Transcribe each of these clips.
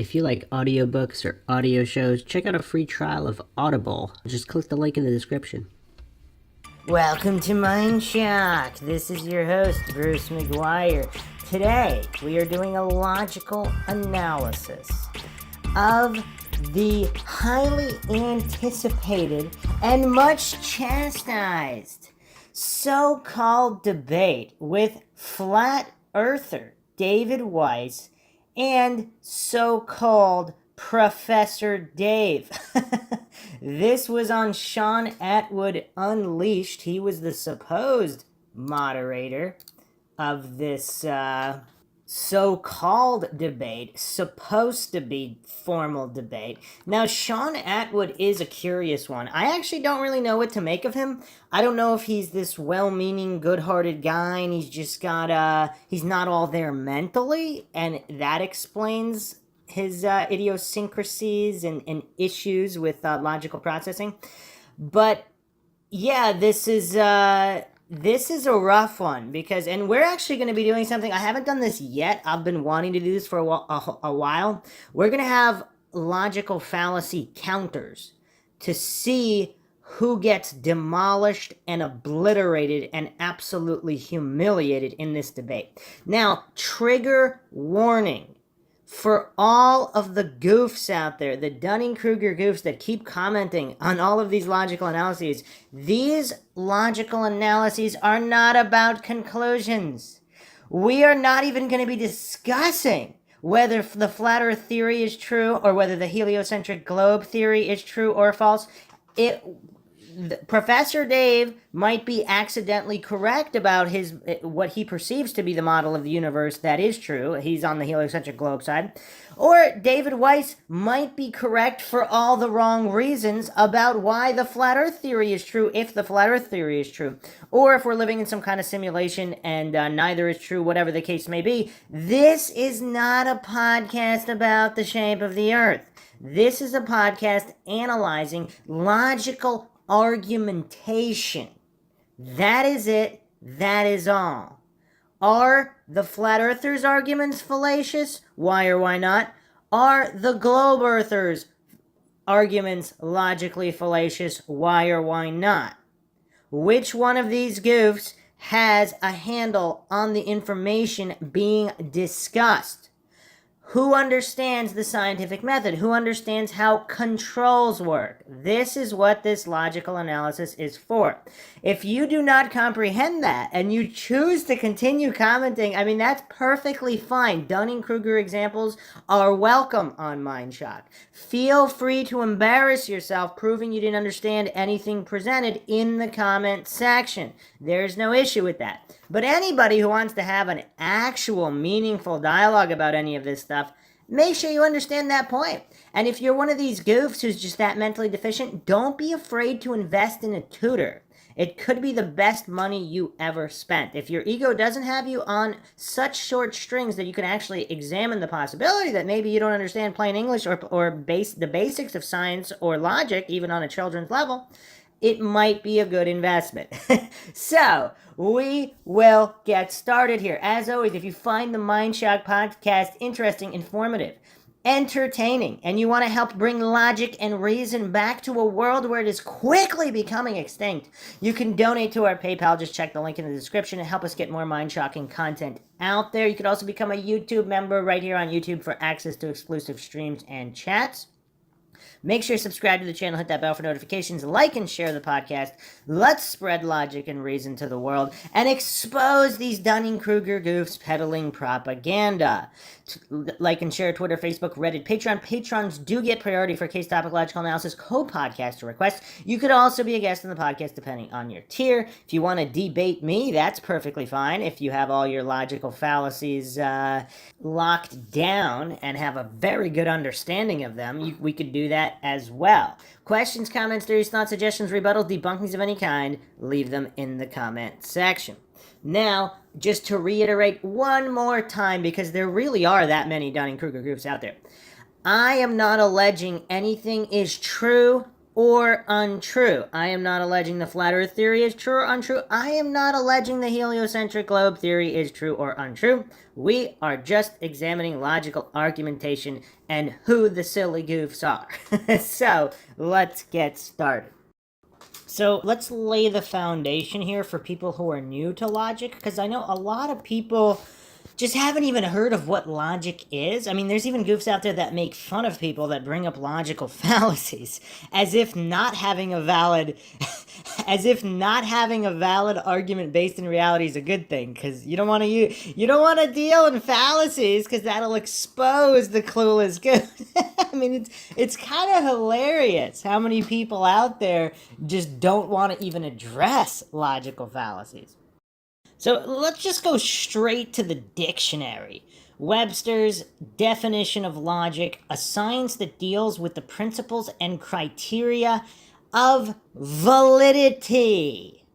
If you like audiobooks or audio shows, check out a free trial of Audible. Just click the link in the description. Welcome to Mind Shock. This is your host, Bruce McGuire. Today, we are doing a logical analysis of the highly anticipated and much chastised so-called debate with flat earther David Weiss and so-called Professor Dave. This was on Sean Atwood Unleashed. He was the supposed moderator of this so-called debate, supposed to be formal debate. Now, Sean Atwood is a curious one. I actually don't really know what to make of him. I don't know if he's this well-meaning, good-hearted guy, and he's just got, he's not all there mentally, and that explains his idiosyncrasies and issues with logical processing. But, yeah, this is a rough one because, and we're actually going to be doing something. I haven't done this yet. I've been wanting to do this for a while. We're going to have logical fallacy counters to see who gets demolished and obliterated and absolutely humiliated in this debate. Now, trigger warning. For all of the goofs out there, the Dunning-Kruger goofs that keep commenting on all of these logical analyses, these logical analyses are not about conclusions. We are not even going to be discussing whether the flat earth theory is true or whether the heliocentric globe theory is true or false. Professor Dave might be accidentally correct about what he perceives to be the model of the universe that is true. He's on the heliocentric globe side. Or David Weiss might be correct for all the wrong reasons about why the flat earth theory is true, if the flat earth theory is true. Or if we're living in some kind of simulation and neither is true, whatever the case may be. This is not a podcast about the shape of the earth. This is a podcast analyzing logical argumentation. That is it. That is all. Are the flat earthers' arguments fallacious? Why or why not? Are the globe earthers' arguments logically fallacious? Why or why not? Which one of these goofs has a handle on the information being discussed? Who understands the scientific method? Who understands how controls work? This is what this logical analysis is for. If you do not comprehend that and you choose to continue commenting, I mean, that's perfectly fine. Dunning-Kruger examples are welcome on Mindshock. Feel free to embarrass yourself proving you didn't understand anything presented in the comment section. There's no issue with that. But anybody who wants to have an actual meaningful dialogue about any of this stuff, make sure you understand that point. And if you're one of these goofs who's just that mentally deficient, don't be afraid to invest in a tutor. It could be the best money you ever spent. If your ego doesn't have you on such short strings that you can actually examine the possibility that maybe you don't understand plain English or the basics of science or logic, even on a children's level, it might be a good investment. So, we will get started here. As always, if you find the Mindshock podcast interesting, informative, entertaining, and you want to help bring logic and reason back to a world where it is quickly becoming extinct, you can donate to our PayPal. Just check the link in the description and help us get more mind-shocking content out there. You could also become a YouTube member right here on YouTube for access to exclusive streams and chats. Make sure you subscribe to the channel, hit that bell for notifications, like and share the podcast. Let's spread logic and reason to the world and expose these Dunning-Kruger goofs peddling propaganda. Like and share Twitter, Facebook, Reddit, Patreon. Patrons do get priority for case topic logical analysis, co-podcaster requests. You could also be a guest on the podcast depending on your tier. If you want to debate me, that's perfectly fine. If you have all your logical fallacies locked down and have a very good understanding of them, we could do that as well. Questions, comments, theories, thoughts, suggestions, rebuttals, debunkings of any kind, leave them in the comment section. Now, just to reiterate one more time, because there really are that many Dunning-Kruger groups out there, I am not alleging anything is true or untrue. I am not alleging the flat earth theory is true or untrue. I am not alleging the heliocentric globe theory is true or untrue. We are just examining logical argumentation and who the silly goofs are. So let's get started. So let's lay the foundation here for people who are new to logic, because I know a lot of people just haven't even heard of what logic is. I mean, there's even goofs out there that make fun of people that bring up logical fallacies, as if not having a valid argument based in reality is a good thing, because you don't want to deal in fallacies, because that'll expose the clueless goof. I mean, it's kind of hilarious how many people out there just don't want to even address logical fallacies. So let's just go straight to the dictionary. Webster's definition of logic: a science that deals with the principles and criteria of validity.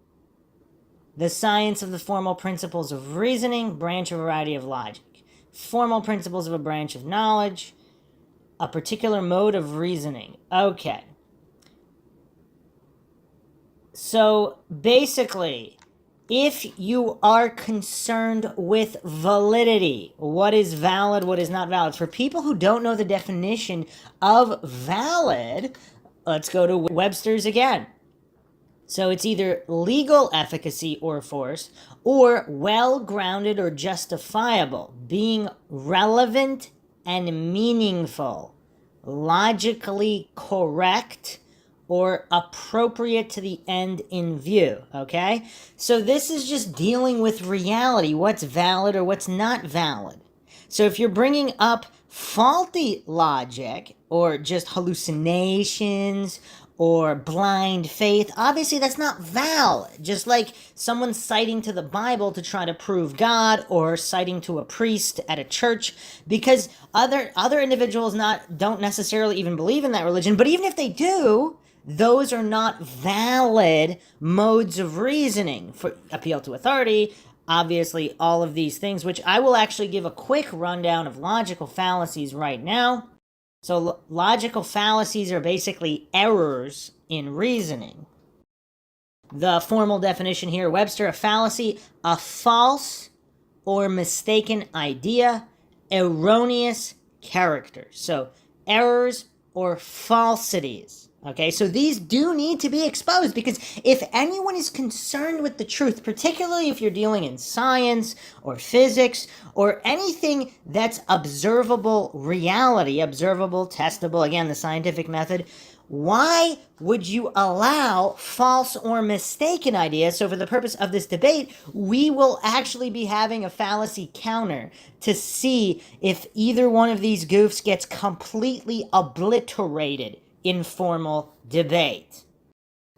The science of the formal principles of reasoning, branch of a variety of logic. Formal principles of a branch of knowledge, a particular mode of reasoning. Okay. So basically, if you are concerned with validity, what is valid, what is not valid, for people who don't know the definition of valid, let's go to Webster's again. So it's either legal efficacy or force, or well-grounded or justifiable, being relevant and meaningful, logically correct, or appropriate to the end in view, okay? So this is just dealing with reality, what's valid or what's not valid. So if you're bringing up faulty logic, or just hallucinations, or blind faith, obviously that's not valid. Just like someone citing to the Bible to try to prove God, or citing to a priest at a church, because other individuals don't necessarily even believe in that religion, but even if they do, those are not valid modes of reasoning. For appeal to authority, obviously all of these things, which I will actually give a quick rundown of logical fallacies right now. So logical fallacies are basically errors in reasoning. The formal definition here, Webster: a fallacy, a false or mistaken idea, erroneous character. So errors or falsities. Okay, so these do need to be exposed, because if anyone is concerned with the truth, particularly if you're dealing in science or physics or anything that's observable reality, observable, testable, again, the scientific method, why would you allow false or mistaken ideas? So for the purpose of this debate, we will actually be having a fallacy counter to see if either one of these goofs gets completely obliterated in formal debate.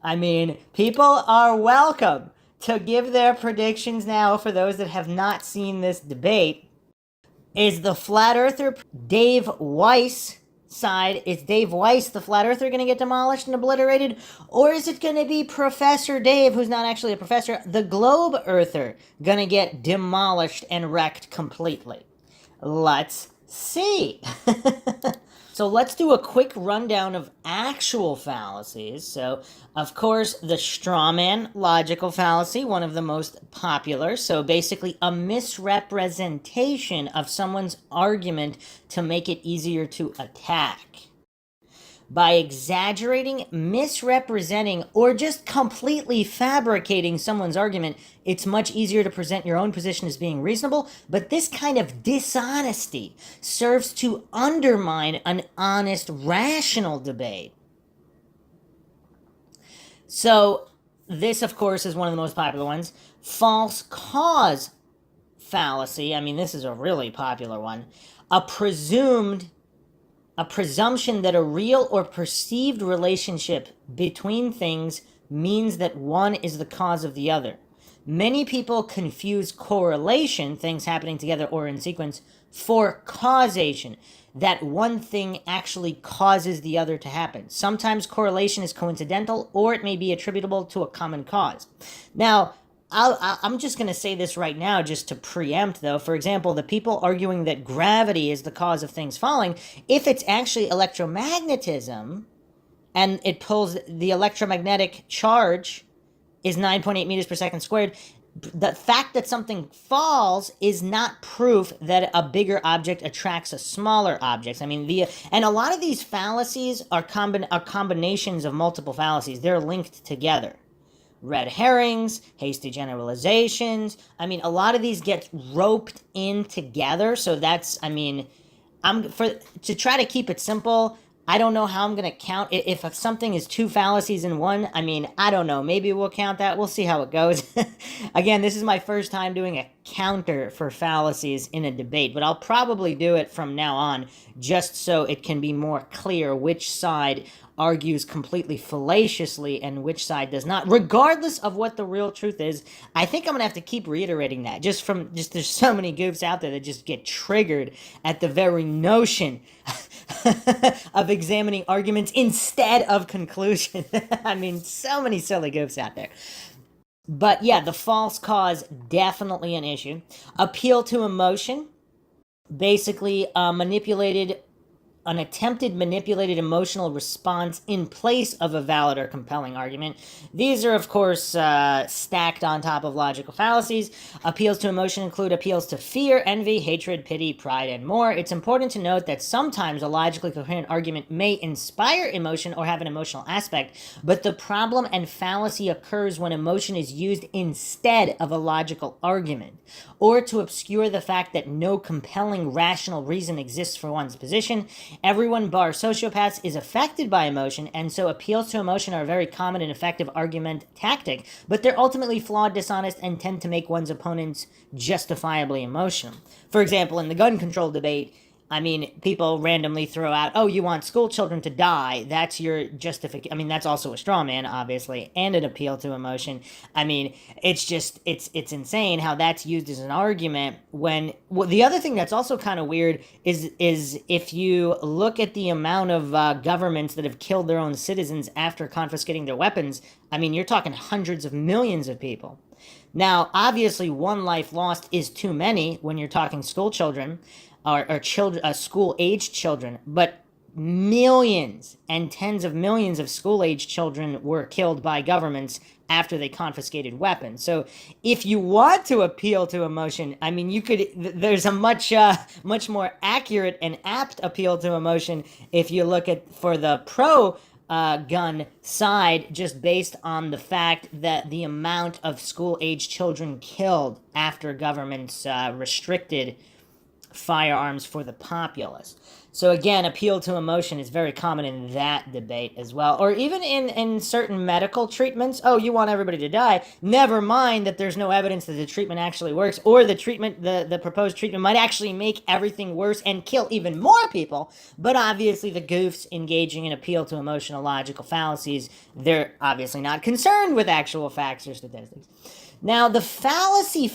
I mean, people are welcome to give their predictions now. For those that have not seen this debate, is the flat earther Dave Weiss side, is Dave Weiss, the flat earther, going to get demolished and obliterated? Or is it going to be Professor Dave, who's not actually a professor, the globe earther, going to get demolished and wrecked completely? Let's see. So let's do a quick rundown of actual fallacies. So, of course, the straw man logical fallacy, one of the most popular. So basically a misrepresentation of someone's argument to make it easier to attack. By exaggerating, misrepresenting, or just completely fabricating someone's argument, it's much easier to present your own position as being reasonable, but this kind of dishonesty serves to undermine an honest, rational debate. So, this, of course, is one of the most popular ones. False cause fallacy. I mean, this is a really popular one. A presumption that a real or perceived relationship between things means that one is the cause of the other. Many people confuse correlation, things happening together or in sequence, for causation, that one thing actually causes the other to happen. Sometimes correlation is coincidental, or it may be attributable to a common cause. Now, I'm just going to say this right now just to preempt, though. For example, the people arguing that gravity is the cause of things falling, if it's actually electromagnetism, and it pulls the electromagnetic charge is 9.8 meters per second squared. The fact that something falls is not proof that a bigger object attracts a smaller object. I mean, and a lot of these fallacies are combinations of multiple fallacies. They're linked together. Red herrings, hasty generalizations. I mean, a lot of these get roped in together. So that's, I mean, to try to keep it simple, I don't know how I'm going to count. If something is two fallacies in one, I mean, I don't know. Maybe we'll count that. We'll see how it goes. Again, this is my first time doing a counter for fallacies in a debate, but I'll probably do it from now on just so it can be more clear which side argues completely fallaciously and which side does not, regardless of what the real truth is. I think I'm gonna have to keep reiterating that just there's so many goofs out there that just get triggered at the very notion of examining arguments instead of conclusion. I mean, so many silly goofs out there. But yeah, the false cause, definitely an issue. Appeal to emotion, basically an attempted manipulated emotional response in place of a valid or compelling argument. These are, of course, stacked on top of logical fallacies. Appeals to emotion include appeals to fear, envy, hatred, pity, pride, and more. It's important to note that sometimes a logically coherent argument may inspire emotion or have an emotional aspect, but the problem and fallacy occurs when emotion is used instead of a logical argument, or to obscure the fact that no compelling rational reason exists for one's position. Everyone bar sociopaths is affected by emotion, and so appeals to emotion are a very common and effective argument tactic, but they're ultimately flawed, dishonest, and tend to make one's opponents justifiably emotional. For example, in the gun control debate, I mean, people randomly throw out, oh, you want school children to die. That's your justification. I mean, that's also a straw man, obviously, and an appeal to emotion. I mean, it's just, it's insane how that's used as an argument when, well, the other thing that's also kind of weird is if you look at the amount of governments that have killed their own citizens after confiscating their weapons, I mean, you're talking hundreds of millions of people. Now, obviously, one life lost is too many when you're talking school children, or children, school-aged children, but millions and tens of millions of school-aged children were killed by governments after they confiscated weapons. So if you want to appeal to emotion, I mean, there's a much more accurate and apt appeal to emotion if you look at for the pro-gun side, just based on the fact that the amount of school-aged children killed after governments restricted firearms for the populace. So again, appeal to emotion is very common in that debate as well. Or even in certain medical treatments. Oh, you want everybody to die. Never mind that there's no evidence that the treatment actually works, or the proposed treatment might actually make everything worse and kill even more people. But obviously the goofs engaging in appeal to emotional logical fallacies, they're obviously not concerned with actual facts or statistics. Now, the fallacy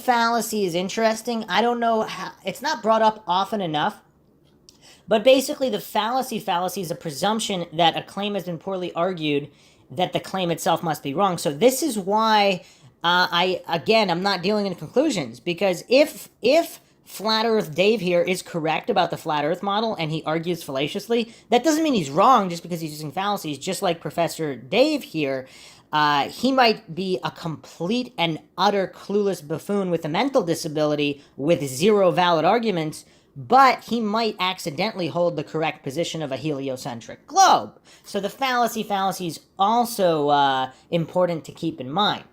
is interesting. I don't know how, it's not brought up often enough, but basically the fallacy is a presumption that a claim has been poorly argued, that the claim itself must be wrong. So this is why I'm not dealing in conclusions, because if Flat Earth Dave here is correct about the Flat Earth model and he argues fallaciously, that doesn't mean he's wrong just because he's using fallacies, just like Professor Dave here. He might be a complete and utter clueless buffoon with a mental disability with zero valid arguments, but he might accidentally hold the correct position of a heliocentric globe. So the fallacy is also important to keep in mind.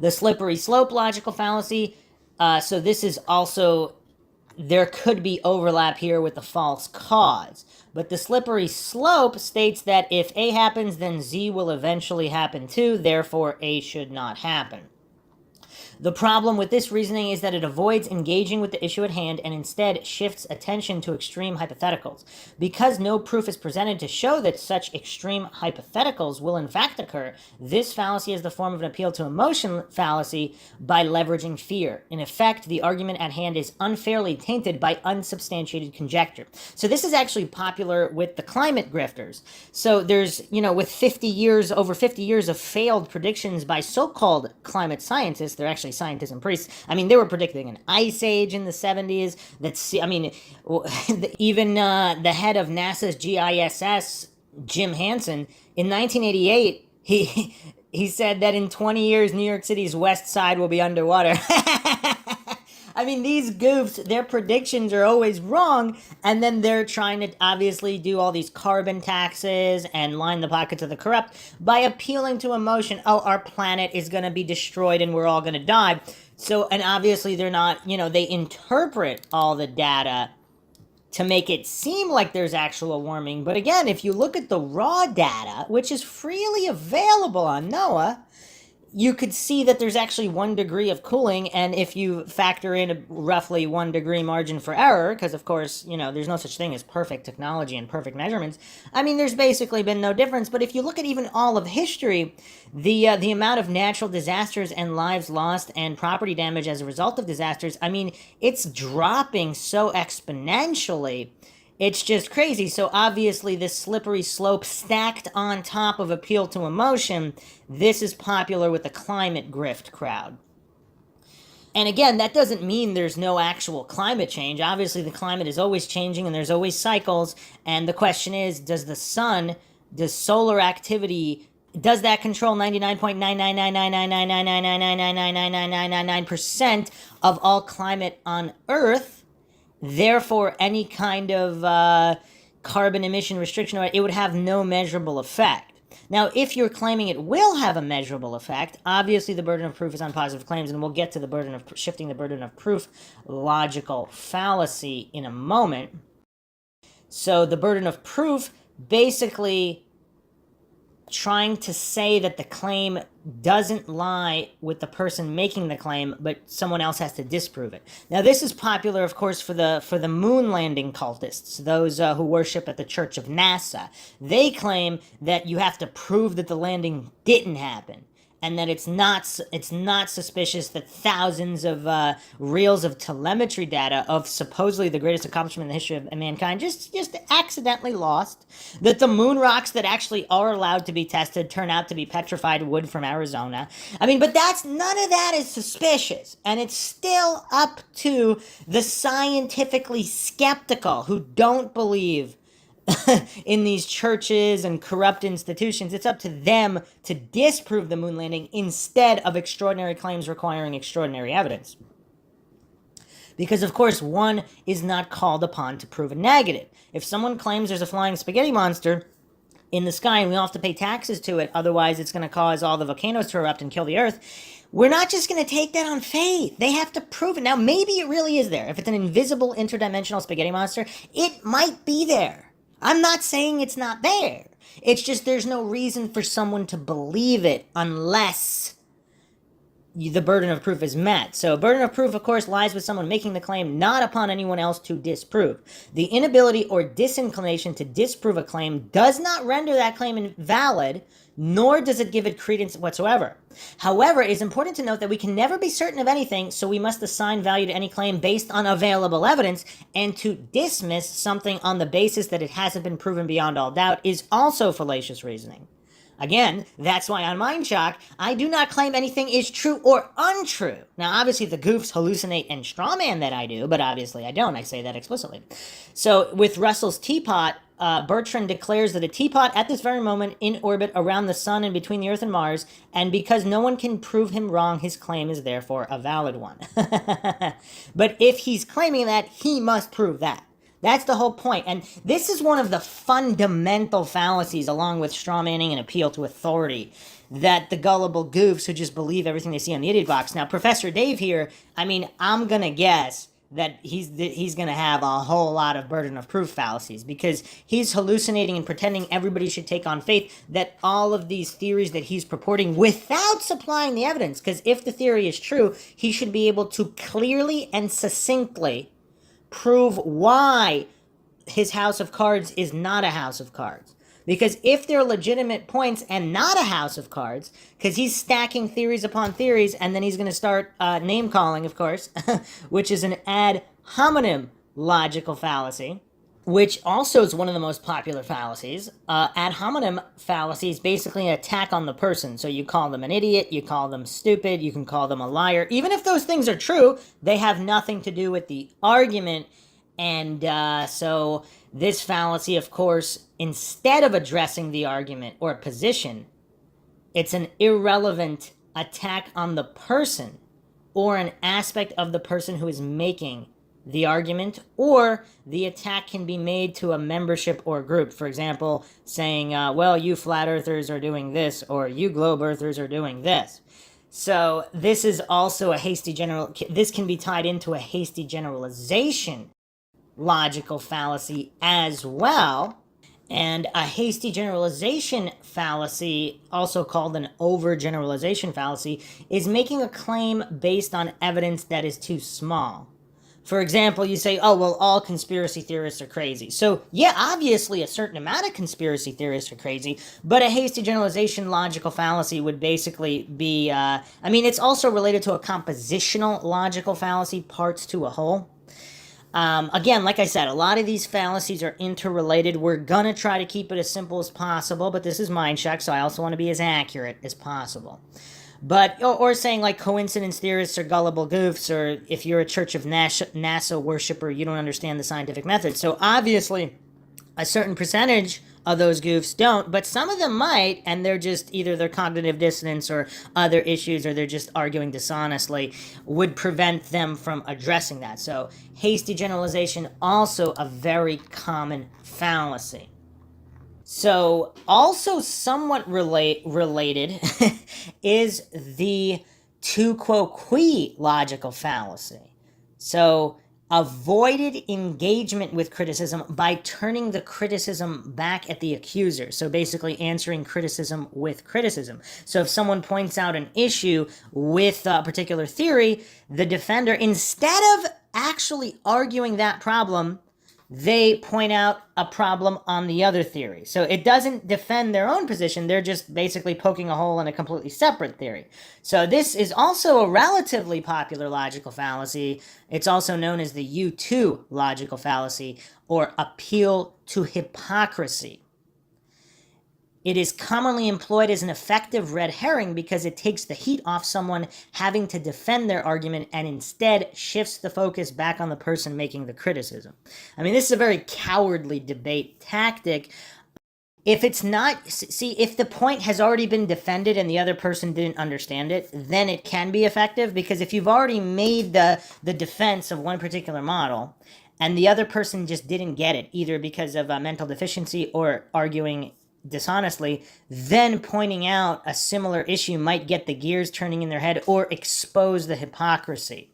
The slippery slope logical fallacy, so this is also, there could be overlap here with the false cause. But the slippery slope states that if A happens, then Z will eventually happen too, therefore A should not happen. The problem with this reasoning is that it avoids engaging with the issue at hand and instead shifts attention to extreme hypotheticals. Because no proof is presented to show that such extreme hypotheticals will in fact occur, this fallacy is the form of an appeal to emotion fallacy by leveraging fear. In effect, the argument at hand is unfairly tainted by unsubstantiated conjecture. So this is actually popular with the climate grifters. So there's, with over 50 years of failed predictions by so-called climate scientists, they're actually scientists and priests. I mean, they were predicting an ice age in the 70s. Even the head of NASA's GISS Jim Hansen, in 1988, he said that in 20 years, New York City's west side will be underwater. I mean, these goofs, their predictions are always wrong, and then they're trying to obviously do all these carbon taxes and line the pockets of the corrupt by appealing to emotion. Oh, our planet is going to be destroyed and we're all going to die. So, and obviously they're not, they interpret all the data to make it seem like there's actual warming. But again, if you look at the raw data, which is freely available on NOAA, you could see that there's actually 1 degree of cooling, and if you factor in a roughly 1 degree margin for error, because of course, there's no such thing as perfect technology and perfect measurements, I mean, there's basically been no difference. But if you look at even all of history, the amount of natural disasters and lives lost and property damage as a result of disasters, I mean, it's dropping so exponentially. It's just crazy. So obviously this slippery slope stacked on top of appeal to emotion, this is popular with the climate grift crowd. And again, that doesn't mean there's no actual climate change. Obviously the climate is always changing and there's always cycles. And the question is, does solar activity, does that control 99.999999999999999% of all climate on Earth? Therefore, any kind of carbon emission restriction, it would have no measurable effect. Now, if you're claiming it will have a measurable effect, obviously the burden of proof is on positive claims, and we'll get to the shifting the burden of proof logical fallacy in a moment. So the burden of proof basically trying to say that the claim doesn't lie with the person making the claim, but someone else has to disprove it. Now, this is popular, of course, for the moon landing cultists, those who worship at the Church of NASA. They claim that you have to prove that the landing didn't happen, and that it's not suspicious that thousands of reels of telemetry data of supposedly the greatest accomplishment in the history of mankind just accidentally lost, that the moon rocks that actually are allowed to be tested turn out to be petrified wood from Arizona. I mean, but none of that is suspicious, and it's still up to the scientifically skeptical who don't believe in these churches and corrupt institutions. It's up to them to disprove the moon landing instead of extraordinary claims requiring extraordinary evidence. Because, of course, one is not called upon to prove a negative. If someone claims there's a flying spaghetti monster in the sky and we all have to pay taxes to it, otherwise it's going to cause all the volcanoes to erupt and kill the earth, we're not just going to take that on faith. They have to prove it. Now, maybe it really is there. If it's an invisible interdimensional spaghetti monster, it might be there. I'm not saying it's not there. It's just there's no reason for someone to believe it unless the burden of proof is met. So burden of proof, of course, lies with someone making the claim, not upon anyone else to disprove. The inability or disinclination to disprove a claim does not render that claim invalid, nor does it give it credence whatsoever. However, it is important to note that we can never be certain of anything, so we must assign value to any claim based on available evidence, and to dismiss something on the basis that it hasn't been proven beyond all doubt is also fallacious reasoning. Again, that's why on Mind Shock, I do not claim anything is true or untrue. Now, obviously, the goofs hallucinate and strawman that I do, but obviously I don't. I say that explicitly. So, with Russell's teapot, Bertrand declares that a teapot at this very moment in orbit around the sun and between the Earth and Mars, and because no one can prove him wrong, his claim is therefore a valid one. But if he's claiming that, he must prove that. That's the whole point. And this is one of the fundamental fallacies, along with strawmanning and appeal to authority, that the gullible goofs who just believe everything they see on the idiot box. Now, Professor Dave here, I mean, I'm going to guess that he's going to have a whole lot of burden of proof fallacies, because he's hallucinating and pretending everybody should take on faith that all of these theories that he's purporting without supplying the evidence. Because if the theory is true, he should be able to clearly and succinctly prove why his house of cards is not a house of cards. Because if they're legitimate points and not a house of cards, because he's stacking theories upon theories, and then he's going to start name-calling, of course, which is an ad hominem logical fallacy, which also is one of the most popular fallacies. Ad hominem fallacy is basically an attack on the person. So you call them an idiot, you call them stupid, you can call them a liar. Even if those things are true, they have nothing to do with the argument, And so this fallacy, of course, instead of addressing the argument or position, it's an irrelevant attack on the person or an aspect of the person who is making the argument, or the attack can be made to a membership or group. For example, saying, well, you flat earthers are doing this, or you globe earthers are doing this. So this is also this can be tied into a hasty generalization logical fallacy as well. And a hasty generalization fallacy, also called an overgeneralization fallacy, is making a claim based on evidence that is too small. For example, you say, oh, well, all conspiracy theorists are crazy. So, yeah, obviously a certain amount of conspiracy theorists are crazy, but a hasty generalization logical fallacy would basically be, it's also related to a compositional logical fallacy, parts to a whole. Again, like I said, a lot of these fallacies are interrelated. We're going to try to keep it as simple as possible, but this is Mindcheck, so I also want to be as accurate as possible. But, or saying like coincidence theorists are gullible goofs, or if you're a Church of NASA worshiper, you don't understand the scientific method. So obviously, a certain percentage of those goofs don't, but some of them might, and they're just either their cognitive dissonance or other issues, or they're just arguing dishonestly, would prevent them from addressing that. So hasty generalization, also a very common fallacy. So also somewhat related is the tu quo qui logical fallacy. So avoided engagement with criticism by turning the criticism back at the accuser. So basically answering criticism with criticism. So if someone points out an issue with a particular theory, the defender, instead of actually arguing that problem, they point out a problem on the other theory. So it doesn't defend their own position. They're just basically poking a hole in a completely separate theory. So this is also a relatively popular logical fallacy. It's also known as the U2 logical fallacy, or appeal to hypocrisy. It is commonly employed as an effective red herring because it takes the heat off someone having to defend their argument and instead shifts the focus back on the person making the criticism. I mean, this is a very cowardly debate tactic. If it's not, if the point has already been defended and the other person didn't understand it, then it can be effective, because if you've already made the defense of one particular model and the other person just didn't get it, either because of a mental deficiency or arguing dishonestly, then pointing out a similar issue might get the gears turning in their head or expose the hypocrisy.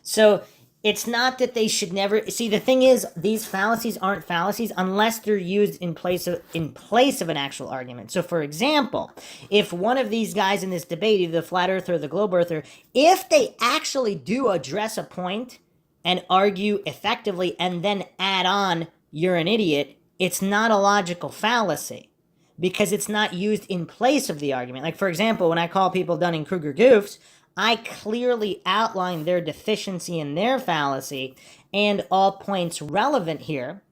So it's not that they should never see. The thing is, these fallacies aren't fallacies unless they're used in place of an actual argument. So, for example, if one of these guys in this debate, either the flat earther or the globe earther, if they actually do address a point and argue effectively and then add on, "You're an idiot," it's not a logical fallacy, because it's not used in place of the argument. Like, for example, when I call people Dunning-Kruger goofs, I clearly outline their deficiency in their fallacy and all points relevant here.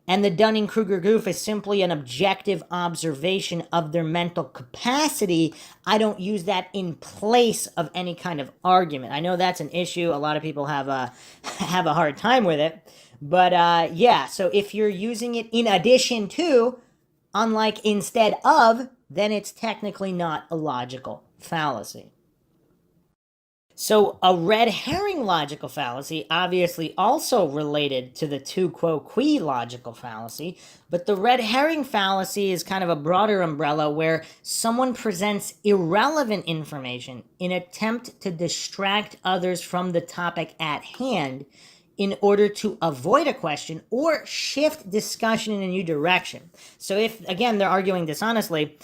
And the Dunning-Kruger goof is simply an objective observation of their mental capacity. I don't use that in place of any kind of argument. I know that's an issue. A lot of people have a hard time with it. But yeah, so if you're using it in addition to, unlike instead of, then it's technically not a logical fallacy. So a red herring logical fallacy, obviously also related to the tu quo qui logical fallacy, but the red herring fallacy is kind of a broader umbrella where someone presents irrelevant information in an attempt to distract others from the topic at hand in order to avoid a question or shift discussion in a new direction. So if, again, they're arguing dishonestly,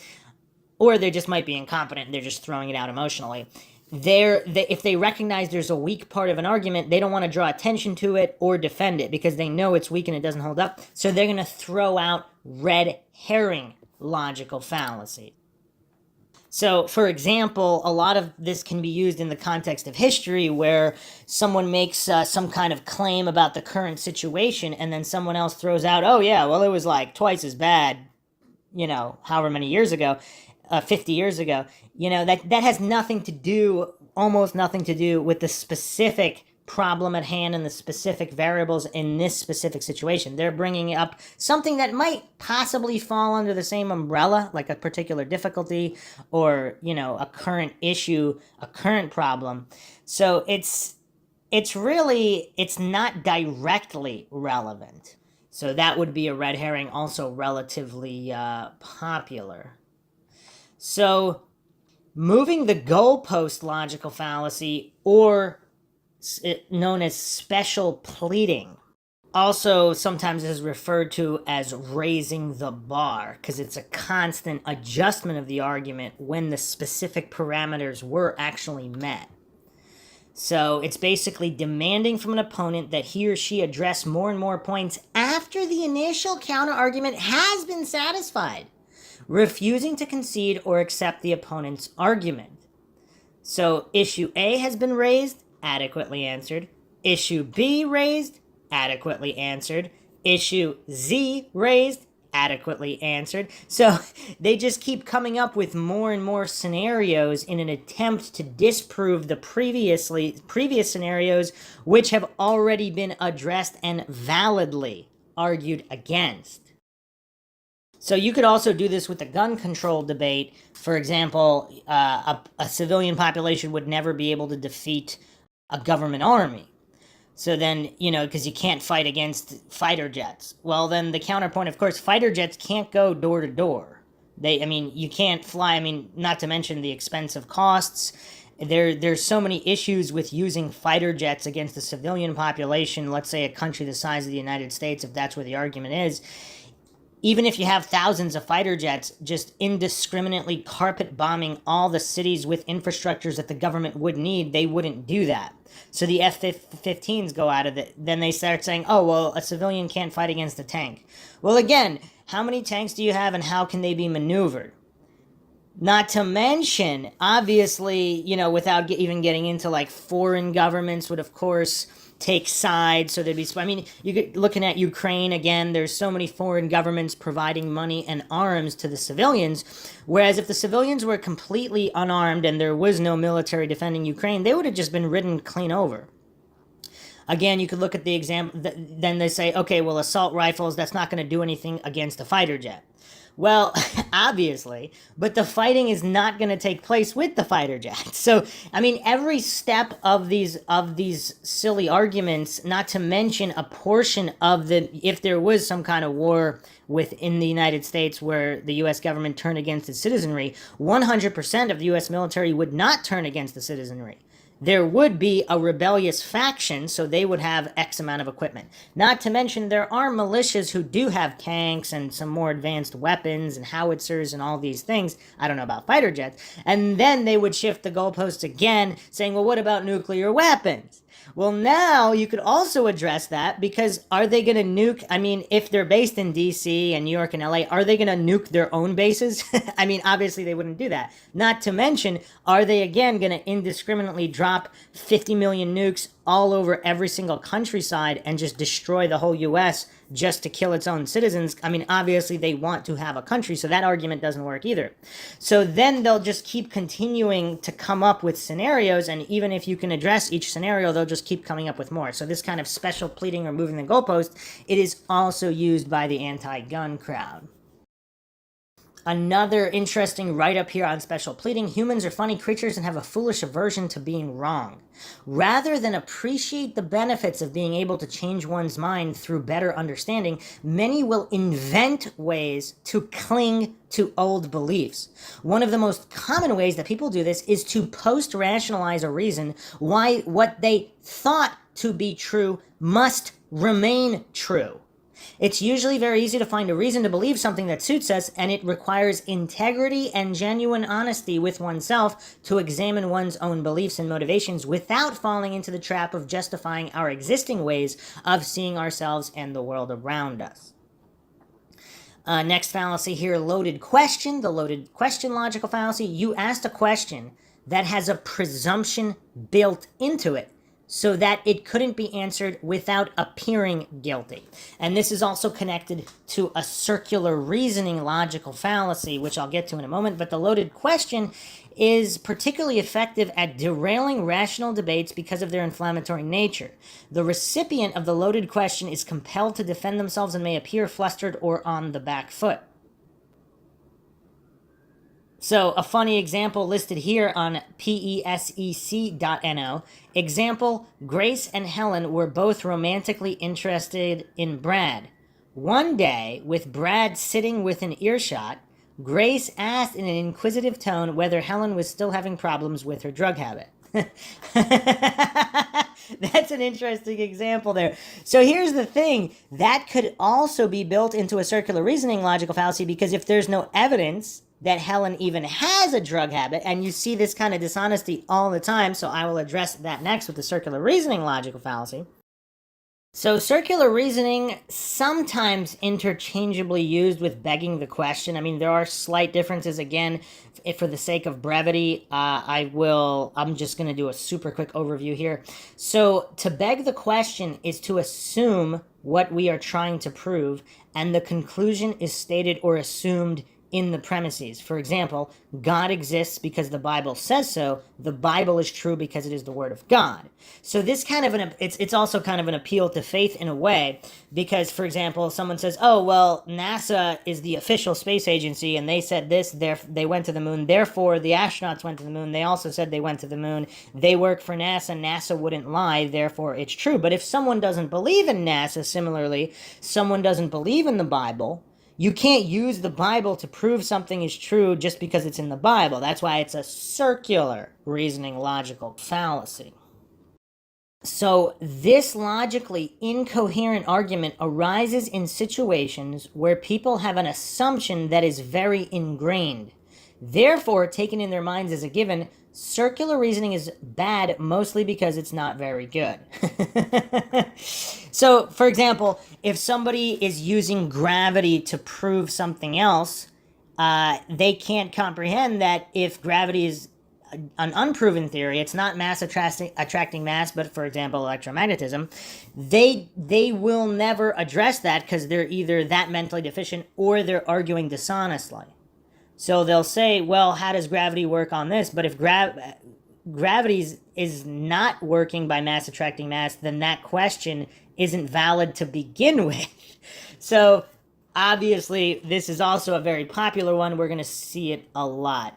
or they just might be incompetent and they're just throwing it out emotionally, if they recognize there's a weak part of an argument, they don't want to draw attention to it or defend it because they know it's weak and it doesn't hold up. So they're going to throw out red herring logical fallacy. So, for example, a lot of this can be used in the context of history where someone makes some kind of claim about the current situation and then someone else throws out, oh yeah, well it was like twice as bad, however many years ago, 50 years ago. That has nothing to do, almost nothing to do with the specific problem at hand and the specific variables in this specific situation. They're bringing up something that might possibly fall under the same umbrella, like a particular difficulty or, a current issue, a current problem. So it's not directly relevant. So that would be a red herring, also relatively popular. So moving the goalpost logical fallacy, or known as special pleading, also sometimes is referred to as raising the bar, because it's a constant adjustment of the argument when the specific parameters were actually met. So it's basically demanding from an opponent that he or she address more and more points after the initial counter-argument has been satisfied, refusing to concede or accept the opponent's argument. So issue A has been raised, adequately answered. Issue B raised, adequately answered. Issue Z raised, adequately answered. So they just keep coming up with more and more scenarios in an attempt to disprove the previous scenarios, which have already been addressed and validly argued against. So you could also do this with the gun control debate. For example, a civilian population would never be able to defeat a government army. So then, because you can't fight against fighter jets. Well, then the counterpoint, of course, fighter jets can't go door to door. You can't fly. Not to mention the expensive costs. There's so many issues with using fighter jets against the civilian population, let's say a country the size of the United States, if that's where the argument is. Even if you have thousands of fighter jets just indiscriminately carpet bombing all the cities with infrastructures that the government would need, they wouldn't do that. So the F-15s go out of it. Then they start saying, oh, well, a civilian can't fight against a tank. Well, again, how many tanks do you have and how can they be maneuvered? Not to mention, obviously, without even getting into like foreign governments would, of course, take sides. So there'd be, looking at Ukraine again, there's so many foreign governments providing money and arms to the civilians. Whereas if the civilians were completely unarmed and there was no military defending Ukraine, they would have just been ridden clean over. Again, you could look at the example, then they say, okay, well, assault rifles, that's not going to do anything against a fighter jet. Well, obviously, but the fighting is not going to take place with the fighter jets. So, every step of these silly arguments, not to mention a portion of if there was some kind of war within the United States where the U.S. government turned against its citizenry, 100% of the U.S. military would not turn against the citizenry. There would be a rebellious faction, so they would have X amount of equipment. Not to mention, there are militias who do have tanks and some more advanced weapons and howitzers and all these things. I don't know about fighter jets. And then they would shift the goalposts again, saying, well, what about nuclear weapons? Well, now you could also address that, because are they going to nuke? If they're based in D.C. and New York and L.A., are they going to nuke their own bases? Obviously they wouldn't do that. Not to mention, are they again going to indiscriminately drop 50 million nukes all over every single countryside and just destroy the whole U.S. just to kill its own citizens? Obviously they want to have a country, so that argument doesn't work either. So then they'll just keep continuing to come up with scenarios, and even if you can address each scenario, they'll just keep coming up with more. So this kind of special pleading or moving the goalpost, it is also used by the anti-gun crowd. Another interesting write-up here on special pleading: humans are funny creatures and have a foolish aversion to being wrong. Rather than appreciate the benefits of being able to change one's mind through better understanding, many will invent ways to cling to old beliefs. One of the most common ways that people do this is to post-rationalize a reason why what they thought to be true must remain true. It's usually very easy to find a reason to believe something that suits us, and it requires integrity and genuine honesty with oneself to examine one's own beliefs and motivations without falling into the trap of justifying our existing ways of seeing ourselves and the world around us. Next fallacy here, loaded question, the loaded question logical fallacy. You asked a question that has a presumption built into it so that it couldn't be answered without appearing guilty. And this is also connected to a circular reasoning logical fallacy, which I'll get to in a moment. But the loaded question is particularly effective at derailing rational debates because of their inflammatory nature. The recipient of the loaded question is compelled to defend themselves and may appear flustered or on the back foot. So a funny example listed here on pesec.no. Example, Grace and Helen were both romantically interested in Brad. One day, with Brad sitting within earshot, Grace asked in an inquisitive tone whether Helen was still having problems with her drug habit. That's an interesting example there. So here's the thing. That could also be built into a circular reasoning logical fallacy, because if there's no evidence that Helen even has a drug habit, and you see this kind of dishonesty all the time, so I will address that next with the circular reasoning logical fallacy. So circular reasoning, sometimes interchangeably used with begging the question. I mean, there are slight differences. Again, if for the sake of brevity, I'm just going to do a super quick overview here. So to beg the question is to assume what we are trying to prove, and the conclusion is stated or assumed in the premises. For example, God exists because the Bible says so. The Bible is true because it is the Word of God. So this kind of it's also kind of an appeal to faith in a way, because, for example, someone says, oh, well, NASA is the official space agency, and they said this, they went to the moon, therefore the astronauts went to the moon, they also said they went to the moon, they work for NASA, NASA wouldn't lie, therefore it's true. But if someone doesn't believe in NASA, similarly, someone doesn't believe in the Bible, you can't use the Bible to prove something is true just because it's in the Bible. That's why it's a circular reasoning logical fallacy. So this logically incoherent argument arises in situations where people have an assumption that is very ingrained. Therefore, taken in their minds as a given, circular reasoning is bad mostly because it's not very good. So, for example, if somebody is using gravity to prove something else, they can't comprehend that if gravity is an unproven theory, it's not mass attracting mass, but, for example, electromagnetism, they will never address that because they're either that mentally deficient or they're arguing dishonestly. So they'll say, well, how does gravity work on this? But if gravity is not working by mass attracting mass, then that question isn't valid to begin with. So obviously, this is also a very popular one. We're going to see it a lot.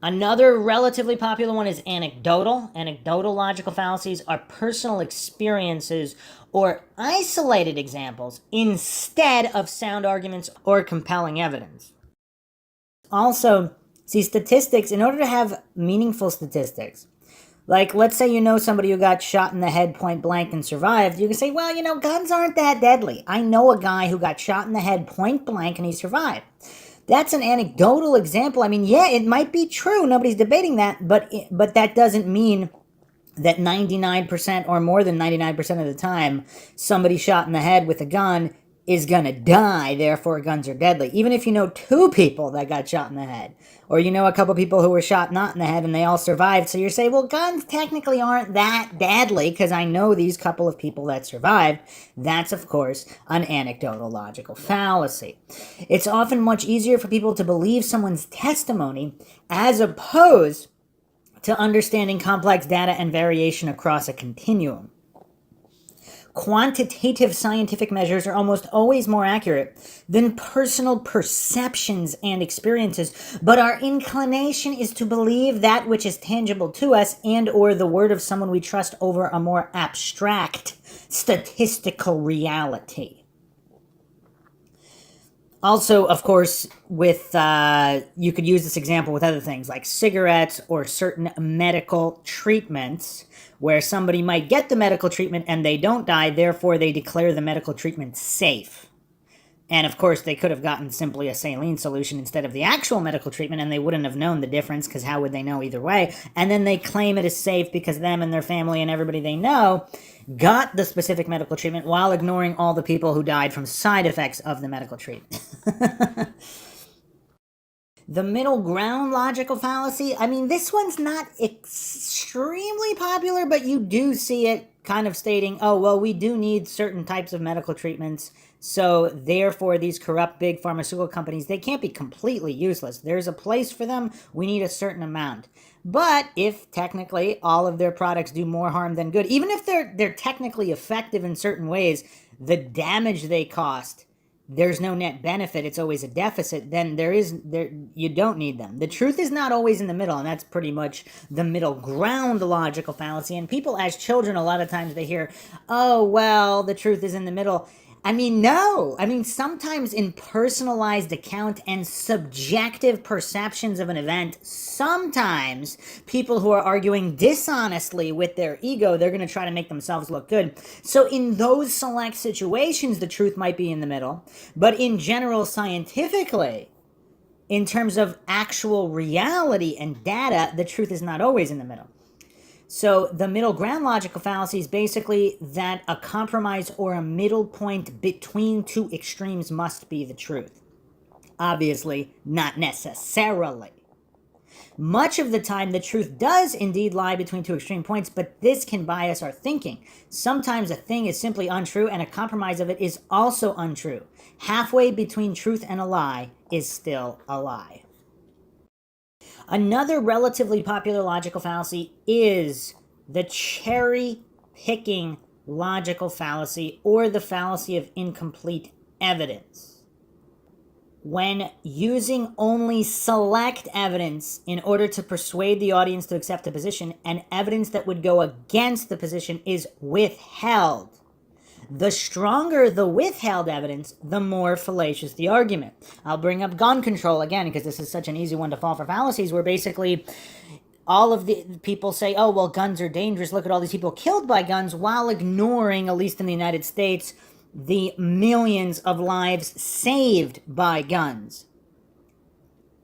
Another relatively popular one is anecdotal. Anecdotal logical fallacies are personal experiences or isolated examples instead of sound arguments or compelling evidence. Also, see, statistics, in order to have meaningful statistics, like, let's say you know somebody who got shot in the head point blank and survived, you can say, well, guns aren't that deadly. I know a guy who got shot in the head point blank and he survived. That's an anecdotal example. I mean, yeah, it might be true. Nobody's debating that, but that doesn't mean that 99% or more than 99% of the time somebody shot in the head with a gun is going to die, therefore guns are deadly. Even if you know two people that got shot in the head, or a couple people who were shot not in the head and they all survived, so you're saying, well, guns technically aren't that deadly because I know these couple of people that survived. That's, of course, an anecdotal logical fallacy. It's often much easier for people to believe someone's testimony as opposed to understanding complex data and variation across a continuum. Quantitative scientific measures are almost always more accurate than personal perceptions and experiences, but our inclination is to believe that which is tangible to us and or the word of someone we trust over a more abstract statistical reality. Also, of course, with you could use this example with other things like cigarettes or certain medical treatments where somebody might get the medical treatment and they don't die, therefore they declare the medical treatment safe. And of course, they could have gotten simply a saline solution instead of the actual medical treatment, and they wouldn't have known the difference because how would they know either way? And then they claim it is safe because them and their family and everybody they know got the specific medical treatment while ignoring all the people who died from side effects of the medical treatment. The middle ground logical fallacy, I mean, this one's not extremely popular, but you do see it kind of stating, oh, well, we do need certain types of medical treatments, so therefore these corrupt big pharmaceutical companies, they can't be completely useless. There's a place for them. We need a certain amount. But if technically all of their products do more harm than good, even if they're technically effective in certain ways, the damage they cost, there's no net benefit, it's always a deficit, then you don't need them. The truth is not always in the middle, and that's pretty much the middle ground logical fallacy. And people as children, a lot of times they hear, oh, well, the truth is in the middle. I mean, no. I mean, sometimes in personalized account and subjective perceptions of an event, sometimes people who are arguing dishonestly with their ego, they're going to try to make themselves look good. So in those select situations, the truth might be in the middle. But in general, scientifically, in terms of actual reality and data, the truth is not always in the middle. So the middle ground logical fallacy is basically that a compromise or a middle point between two extremes must be the truth. Obviously, not necessarily. Much of the time, the truth does indeed lie between two extreme points, but this can bias our thinking. Sometimes a thing is simply untrue, and a compromise of it is also untrue. Halfway between truth and a lie is still a lie. Another relatively popular logical fallacy is the cherry-picking logical fallacy, or the fallacy of incomplete evidence. When using only select evidence in order to persuade the audience to accept a position, and evidence that would go against the position is withheld. The stronger the withheld evidence, the more fallacious the argument. I'll bring up gun control again, because this is such an easy one to fall for fallacies, where basically all of the people say, oh, well, guns are dangerous. Look at all these people killed by guns, while ignoring, at least in the United States, the millions of lives saved by guns.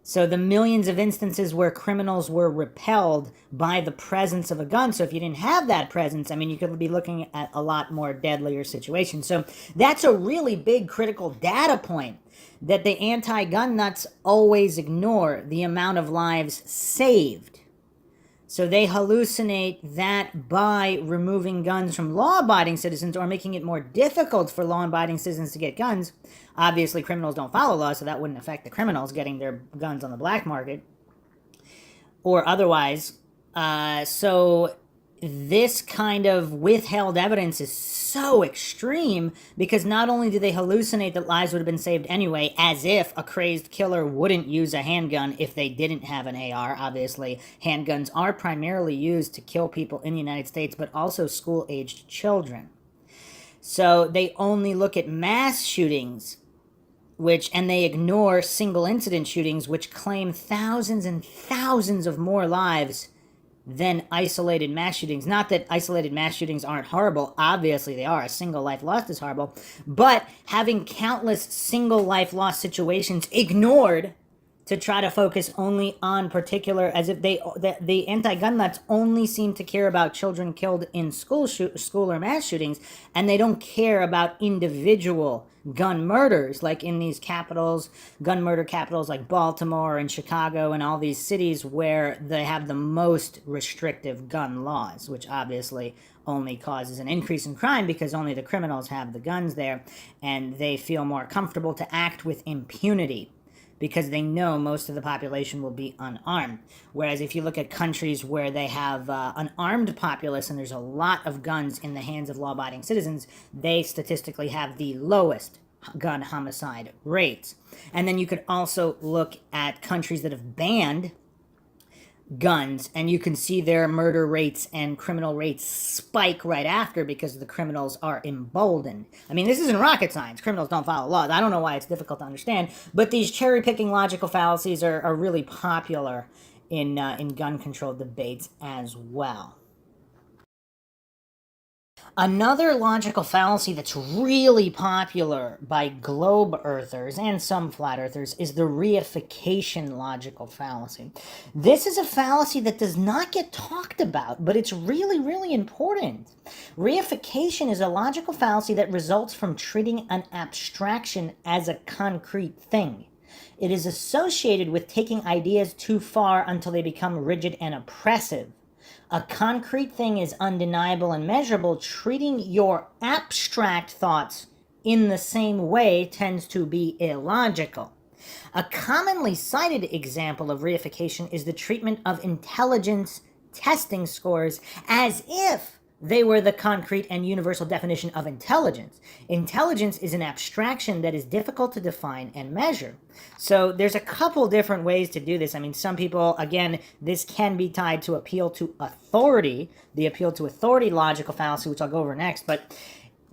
So the millions of instances where criminals were repelled by the presence of a gun. So if you didn't have that presence, I mean, you could be looking at a lot more deadlier situations. So that's a really big critical data point that the anti-gun nuts always ignore, the amount of lives saved. So they hallucinate that by removing guns from law-abiding citizens, or making it more difficult for law-abiding citizens to get guns. Obviously, criminals don't follow law, so that wouldn't affect the criminals getting their guns on the black market or otherwise. So this kind of withheld evidence is so extreme, because not only do they hallucinate that lives would have been saved anyway, as if a crazed killer wouldn't use a handgun if they didn't have an AR. Obviously, handguns are primarily used to kill people in the United States, but also school-aged children. So they only look at mass shootings, and they ignore single incident shootings, which claim thousands and thousands of more lives than isolated mass shootings. Not that isolated mass shootings aren't horrible. Obviously they are. A single life lost is horrible. But having countless single life lost situations ignored to try to focus only on particular, as if the anti-gun nuts only seem to care about children killed in school or mass shootings, and they don't care about individual gun murders, like in these capitals, gun murder capitals like Baltimore and Chicago and all these cities where they have the most restrictive gun laws, which obviously only causes an increase in crime because only the criminals have the guns there, and they feel more comfortable to act with impunity because they know most of the population will be unarmed. Whereas if you look at countries where they have an armed populace and there's a lot of guns in the hands of law-abiding citizens, they statistically have the lowest gun homicide rates. And then you could also look at countries that have banned guns, and you can see their murder rates and criminal rates spike right after because the criminals are emboldened. I mean, this isn't rocket science. Criminals don't follow laws. I don't know why it's difficult to understand, but these cherry-picking logical fallacies are really popular in gun control debates as well. Another logical fallacy that's really popular by globe earthers and some flat earthers is the reification logical fallacy. This is a fallacy that does not get talked about, but it's really, really important. Reification is a logical fallacy that results from treating an abstraction as a concrete thing. It is associated with taking ideas too far until they become rigid and oppressive. A concrete thing is undeniable and measurable. Treating your abstract thoughts in the same way tends to be illogical. A commonly cited example of reification is the treatment of intelligence testing scores as if they were the concrete and universal definition of intelligence. Intelligence is an abstraction that is difficult to define and measure. So there's a couple different ways to do this. I mean, some people, again, this can be tied to appeal to authority, the appeal to authority logical fallacy, which I'll go over next, but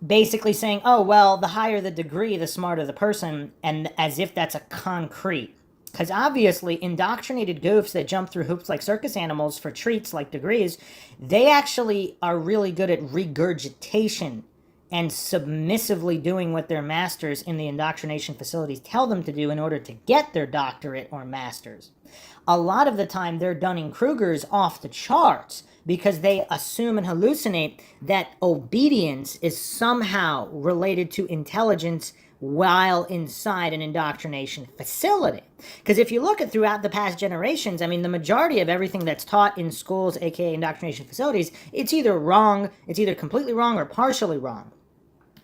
basically saying, oh, well, the higher the degree, the smarter the person, and as if that's a concrete. Because obviously, indoctrinated goofs that jump through hoops like circus animals for treats like degrees, they actually are really good at regurgitation and submissively doing what their masters in the indoctrination facilities tell them to do in order to get their doctorate or masters. A lot of the time, they're Dunning-Kruger's off the charts because they assume and hallucinate that obedience is somehow related to intelligence while inside an indoctrination facility. Because if you look at throughout the past generations, I mean, the majority of everything that's taught in schools, aka indoctrination facilities, it's either wrong, it's either completely wrong or partially wrong.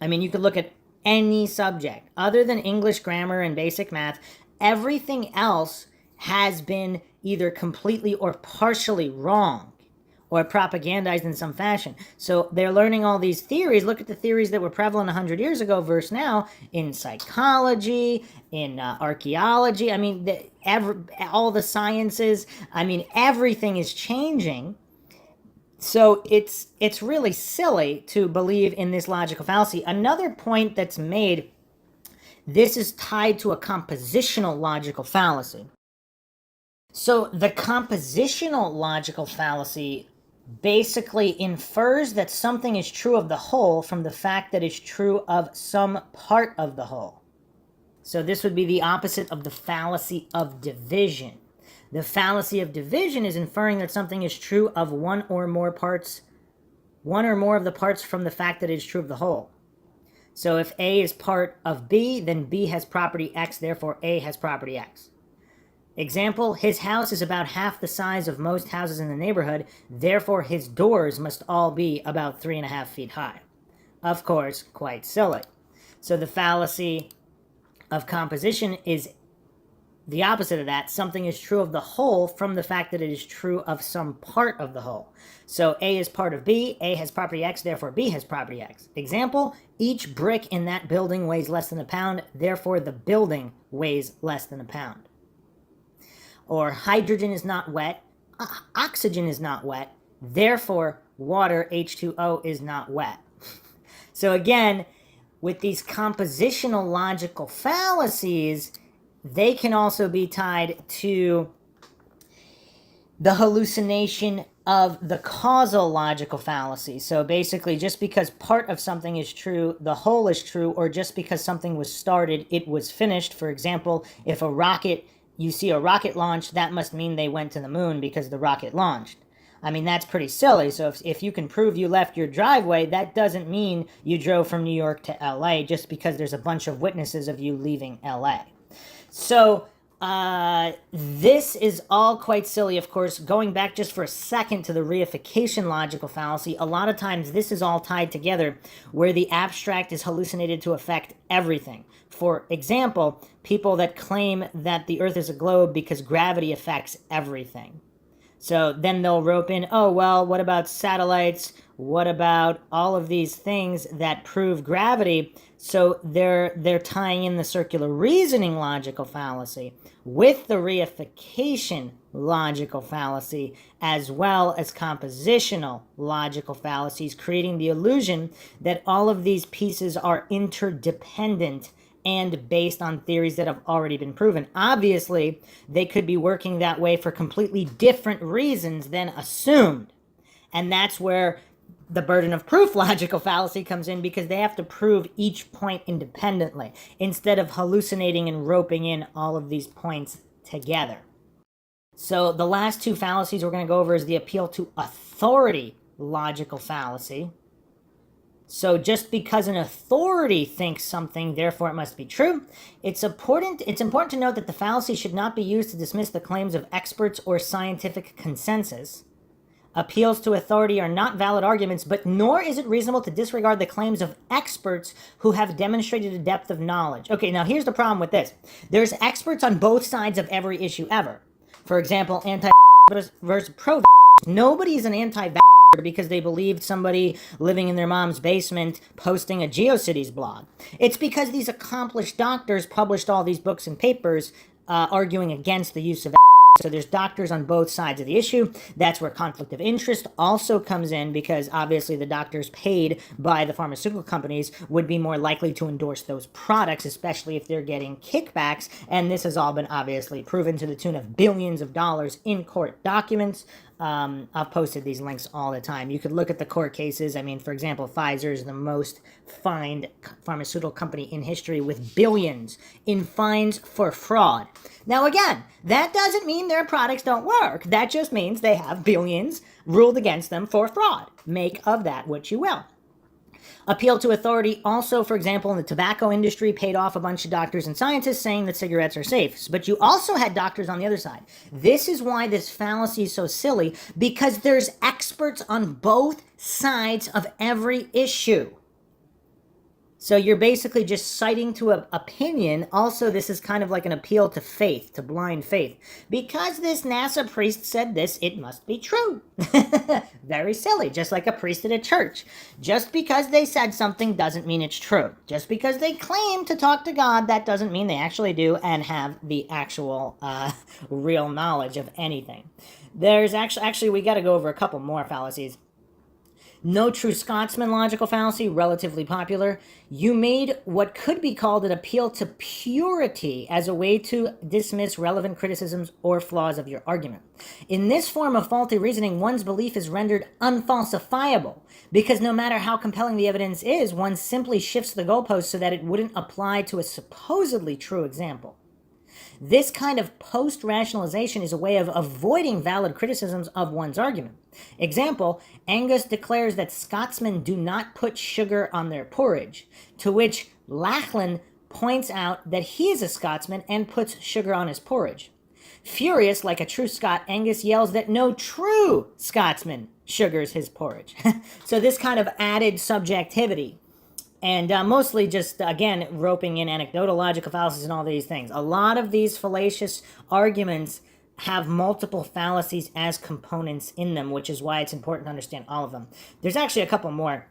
I mean, you could look at any subject other than English grammar and basic math. Everything else has been either completely or partially wrong or propagandized in some fashion. So they're learning all these theories. Look at the theories that were prevalent 100 years ago versus now in psychology, in archaeology. I mean, all the sciences. I mean, everything is changing. So it's really silly to believe in this logical fallacy. Another point that's made, this is tied to a compositional logical fallacy. So the compositional logical fallacy basically infers that something is true of the whole from the fact that it's true of some part of the whole. So this would be the opposite of the fallacy of division. The fallacy of division is inferring that something is true of one or more of the parts from the fact that it is true of the whole. So if A is part of B, then B has property X, therefore A has property X. Example, his house is about half the size of most houses in the neighborhood, therefore his doors must all be about 3.5 feet high. Of course, quite silly. So the fallacy of composition is the opposite of that. Something is true of the whole from the fact that it is true of some part of the whole. So A is part of B, A has property X, therefore B has property X. Example, each brick in that building weighs less than a pound, therefore the building weighs less than a pound. Or hydrogen is not wet, oxygen is not wet, therefore water, H2O, is not wet. So again, with these compositional logical fallacies, they can also be tied to the hallucination of the causal logical fallacy. So basically, just because part of something is true, the whole is true, or just because something was started, it was finished. For example, if you see a rocket launch, that must mean they went to the moon because the rocket launched. I mean, that's pretty silly. So if you can prove you left your driveway, that doesn't mean you drove from New York to LA just because there's a bunch of witnesses of you leaving LA. So this is all quite silly, of course. Going back just for a second to the reification logical fallacy, a lot of times this is all tied together where the abstract is hallucinated to affect everything. For example, people that claim that the Earth is a globe because gravity affects everything. So then they'll rope in, oh, well, what about satellites? What about all of these things that prove gravity? So they're tying in the circular reasoning logical fallacy with the reification logical fallacy, as well as compositional logical fallacies, creating the illusion that all of these pieces are interdependent and based on theories that have already been proven. Obviously, they could be working that way for completely different reasons than assumed. And that's where the burden of proof logical fallacy comes in, because they have to prove each point independently instead of hallucinating and roping in all of these points together. So the last two fallacies we're going to go over is the appeal to authority logical fallacy. So just because an authority thinks something, therefore it must be true. It's important to note that the fallacy should not be used to dismiss the claims of experts or scientific consensus. Appeals to authority are not valid arguments, but nor is it reasonable to disregard the claims of experts who have demonstrated a depth of knowledge. Okay, now here's the problem with this. There's experts on both sides of every issue ever. For example, anti versus pro. Nobody's an anti because they believed somebody living in their mom's basement posting a GeoCities blog. It's because these accomplished doctors published all these books and papers arguing against the use of. So there's doctors on both sides of the issue. That's where conflict of interest also comes in, because obviously the doctors paid by the pharmaceutical companies would be more likely to endorse those products, especially if they're getting kickbacks. And this has all been obviously proven to the tune of billions of dollars in court documents. I've posted these links all the time. You could look at the court cases. I mean, for example, Pfizer is the most fined pharmaceutical company in history with billions in fines for fraud. Now, again, that doesn't mean their products don't work. That just means they have billions ruled against them for fraud. Make of that what you will. Appeal to authority also, for example, in the tobacco industry, paid off a bunch of doctors and scientists saying that cigarettes are safe. But you also had doctors on the other side. This is why this fallacy is so silly, because there's experts on both sides of every issue. So you're basically just citing to an opinion. Also, this is kind of like an appeal to faith, to blind faith. Because this NASA priest said this, it must be true. Very silly, just like a priest at a church. Just because they said something doesn't mean it's true. Just because they claim to talk to God, that doesn't mean they actually do and have the actual real knowledge of anything. There's actually we got to go over a couple more fallacies. No True Scotsman logical fallacy, relatively popular. You made what could be called an appeal to purity as a way to dismiss relevant criticisms or flaws of your argument. In this form of faulty reasoning, one's belief is rendered unfalsifiable, because no matter how compelling the evidence is, one simply shifts the goalpost so that it wouldn't apply to a supposedly true example. This kind of post-rationalization is a way of avoiding valid criticisms of one's argument. Example, Angus declares that Scotsmen do not put sugar on their porridge, to which Lachlan points out that he is a Scotsman and puts sugar on his porridge. Furious, like a true Scot, Angus yells that no true Scotsman sugars his porridge. So this kind of added subjectivity. And mostly just, again, roping in anecdotal logical fallacies and all these things. A lot of these fallacious arguments have multiple fallacies as components in them, which is why it's important to understand all of them. There's actually a couple more.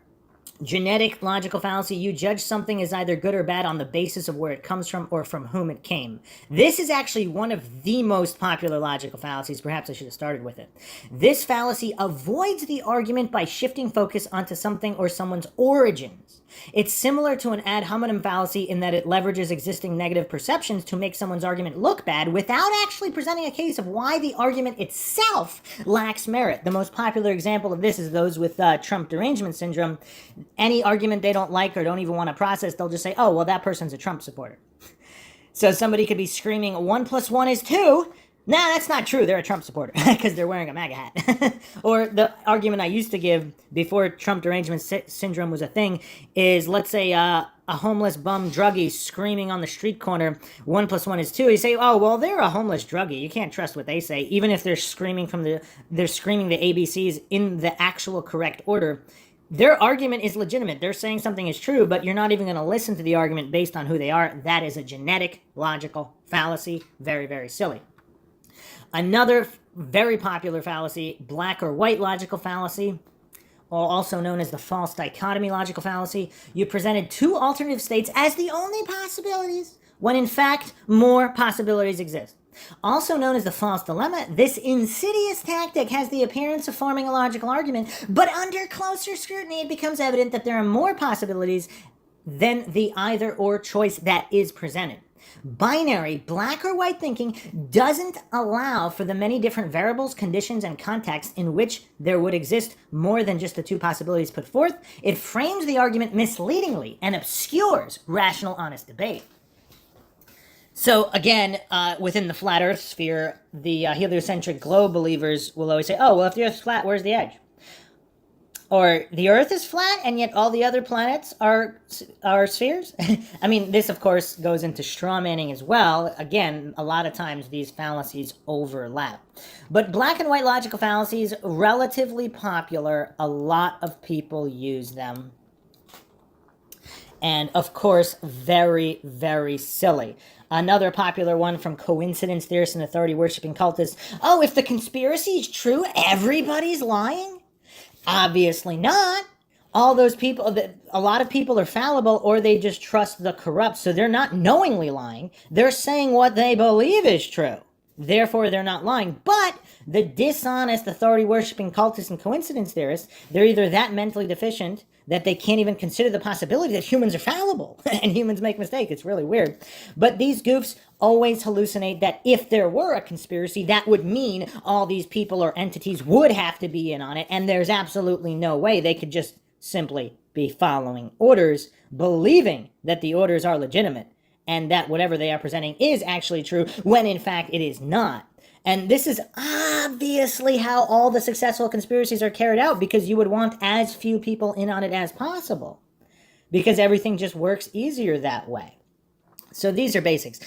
Genetic logical fallacy. You judge something as either good or bad on the basis of where it comes from or from whom it came. This is actually one of the most popular logical fallacies. Perhaps I should have started with it. This fallacy avoids the argument by shifting focus onto something or someone's origins. It's similar to an ad hominem fallacy in that it leverages existing negative perceptions to make someone's argument look bad without actually presenting a case of why the argument itself lacks merit. The most popular example of this is those with Trump derangement syndrome. Any argument they don't like or don't even want to process, they'll just say, oh, well, that person's a Trump supporter. So somebody could be screaming, 1 + 1 is 2. Nah, that's not true. They're a Trump supporter because they're wearing a MAGA hat. Or the argument I used to give before Trump derangement syndrome was a thing is, let's say a homeless bum druggie screaming on the street corner, 1 + 1 is 2. You say, oh, well, they're a homeless druggie. You can't trust what they say, even if they're screaming the ABCs in the actual correct order. Their argument is legitimate. They're saying something is true, but you're not even going to listen to the argument based on who they are. That is a genetic logical fallacy. Very, very silly. Another very popular fallacy, black or white logical fallacy, also known as the false dichotomy logical fallacy. You presented two alternative states as the only possibilities, when in fact more possibilities exist. Also known as the false dilemma, this insidious tactic has the appearance of forming a logical argument, but under closer scrutiny it becomes evident that there are more possibilities than the either-or choice that is presented. Binary, black or white thinking doesn't allow for the many different variables, conditions, and contexts in which there would exist more than just the two possibilities put forth. It frames the argument misleadingly and obscures rational, honest debate. So again, within the flat earth sphere, the heliocentric globe believers will always say, oh, well, if the earth's flat, where's the edge? Or the Earth is flat and yet all the other planets are spheres? I mean, this of course goes into straw manning as well. Again, a lot of times these fallacies overlap. But black and white logical fallacies, relatively popular. A lot of people use them. And of course, very, very silly. Another popular one from coincidence theorists and authority worshipping cultists. Oh, if the conspiracy is true, everybody's lying? Obviously not. All those people, a lot of people are fallible, or they just trust the corrupt, so they're not knowingly lying. They're saying what they believe is true. Therefore, they're not lying. But the dishonest authority worshipping cultists and coincidence theorists, they're either that mentally deficient that they can't even consider the possibility that humans are fallible and humans make mistakes. It's really weird. But these goofs always hallucinate that if there were a conspiracy, that would mean all these people or entities would have to be in on it, and there's absolutely no way. They could just simply be following orders, believing that the orders are legitimate, and that whatever they are presenting is actually true, when in fact it is not. And this is obviously how all the successful conspiracies are carried out, because you would want as few people in on it as possible, because everything just works easier that way. So these are basics.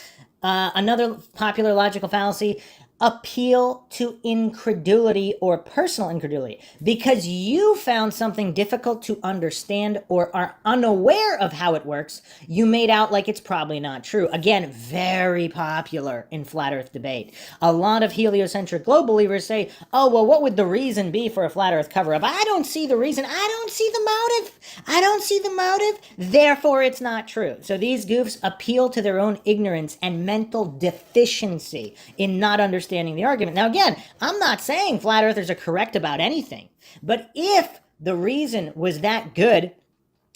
Another popular logical fallacy: appeal to incredulity or personal incredulity. Because you found something difficult to understand or are unaware of how it works, you made out like it's probably not true. Again, very popular in flat earth debate. A lot of heliocentric globe believers say, oh, well, what would the reason be for a flat earth cover-up? I don't see the reason. I don't see the motive. I don't see the motive. Therefore, it's not true. So these goofs appeal to their own ignorance and mental deficiency in not understanding the argument. Now, again, I'm not saying flat earthers are correct about anything, but if the reason was that good,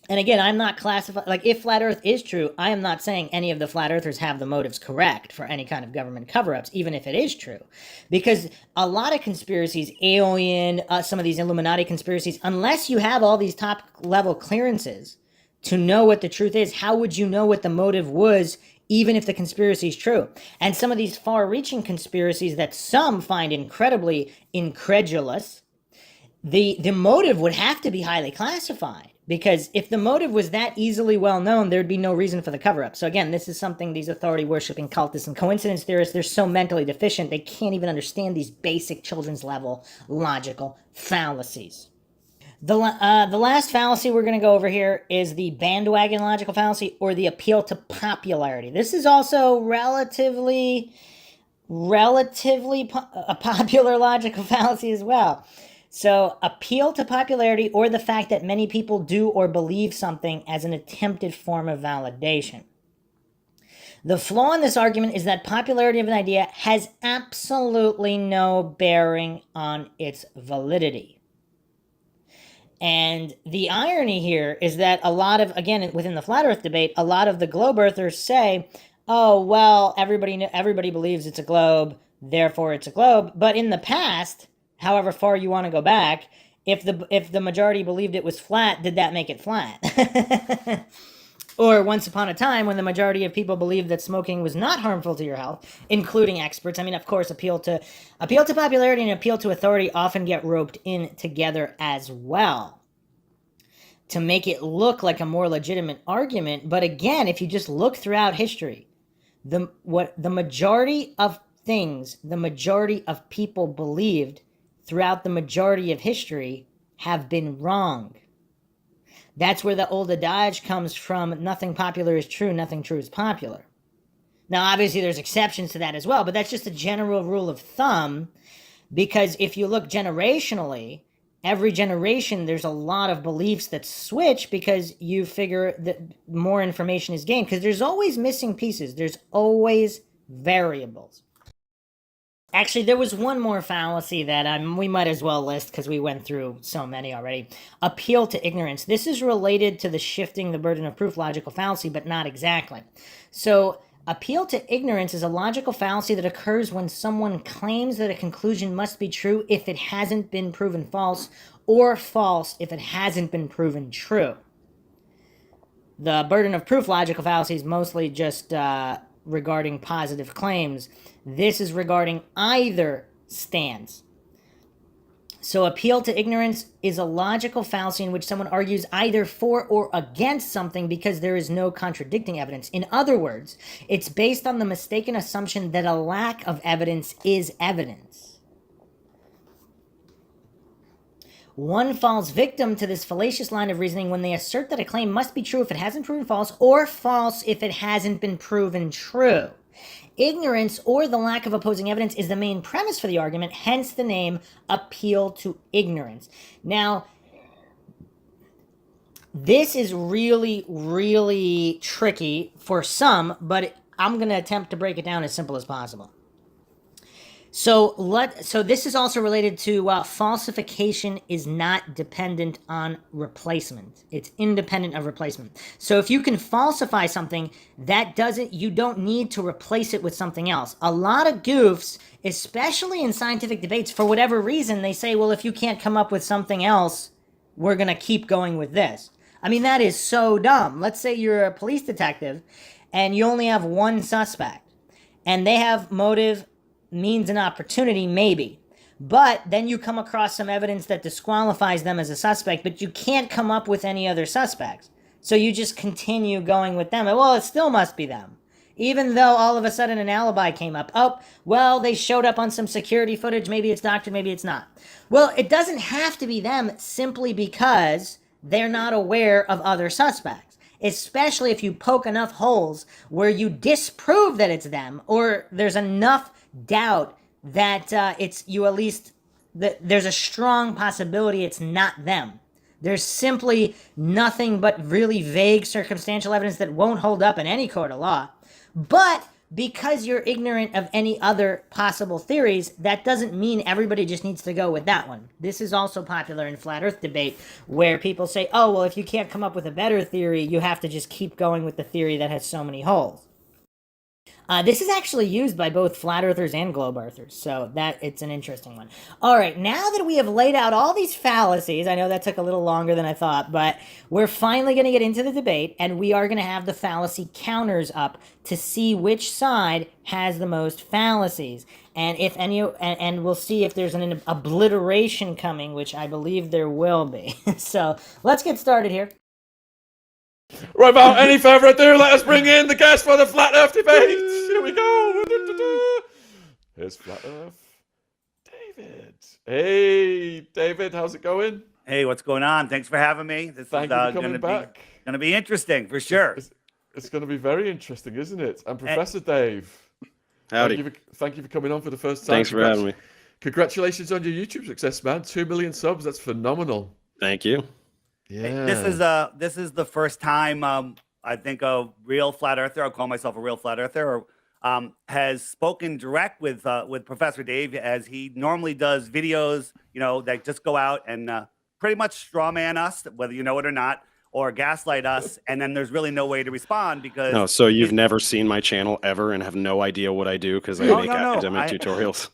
and again, I'm not classifying, like, if flat earth is true, I am not saying any of the flat earthers have the motives correct for any kind of government cover-ups, even if it is true. Because a lot of conspiracies, alien, some of these Illuminati conspiracies, unless you have all these top-level clearances to know what the truth is, how would you know what the motive was, even if the conspiracy is true? And some of these far-reaching conspiracies that some find incredibly incredulous, the motive would have to be highly classified. Because if the motive was that easily well known, there'd be no reason for the cover-up. So again, this is something these authority-worshipping cultists and coincidence theorists, they're so mentally deficient, they can't even understand these basic children's level logical fallacies. The last fallacy we're going to go over here is the bandwagon logical fallacy, or the appeal to popularity. This is also relatively a popular logical fallacy as well. So, appeal to popularity, or the fact that many people do or believe something as an attempted form of validation. The flaw in this argument is that popularity of an idea has absolutely no bearing on its validity. And the irony here is that a lot of, again, within the flat earth debate, a lot of the globe earthers say, oh, well, everybody believes it's a globe, therefore it's a globe. But in the past, however far you want to go back, if the majority believed it was flat, did that make it flat? Or once upon a time, when the majority of people believed that smoking was not harmful to your health, including experts. I mean, of course, appeal to popularity and appeal to authority often get roped in together as well, to make it look like a more legitimate argument. But again, if you just look throughout history, the majority of things, the majority of people believed throughout the majority of history have been wrong. That's where the old adage comes from: nothing popular is true, nothing true is popular. Now, obviously, there's exceptions to that as well, but that's just a general rule of thumb, because if you look generationally, every generation, there's a lot of beliefs that switch, because you figure that more information is gained, because there's always missing pieces. There's always variables. Actually, there was one more fallacy that we might as well list, because we went through so many already. Appeal to ignorance. This is related to the shifting the burden of proof logical fallacy, but not exactly. So, appeal to ignorance is a logical fallacy that occurs when someone claims that a conclusion must be true if it hasn't been proven false, or false if it hasn't been proven true. The burden of proof logical fallacy is mostly just regarding positive claims. This is regarding either stance. So appeal to ignorance is a logical fallacy in which someone argues either for or against something because there is no contradicting evidence. In other words, it's based on the mistaken assumption that a lack of evidence is evidence. One falls victim to this fallacious line of reasoning when they assert that a claim must be true if it hasn't proven false, or false if it hasn't been proven true. Ignorance, or the lack of opposing evidence, is the main premise for the argument, hence the name appeal to ignorance. Now, this is really, really tricky for some, but I'm going to attempt to break it down as simple as possible. So this is also related to falsification is not dependent on replacement. It's independent of replacement. So if you can falsify something, you don't need to replace it with something else. A lot of goofs, especially in scientific debates, for whatever reason, they say, well, if you can't come up with something else, we're going to keep going with this. I mean, that is so dumb. Let's say you're a police detective and you only have one suspect and they have motive, means, and opportunity, maybe. But then you come across some evidence that disqualifies them as a suspect, but you can't come up with any other suspects. So you just continue going with them. And, well, it still must be them. Even though all of a sudden an alibi came up. Oh, well, they showed up on some security footage. Maybe it's doctored, maybe it's not. Well, it doesn't have to be them simply because they're not aware of other suspects. Especially if you poke enough holes where you disprove that it's them, or there's enough doubt that there's a strong possibility it's not them. There's simply nothing but really vague circumstantial evidence that won't hold up in any court of law. But because you're ignorant of any other possible theories, that doesn't mean everybody just needs to go with that one. This is also popular in flat earth debate, where people say, oh, well, if you can't come up with a better theory, you have to just keep going with the theory that has so many holes. This is actually used by both flat earthers and globe earthers, so it's an interesting one. All right, now that we have laid out all these fallacies, I know that took a little longer than I thought, but we're finally going to get into the debate, and we are going to have the fallacy counters up to see which side has the most fallacies, and if any, and we'll see if there's an obliteration coming, which I believe there will be. So let's get started here. Right, without any further ado, let us bring in the guest for the Flat Earth debate. Here we go. Here's Flat Earth David. Hey, David, how's it going? Hey, what's going on? Thanks for having me. This Thank you for coming back. Going to be interesting for sure. It's going to be very interesting, isn't it? And Professor Dave. Howdy. Thank you for coming on for the first time. Thanks for having me. Congratulations on your YouTube success, man. 2 million subs. That's phenomenal. Thank you. Yeah. This is the first time I think a real flat earther, I'll call myself a real flat earther, has spoken direct with Professor Dave, as he normally does videos, that just go out and pretty much straw man us, whether you know it or not, or gaslight us, and then there's really no way to respond because... No, so you've never seen my channel ever and have no idea what I do because I make academic tutorials.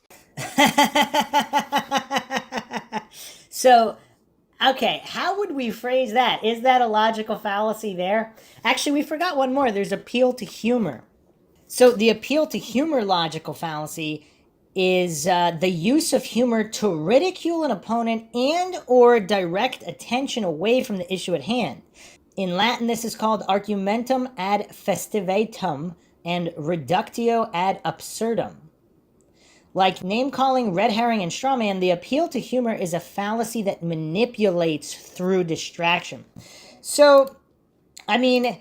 So... okay, how would we phrase that? Is that a logical fallacy there? Actually, we forgot one more. There's appeal to humor. So the appeal to humor logical fallacy is the use of humor to ridicule an opponent and or direct attention away from the issue at hand. In Latin, this is called argumentum ad festivatum and reductio ad absurdum. Like name-calling, red herring, and straw man, the appeal to humor is a fallacy that manipulates through distraction. So, I mean,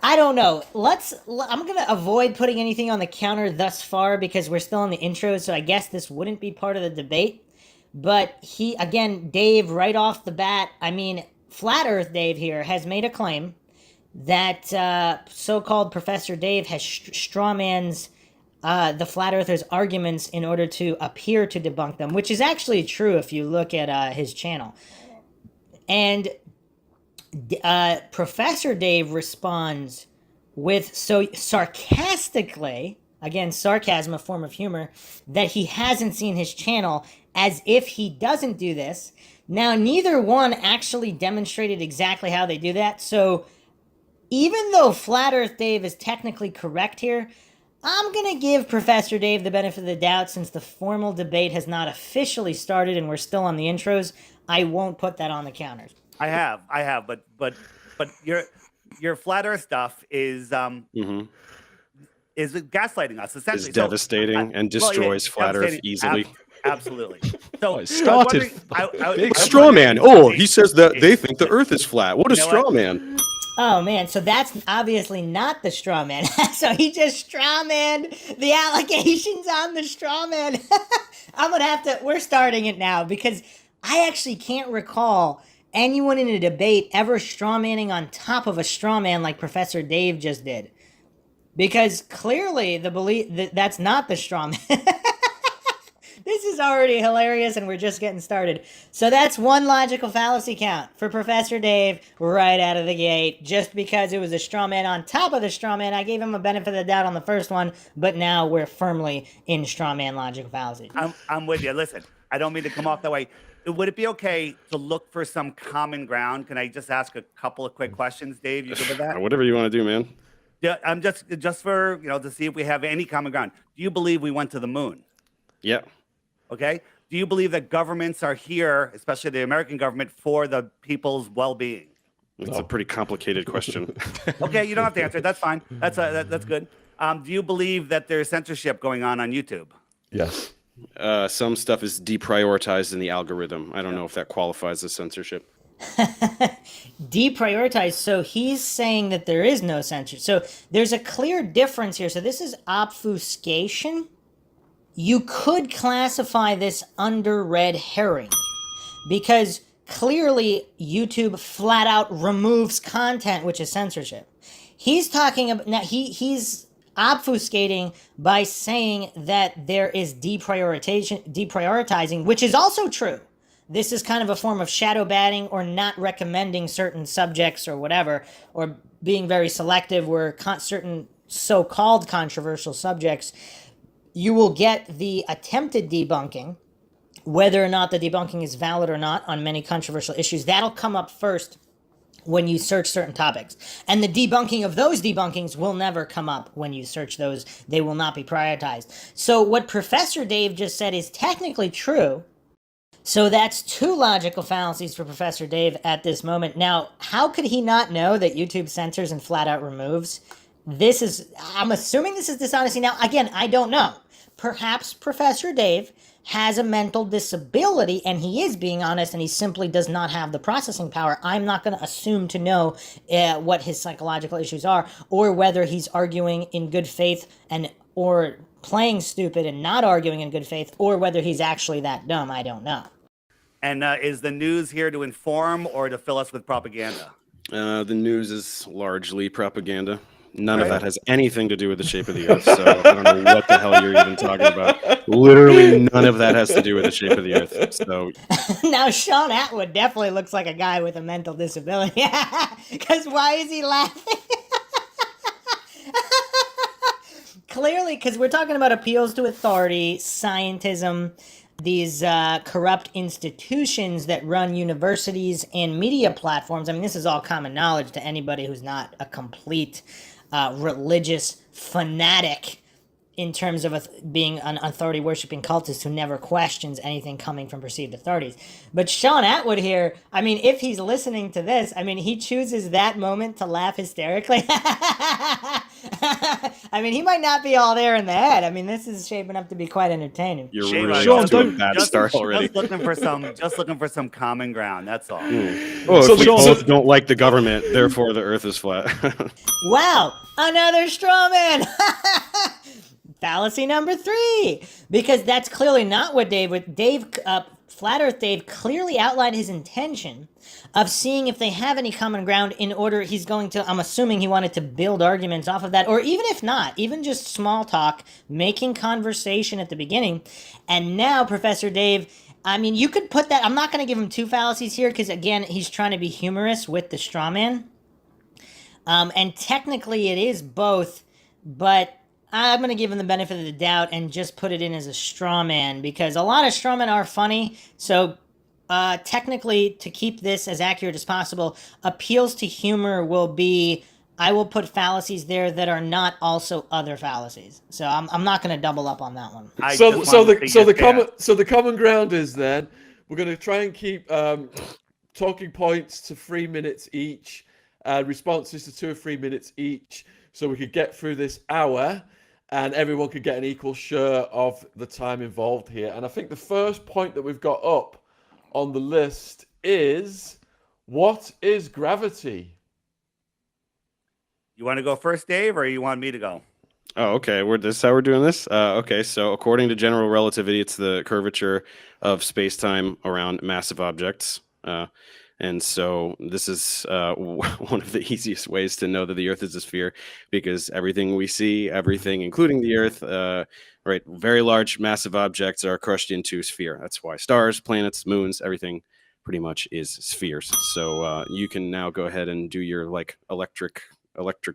I don't know. I'm going to avoid putting anything on the counter thus far because we're still in the intro, so I guess this wouldn't be part of the debate. But Dave, right off the bat, I mean, Flat Earth Dave here has made a claim that so-called Professor Dave has strawmans the Flat Earthers' arguments in order to appear to debunk them, which is actually true if you look at his channel. And Professor Dave responds with so sarcastically, again, sarcasm, a form of humor, that he hasn't seen his channel, as if he doesn't do this. Now, neither one actually demonstrated exactly how they do that, so even though Flat Earth Dave is technically correct here, I'm going to give Professor Dave the benefit of the doubt since the formal debate has not officially started and we're still on the intros. I won't put that on the counters. I have, but your flat Earth stuff is gaslighting us essentially. Is devastating and destroys flat Earth easily. Absolutely. So It started Big straw man. Oh, he says that they think the Earth is flat. What a straw man. Oh man, so that's obviously not the straw man. So he just straw manned the allegations on the straw man. We're starting it now because I actually can't recall anyone in a debate ever straw manning on top of a straw man like Professor Dave just did. Because clearly the belief that's not the straw man. This is already hilarious and we're just getting started. So that's one logical fallacy count for Professor Dave right out of the gate. Just because it was a straw man on top of the straw man, I gave him a benefit of the doubt on the first one, but now we're firmly in straw man logical fallacy. I'm with you. Listen, I don't mean to come off that way. Would it be okay to look for some common ground? Can I just ask a couple of quick questions, Dave? You good with that? Whatever you want to do, man. Yeah, I'm just for, to see if we have any common ground. Do you believe we went to the moon? Yeah. Okay. Do you believe that governments are here, especially the American government, for the people's well-being? It's a pretty complicated question. Okay, you don't have to answer it. That's fine. That's good. Do you believe that there's censorship going on YouTube? Yes. Some stuff is deprioritized in the algorithm. I don't know if that qualifies as censorship. Deprioritized. So he's saying that there is no censorship. So there's a clear difference here. So this is obfuscation. You could classify this under red herring because clearly YouTube flat out removes content, which is censorship. He's talking about now. He's obfuscating by saying that there is deprioritizing, which is also true. This is kind of a form of shadow banning or not recommending certain subjects or whatever, or being very selective where certain so-called controversial subjects, you will get the attempted debunking, whether or not the debunking is valid or not on many controversial issues. That'll come up first when you search certain topics. And the debunking of those debunkings will never come up when you search those. They will not be prioritized. So what Professor Dave just said is technically true. So that's two logical fallacies for Professor Dave at this moment. Now, how could he not know that YouTube censors and flat out removes? I'm assuming this is dishonesty. Now, again, I don't know. Perhaps Professor Dave has a mental disability and he is being honest and he simply does not have the processing power. I'm not going to assume to know what his psychological issues are or whether he's arguing in good faith or playing stupid and not arguing in good faith or whether he's actually that dumb. I don't know. And is the news here to inform or to fill us with propaganda? The news is largely propaganda. None of that has anything to do with the shape of the Earth, so I don't know what the hell you're even talking about. Literally none of that has to do with the shape of the Earth. So now, Sean Atwood definitely looks like a guy with a mental disability. Because why is he laughing? Clearly, because we're talking about appeals to authority, scientism, these corrupt institutions that run universities and media platforms. I mean, this is all common knowledge to anybody who's not a complete religious fanatic in terms of being an authority-worshipping cultist who never questions anything coming from perceived authorities. But Sean Atwood here, I mean, if he's listening to this, I mean, he chooses that moment to laugh hysterically. I mean, he might not be all there in the head. I mean, this is shaping up to be quite entertaining. You're really off to a bad start already. Just looking for some common ground. That's all. Well, if we both don't like the government, therefore the Earth is flat. Wow, another straw man. Fallacy number 3, because that's clearly not what Flat Earth Dave clearly outlined his intention of seeing if they have any common ground in order I'm assuming he wanted to build arguments off of that, or even if not, even just small talk, making conversation at the beginning. And now Professor Dave, I mean, you could put that, I'm not going to give him 2 fallacies here, because again, he's trying to be humorous with the straw man. And technically it is both, but I'm going to give him the benefit of the doubt and just put it in as a straw man because a lot of straw men are funny. So technically, to keep this as accurate as possible, appeals to humor will be I will put fallacies there that are not also other fallacies. So I'm not going to double up on that one. The common ground is then we're going to try and keep talking points to 3 minutes each, responses to 2 or 3 minutes each, so we could get through this hour, and everyone could get an equal share of the time involved here. And I think the first point that we've got up on the list is, what is gravity? You want to go first, Dave, or you want me to go? Oh, okay. This is how we're doing this? Okay, so according to general relativity, it's the curvature of space-time around massive objects. And so this is one of the easiest ways to know that the Earth is a sphere, because everything we see, everything, including the Earth, right, very large, massive objects are crushed into sphere. That's why stars, planets, moons, everything pretty much is spheres. So you can now go ahead and do your electric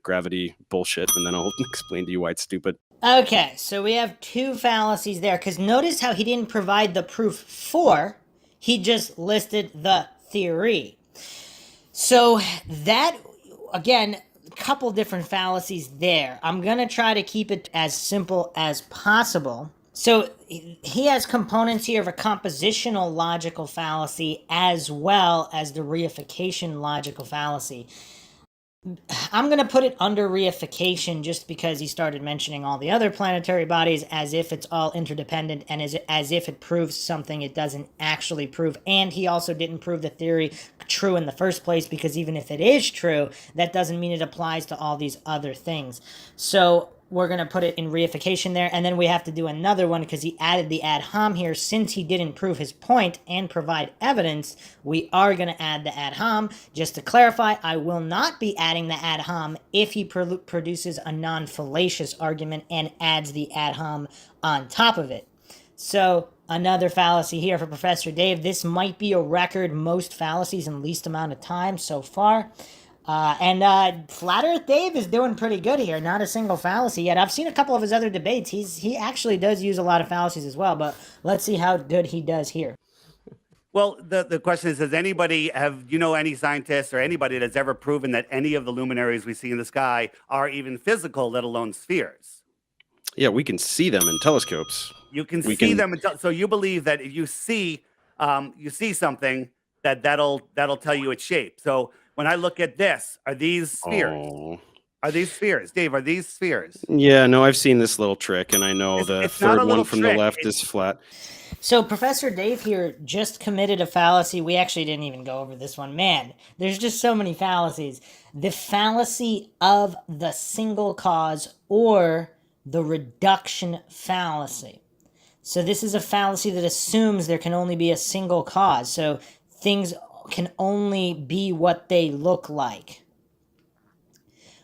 gravity bullshit, and then I'll explain to you why it's stupid. Okay, so we have 2 fallacies there, because notice how he didn't provide the proof for, he just listed the theory. So that, again, a couple different fallacies there. I'm going to try to keep it as simple as possible. So he has components here of a compositional logical fallacy as well as the reification logical fallacy. I'm going to put it under reification just because he started mentioning all the other planetary bodies as if it's all interdependent and as if it proves something it doesn't actually prove. And he also didn't prove the theory true in the first place, because even if it is true, that doesn't mean it applies to all these other things. So we're going to put it in reification there, and then we have to do another one because he added the ad hom here. Since he didn't prove his point and provide evidence, we are going to add the ad hom. Just to clarify, I will not be adding the ad hom if he produces a non-fallacious argument and adds the ad hom on top of it. So another fallacy here for Professor Dave. This might be a record most fallacies in least amount of time so far. And Flat Earth Dave is doing pretty good here. Not a single fallacy yet. I've seen a couple of his other debates. He actually does use a lot of fallacies as well, but let's see how good he does here. Well, the question is, does anybody any scientists or anybody that's ever proven that any of the luminaries we see in the sky are even physical, let alone spheres? Yeah, we can see them in telescopes. You can see them. So you believe that if you see something, that'll tell you its shape. So when I look at this, are these spheres? Oh. Are these spheres? Dave, are these spheres? Yeah, no, I've seen this little trick, and I know the third one from the left is flat. So Professor Dave here just committed a fallacy. We actually didn't even go over this one. Man, there's just so many fallacies. The fallacy of the single cause, or the reduction fallacy. So this is a fallacy that assumes there can only be a single cause. So things can only be what they look like.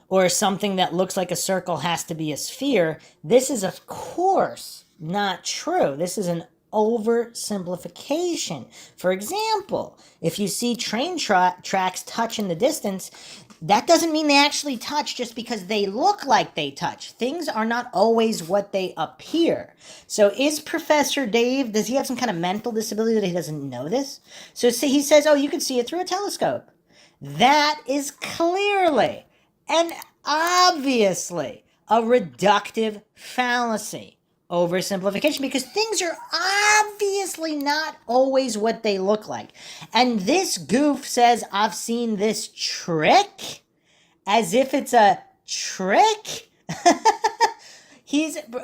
Or something that looks like a circle has to be a sphere. This is, of course, not true. This is an oversimplification. For example, if you see train tracks touch in the distance, that doesn't mean they actually touch just because they look like they touch. Things are not always what they appear. So is Professor Dave, does he have some kind of mental disability that he doesn't know this? So he says, oh, you can see it through a telescope. That is clearly and obviously a reductive fallacy. Oversimplification, because things are obviously not always what they look like. And this goof says, I've seen this trick, as if it's a trick.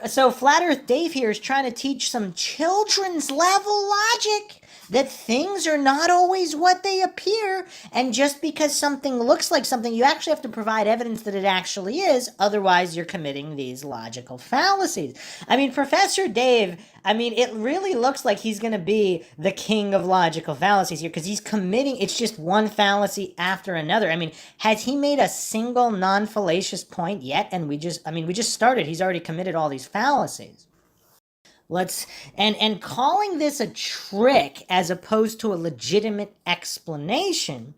So Flat Earth Dave here is trying to teach some children's level logic that things are not always what they appear, and just because something looks like something, you actually have to provide evidence that it actually is, otherwise you're committing these logical fallacies. I mean, Professor Dave, it really looks like he's going to be the king of logical fallacies here, because he's committing, it's just one fallacy after another. Has he made a single non-fallacious point yet? And we just started. He's already committed all these fallacies. And calling this a trick as opposed to a legitimate explanation,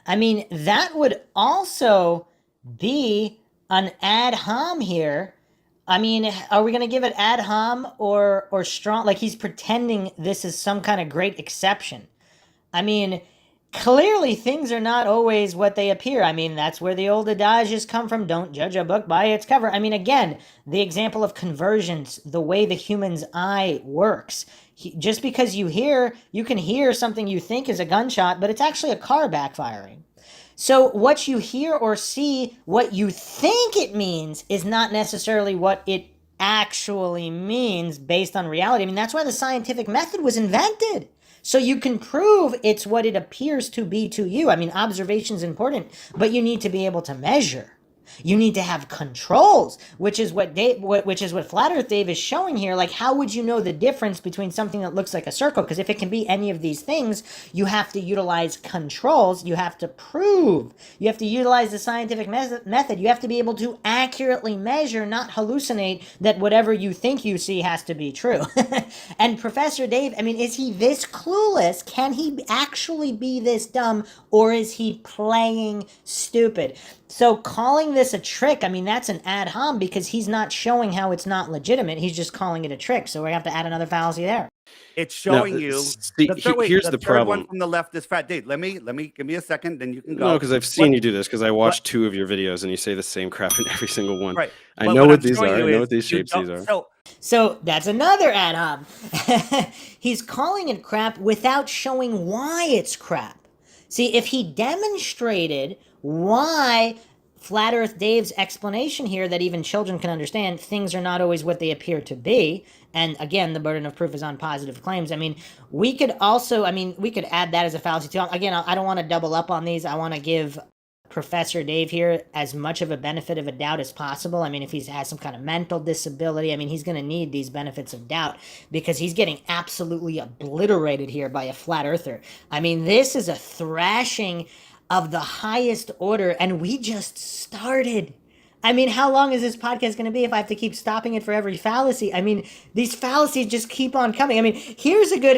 that would also be an ad hom here. Are we going to give it ad hom or strong? Like he's pretending this is some kind of great exception. clearly things are not always what they appear. I mean, that's where the old adages come from. Don't judge a book by its cover. I mean, again, the example of conversions, the way the human's eye works. Just because you can hear something you think is a gunshot, but it's actually a car backfiring. So what you hear or see, what you think it means, is not necessarily what it actually means based on reality. I mean, that's why the scientific method was invented. So you can prove it's what it appears to be to you. I mean, observation is important, but you need to be able to measure. You need to have controls, which is what Flat Earth Dave is showing here. Like, how would you know the difference between something that looks like a circle? Because if it can be any of these things, you have to utilize controls. You have to prove. You have to utilize the scientific method. You have to be able to accurately measure, not hallucinate that whatever you think you see has to be true. And Professor Dave, I mean, is he this clueless? Can he actually be this dumb, or is he playing stupid? So calling this a trick, I mean, that's an ad hom because he's not showing how it's not legitimate. He's just calling it a trick. So we have to add another fallacy there. It's showing you. See, here's the third problem. one from the left is Fat Dave. Let me give me a second, then you can go. No, because I've seen you do this. Because I watched 2 of your videos, and you say the same crap in every single one. Right. I know what these are. I know what these shapes these are. So that's another ad hom. He's calling it crap without showing why it's crap. See, if he demonstrated why Flat Earth Dave's explanation here that even children can understand, things are not always what they appear to be, and again, the burden of proof is on positive claims. I mean, we could add that as a fallacy too. Again, I don't want to double up on these. I want to give Professor Dave here as much of a benefit of a doubt as possible. I mean, if he has some kind of mental disability, I mean, he's going to need these benefits of doubt because he's getting absolutely obliterated here by a flat earther. I mean, this is a thrashing of the highest order, and we just started. I mean, how long is this podcast going to be if I have to keep stopping it for every fallacy? I mean, these fallacies just keep on coming. I mean, here's a good,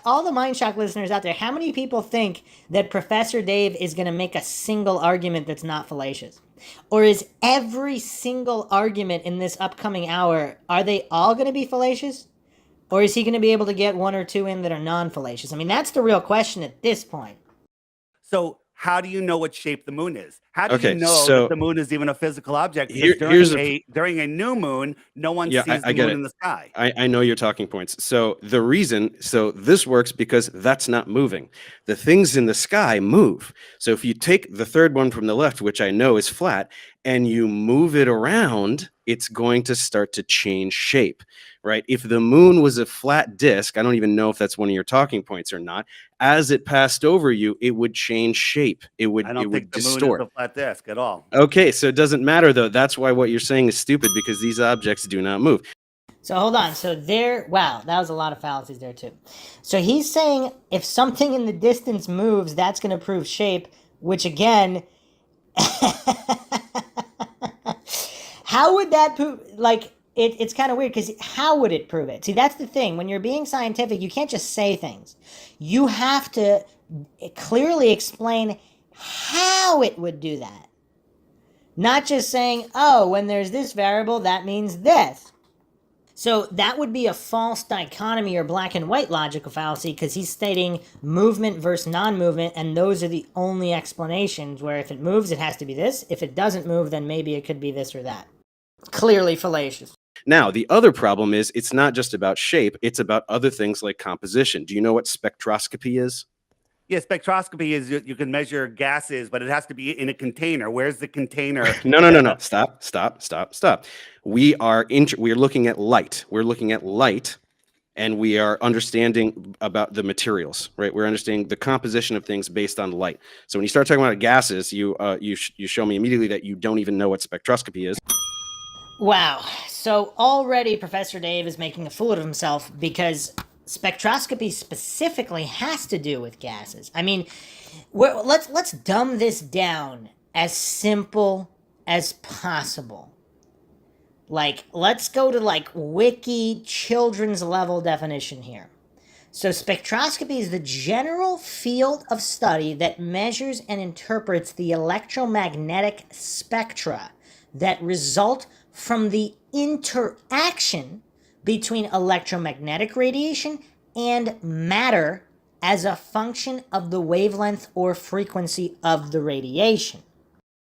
all the Mindshock listeners out there, how many people think that Professor Dave is going to make a single argument that's not fallacious? Or is every single argument in this upcoming hour, are they all going to be fallacious? Or is he going to be able to get 1 or 2 in that are non-fallacious? I mean, that's the real question at this point. So how do you know what shape the moon is? How do you know that the moon is even a physical object? During a new moon, no one sees the moon in the sky. I know your talking points. So this works because that's not moving. The things in the sky move. So if you take the third one from the left, which I know is flat, and you move it around, it's going to start to change shape, right? If the moon was a flat disk, I don't even know if that's one of your talking points or not. As it passed over you, it would change shape. It would distort. I don't think the moon is a flat disk at all. Okay, so it doesn't matter though. That's why what you're saying is stupid, because these objects do not move. So hold on. So wow, that was a lot of fallacies there too. So he's saying if something in the distance moves, that's going to prove shape, which again, how would that prove, like, it's kind of weird because how would it prove it? See, that's the thing. When you're being scientific, you can't just say things. You have to clearly explain how it would do that. Not just saying, oh, when there's this variable, that means this. So that would be a false dichotomy or black and white logical fallacy because he's stating movement versus non-movement, and those are the only explanations where if it moves, it has to be this. If it doesn't move, then maybe it could be this or that. Clearly fallacious. Now, the other problem is it's not just about shape, it's about other things like composition. Do you know what spectroscopy is? Yeah, spectroscopy is you can measure gases, but it has to be in a container. Where's the container? No. Stop. We are looking at light. We're looking at light, and we are understanding about the materials, right? We're understanding the composition of things based on light. So when you start talking about gases, you show me immediately that you don't even know what spectroscopy is. Wow. So already Professor Dave is making a fool of himself because spectroscopy specifically has to do with gases. I mean, let's dumb this down as simple as possible. Like, let's go to like wiki children's level definition here. So spectroscopy is the general field of study that measures and interprets the electromagnetic spectra that result from the interaction between electromagnetic radiation and matter as a function of the wavelength or frequency of the radiation.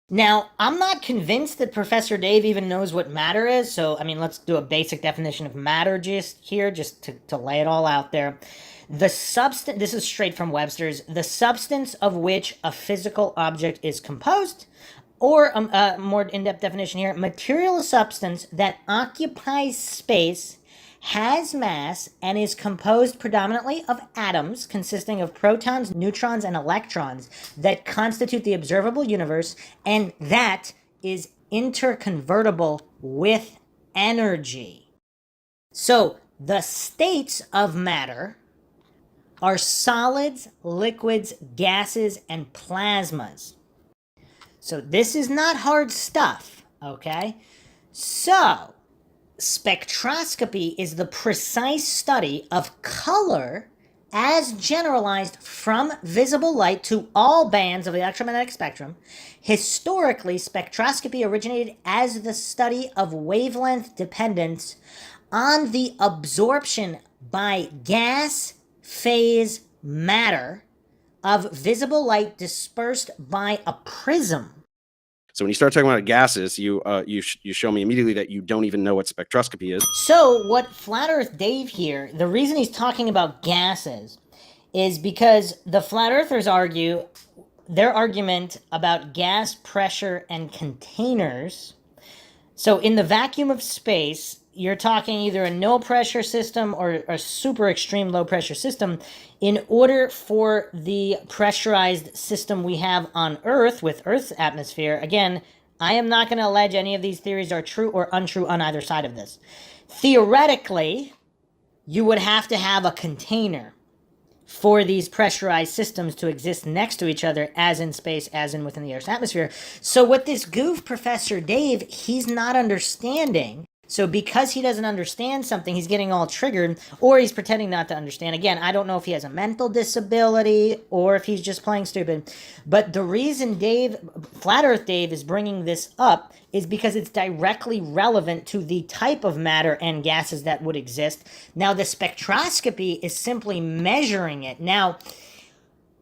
Now, I'm not convinced that Professor Dave even knows what matter is, so, I mean, let's do a basic definition of matter just here, just to lay it all out there. The substance, this is straight from Webster's, the substance of which a physical object is composed, or a more in-depth definition here, material substance that occupies space, has mass, and is composed predominantly of atoms consisting of protons, neutrons, and electrons that constitute the observable universe, and that is interconvertible with energy. So, the states of matter are solids, liquids, gases, and plasmas. So this is not hard stuff, okay? So, spectroscopy is the precise study of color as generalized from visible light to all bands of the electromagnetic spectrum. Historically, spectroscopy originated as the study of wavelength dependence on the absorption by gas phase matter of visible light dispersed by a prism. So when you start talking about gases, you show me immediately that you don't even know what spectroscopy is. So what Flat Earth Dave here, the reason he's talking about gases is because the Flat Earthers argue, their argument about gas, pressure, and containers. So in the vacuum of space, you're talking either a no pressure system or a super extreme low pressure system. In order for the pressurized system we have on Earth with Earth's atmosphere, again, I am not going to allege any of these theories are true or untrue on either side of this. Theoretically, you would have to have a container for these pressurized systems to exist next to each other, as in space, as in within the Earth's atmosphere. So what this goof, Professor Dave, he's not understanding. So because he doesn't understand something, he's getting all triggered, or he's pretending not to understand. Again, I don't know if he has a mental disability or if he's just playing stupid. But the reason Flat Earth Dave is bringing this up is because it's directly relevant to the type of matter and gases that would exist. Now, the spectroscopy is simply measuring it. Now,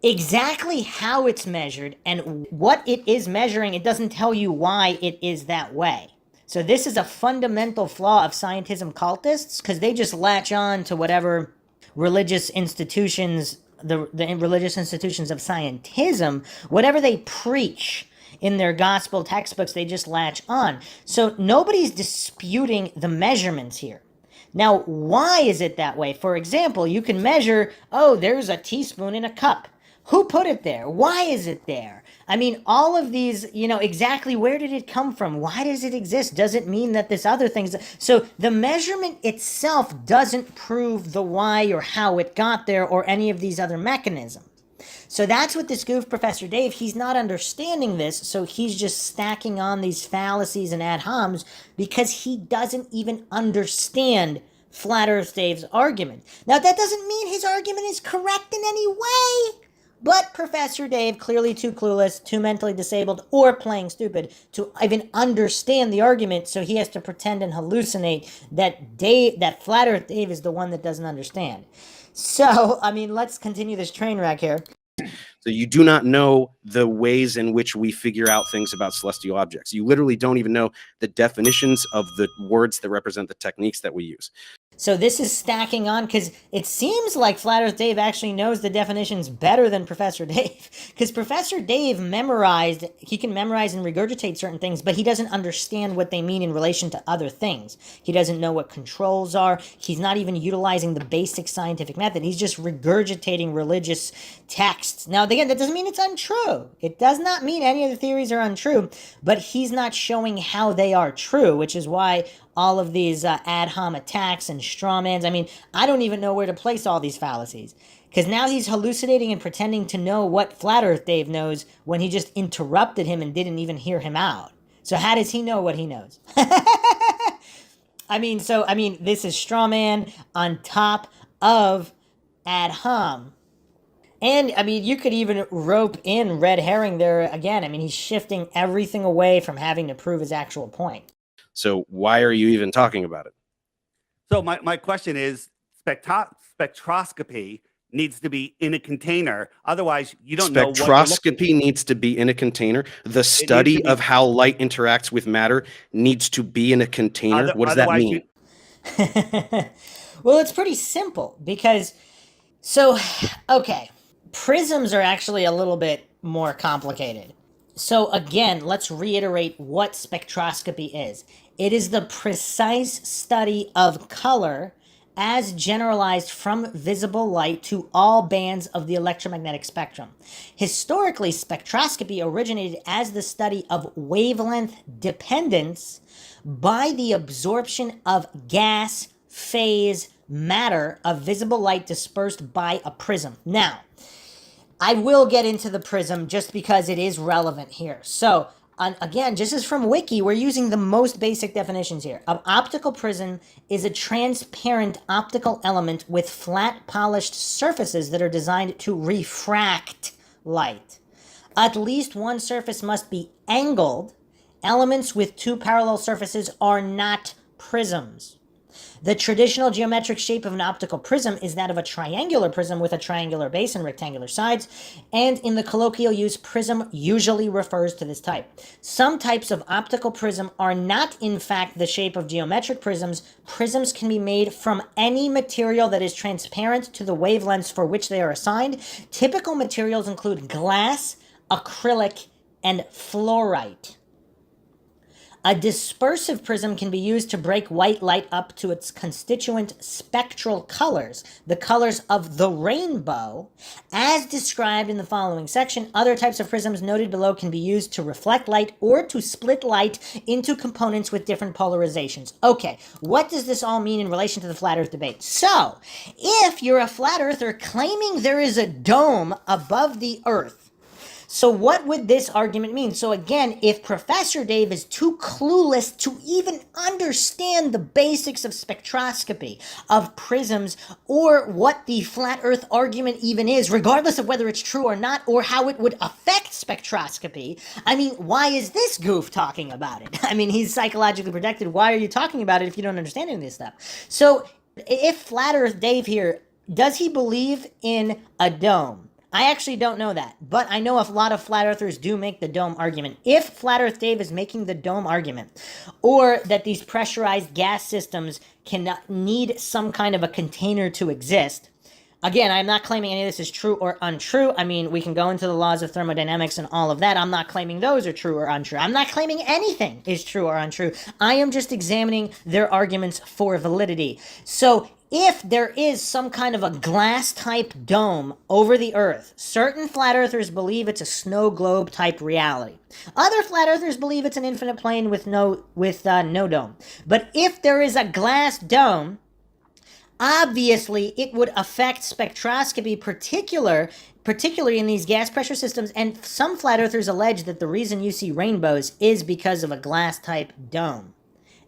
exactly how it's measured and what it is measuring, it doesn't tell you why it is that way. So this is a fundamental flaw of scientism cultists, because they just latch on to whatever religious institutions, the religious institutions of scientism, whatever they preach in their gospel textbooks, they just latch on. So nobody's disputing the measurements here. Now, why is it that way? For example, you can measure, oh, there's a teaspoon in a cup. Who put it there? Why is it there? I mean, all of these, exactly where did it come from? Why does it exist? Does it mean that this other thing's... So the measurement itself doesn't prove the why or how it got there or any of these other mechanisms. So that's what this goof, Professor Dave, he's not understanding this, so he's just stacking on these fallacies and ad homs because he doesn't even understand Flat Earth Dave's argument. Now, that doesn't mean his argument is correct in any way. But Professor Dave, clearly too clueless, too mentally disabled, or playing stupid to even understand the argument, so he has to pretend and hallucinate that Flat Earth Dave is the one that doesn't understand. So, I mean, let's continue this train wreck here. So you do not know the ways in which we figure out things about celestial objects. You literally don't even know the definitions of the words that represent the techniques that we use. So this is stacking on because it seems like Flat Earth Dave actually knows the definitions better than Professor Dave. Because Professor Dave he can memorize and regurgitate certain things, but he doesn't understand what they mean in relation to other things. He doesn't know what controls are. He's not even utilizing the basic scientific method. He's just regurgitating religious texts. Now, again, that doesn't mean it's untrue. It does not mean any of the theories are untrue, but he's not showing how they are true, which is why all of these ad hom attacks and strawmans. I mean, I don't even know where to place all these fallacies. Because now he's hallucinating and pretending to know what Flat Earth Dave knows when he just interrupted him and didn't even hear him out. So how does he know what he knows? I mean, this is strawman on top of ad hom. And, I mean, you could even rope in red herring there again. I mean, he's shifting everything away from having to prove his actual point. So why are you even talking about it? So my question is, spectroscopy needs to be in a container. Otherwise, you don't know what you're looking Spectroscopy needs to be in a container. The study be- of how light interacts with matter needs to be in a container. What does that otherwise mean? Well, it's pretty simple because, okay, prisms are actually a little bit more complicated. So again, let's reiterate what spectroscopy is. It is the precise study of color as generalized from visible light to all bands of the electromagnetic spectrum. Historically, spectroscopy originated as the study of wavelength dependence by the absorption of gas, phase, matter of visible light dispersed by a prism. Now, I will get into the prism just because it is relevant here. So, again, just as from Wiki, we're using the most basic definitions here. An optical prism is a transparent optical element with flat, polished surfaces that are designed to refract light. At least one surface must be angled. Elements with two parallel surfaces are not prisms. The traditional geometric shape of an optical prism is that of a triangular prism with a triangular base and rectangular sides, and in the colloquial use, prism usually refers to this type. Some types of optical prism are not in fact the shape of geometric prisms. Prisms can be made from any material that is transparent to the wavelengths for which they are assigned. Typical materials include glass, acrylic, and fluorite. A dispersive prism can be used to break white light up to its constituent spectral colors, the colors of the rainbow, as described in the following section. Other types of prisms noted below can be used to reflect light or to split light into components with different polarizations. Okay, what does this all mean in relation to the flat earth debate? So, if you're a flat earther claiming there is a dome above the earth, so what would this argument mean? So again, if Professor Dave is too clueless to even understand the basics of spectroscopy, of prisms, or what the flat earth argument even is, regardless of whether it's true or not, or how it would affect spectroscopy, I mean, why is this goof talking about it? I mean, he's psychologically protected. Why are you talking about it if you don't understand any of this stuff? So if flat earth Dave here, does he believe in a dome? I actually don't know that, but I know a lot of flat earthers do make the dome argument. If Flat Earth Dave is making the dome argument, or that these pressurized gas systems can need some kind of a container to exist, again, I'm not claiming any of this is true or untrue. I mean, we can go into the laws of thermodynamics and all of that. I'm not claiming those are true or untrue. I'm not claiming anything is true or untrue. I am just examining their arguments for validity. So, if there is some kind of a glass-type dome over the Earth, certain flat earthers believe it's a snow globe-type reality. Other flat earthers believe it's an infinite plane with no dome. But if there is a glass dome, obviously it would affect spectroscopy, particularly in these gas pressure systems. And some flat earthers allege that the reason you see rainbows is because of a glass-type dome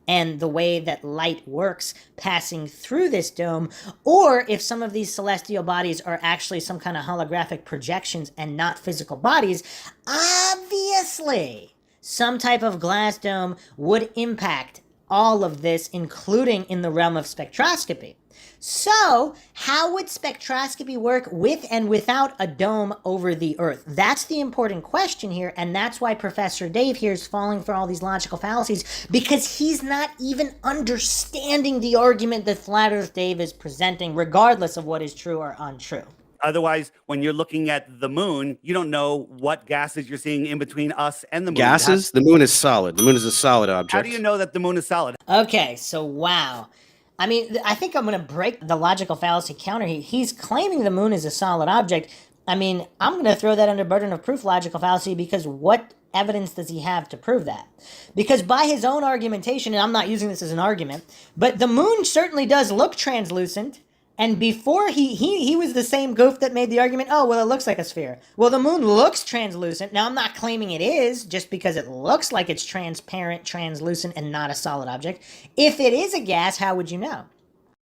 and the way that light works passing through this dome, or if some of these celestial bodies are actually some kind of holographic projections and not physical bodies, obviously some type of glass dome would impact all of this, including in the realm of spectroscopy. So, how would spectroscopy work with and without a dome over the Earth? That's the important question here, and that's why Professor Dave here is falling for all these logical fallacies, because he's not even understanding the argument that Flat Earth Dave is presenting, regardless of what is true or untrue. Otherwise, when you're looking at the moon, you don't know what gases you're seeing in between us and the moon. Gases? The moon is solid. The moon is a solid object. How do you know that the moon is solid? Okay, so wow. I mean, I think I'm going to break the logical fallacy counter. He's claiming the moon is a solid object. I mean, I'm going to throw that under burden of proof logical fallacy, because what evidence does he have to prove that? Because by his own argumentation, and I'm not using this as an argument, but the moon certainly does look translucent. And before he was the same goof that made the argument, oh, well, it looks like a sphere. Well, the moon looks translucent. Now, I'm not claiming it is, just because it looks like it's transparent, translucent, and not a solid object. If it is a gas, how would you know?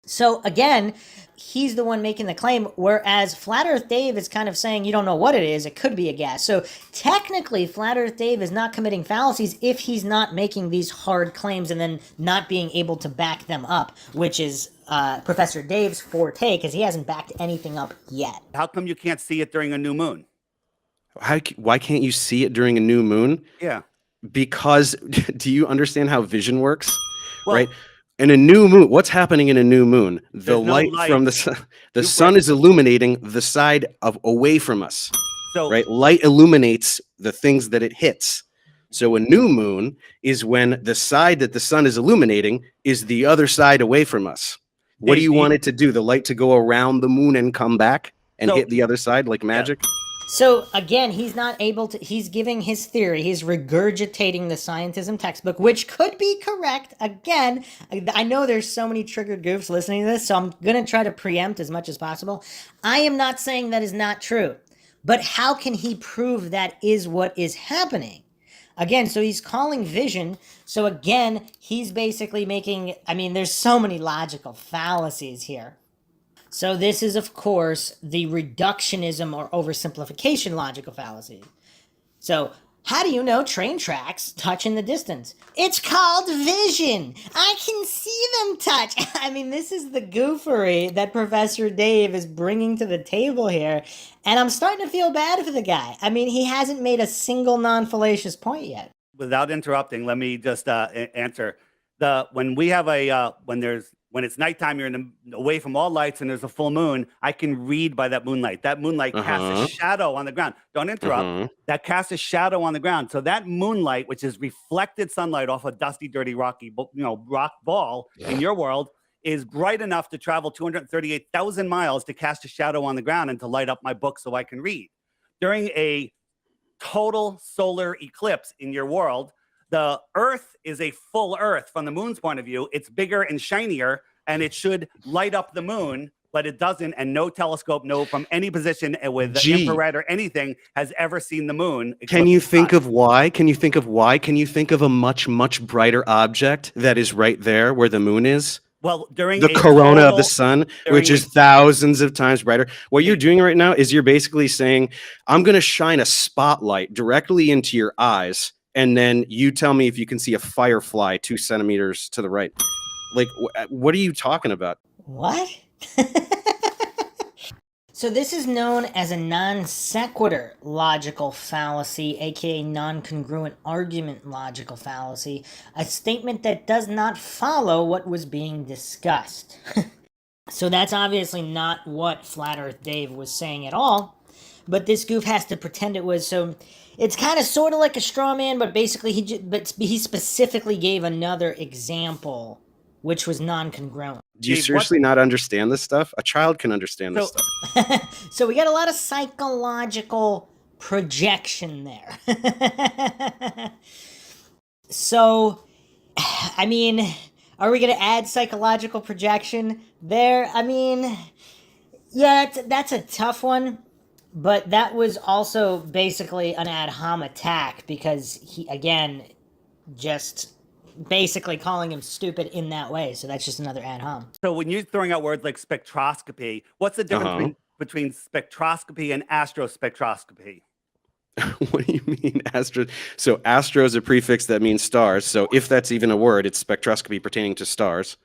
So again, he's the one making the claim, whereas Flat Earth Dave is kind of saying you don't know what it is. It could be a gas. So technically, Flat Earth Dave is not committing fallacies if he's not making these hard claims and then not being able to back them up, which is Professor Dave's forte because he hasn't backed anything up yet. How come you can't see it during a new moon? Why can't you see it during a new moon? Yeah. Because do you understand how vision works? Well, right? In a new moon, what's happening in a new moon? The There's no light light. from the sun is illuminating the side of away from us. So Right? Light illuminates the things that it hits. So a new moon is when the side that the sun is illuminating is the other side away from us. What do you want it to do? The light to go around the moon and come back and So- hit the other side like magic? So again, he's not able to, he's giving his theory, he's regurgitating the scientism textbook, which could be correct. Again, I know there's so many triggered goofs listening to this, so I'm going to try to preempt as much as possible. I am not saying that is not true, but how can he prove that is what is happening? Again, so he's calling vision. So again, he's basically making, I mean, there's so many logical fallacies here. So this is, of course, the reductionism or oversimplification logical fallacy. So how do you know train tracks touch in the distance? It's called vision. I can see them touch. I mean, this is the goofery that Professor Dave is bringing to the table here. And I'm starting to feel bad for the guy. I mean, he hasn't made a single non-fallacious point yet. without interrupting, let me just answer. When we have when it's nighttime, you're away from all lights and there's a full moon, I can read by that moonlight. That moonlight casts a shadow on the ground. Don't interrupt. That casts a shadow on the ground. So that moonlight, which is reflected sunlight off a dusty, dirty, rocky, rock ball in your world, is bright enough to travel 238,000 miles to cast a shadow on the ground and to light up my book so I can read. During a total solar eclipse in your world, the Earth is a full Earth from the moon's point of view. It's bigger and shinier, and it should light up the moon, but it doesn't. And no telescope, from any position with the infrared or anything, has ever seen the moon. Can you think of why? Can you think of why? Can you think of a much, much brighter object that is right there where the moon is? Well, during the corona of the sun, which is thousands of times brighter. What you're doing right now is you're basically saying, I'm going to shine a spotlight directly into your eyes, and then you tell me if you can see a firefly 2 centimeters to the right. Like, what are you talking about? What? So this is known as a non sequitur logical fallacy, aka non-congruent argument logical fallacy, a statement that does not follow what was being discussed. So that's obviously not what Flat Earth Dave was saying at all, but this goof has to pretend it was. So it's kind of sort of like a straw man, but basically he specifically gave another example, which was non-congruent. Do you seriously not understand this stuff? A child can understand this stuff. So we got a lot of psychological projection there. So, I mean, are we going to add psychological projection there? I mean, yeah, that's a tough one. But that was also basically an ad hom attack because he, again, just basically calling him stupid in that way. So that's just another ad hom. So when you're throwing out words like spectroscopy, what's the difference between spectroscopy and astrospectroscopy? What do you mean astro? So astro is a prefix that means stars. So if that's even a word, it's spectroscopy pertaining to stars.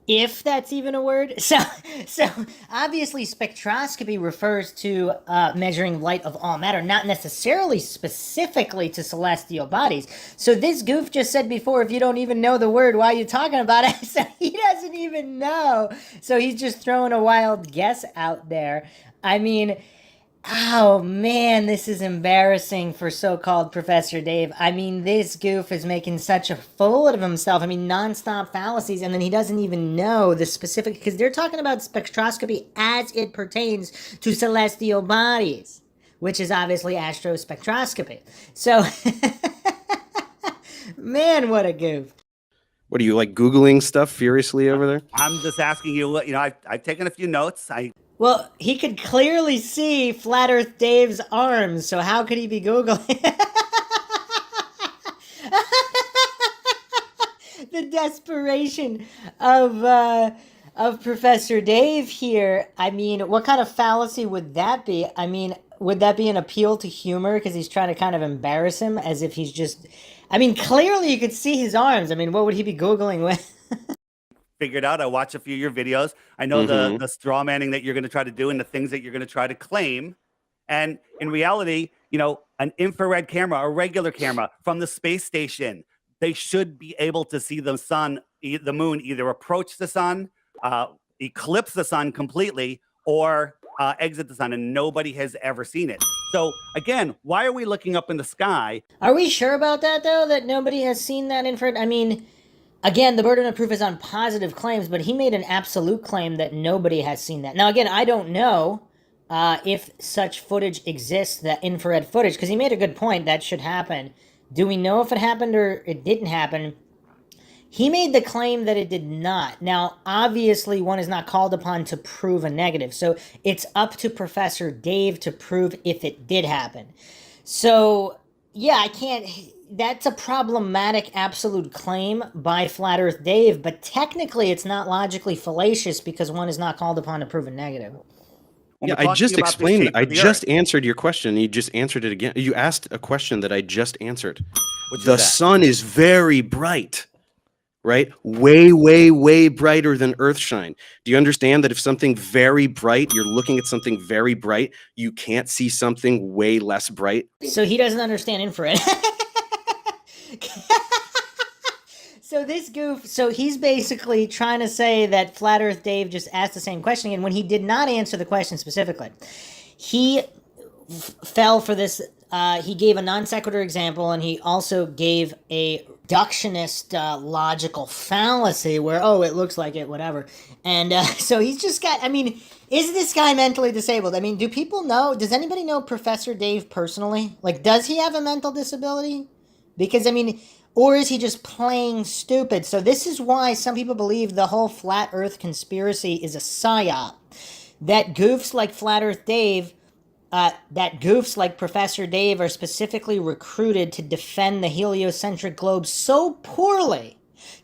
If that's even a word. So obviously spectroscopy refers to measuring light of all matter, not necessarily specifically to celestial bodies. So this goof just said before, if you don't even know the word, why are you talking about it? So he doesn't even know. So he's just throwing a wild guess out there. I mean, oh man, this is embarrassing for so-called Professor Dave. I mean, this goof is making such a fool of himself. I mean, non-stop fallacies, and then he doesn't even know the specific, because they're talking about spectroscopy as it pertains to celestial bodies, which is obviously astrospectroscopy. So, man, what a goof. What are you, like, Googling stuff furiously over there? I'm just asking you, I've taken a few notes. Well, he could clearly see Flat Earth Dave's arms, so how could he be Googling? The desperation of of Professor Dave here. I mean, what kind of fallacy would that be? I mean, would that be an appeal to humor because he's trying to kind of embarrass him as if he's just. I mean, clearly you could see his arms. I mean, what would he be Googling with? Figured out. I watch a few of your videos. I know the straw manning that you're going to try to do and the things that you're going to try to claim. And in reality, you know, an infrared camera, a regular camera from the space station, they should be able to see the sun, the moon either approach the sun, eclipse the sun completely, or exit the sun, and nobody has ever seen it. So again, why are we looking up in the sky? Are we sure about that, though, that nobody has seen that infrared? I mean, again, the burden of proof is on positive claims, but he made an absolute claim that nobody has seen that. Now, again, I don't know if such footage exists, that infrared footage, because he made a good point that should happen. Do we know if it happened or it didn't happen? He made the claim that it did not. Now, obviously, one is not called upon to prove a negative, so it's up to Professor Dave to prove if it did happen. So, yeah, I can't... That's a problematic absolute claim by Flat Earth Dave, but technically it's not logically fallacious because one is not called upon to prove a negative. Yeah, I just explained. I just answered your question. You just answered it again. You asked a question that I just answered. The sun is very bright, right? Way, way, way brighter than Earthshine. Do you understand that if something very bright, you're looking at something very bright, you can't see something way less bright? So he doesn't understand infrared. So this goof, so he's basically trying to say that Flat Earth Dave just asked the same question again when he did not answer the question specifically. He fell for this, he gave a non sequitur example, and he also gave a reductionist logical fallacy where, oh, it looks like it, whatever. And so he's just got, I mean, is this guy mentally disabled? I mean, do people know, does anybody know Professor Dave personally? Like, does he have a mental disability? Because, I mean, or is he just playing stupid? So this is why some people believe the whole Flat Earth conspiracy is a psyop. That goofs like Flat Earth Dave, that goofs like Professor Dave are specifically recruited to defend the heliocentric globe so poorly,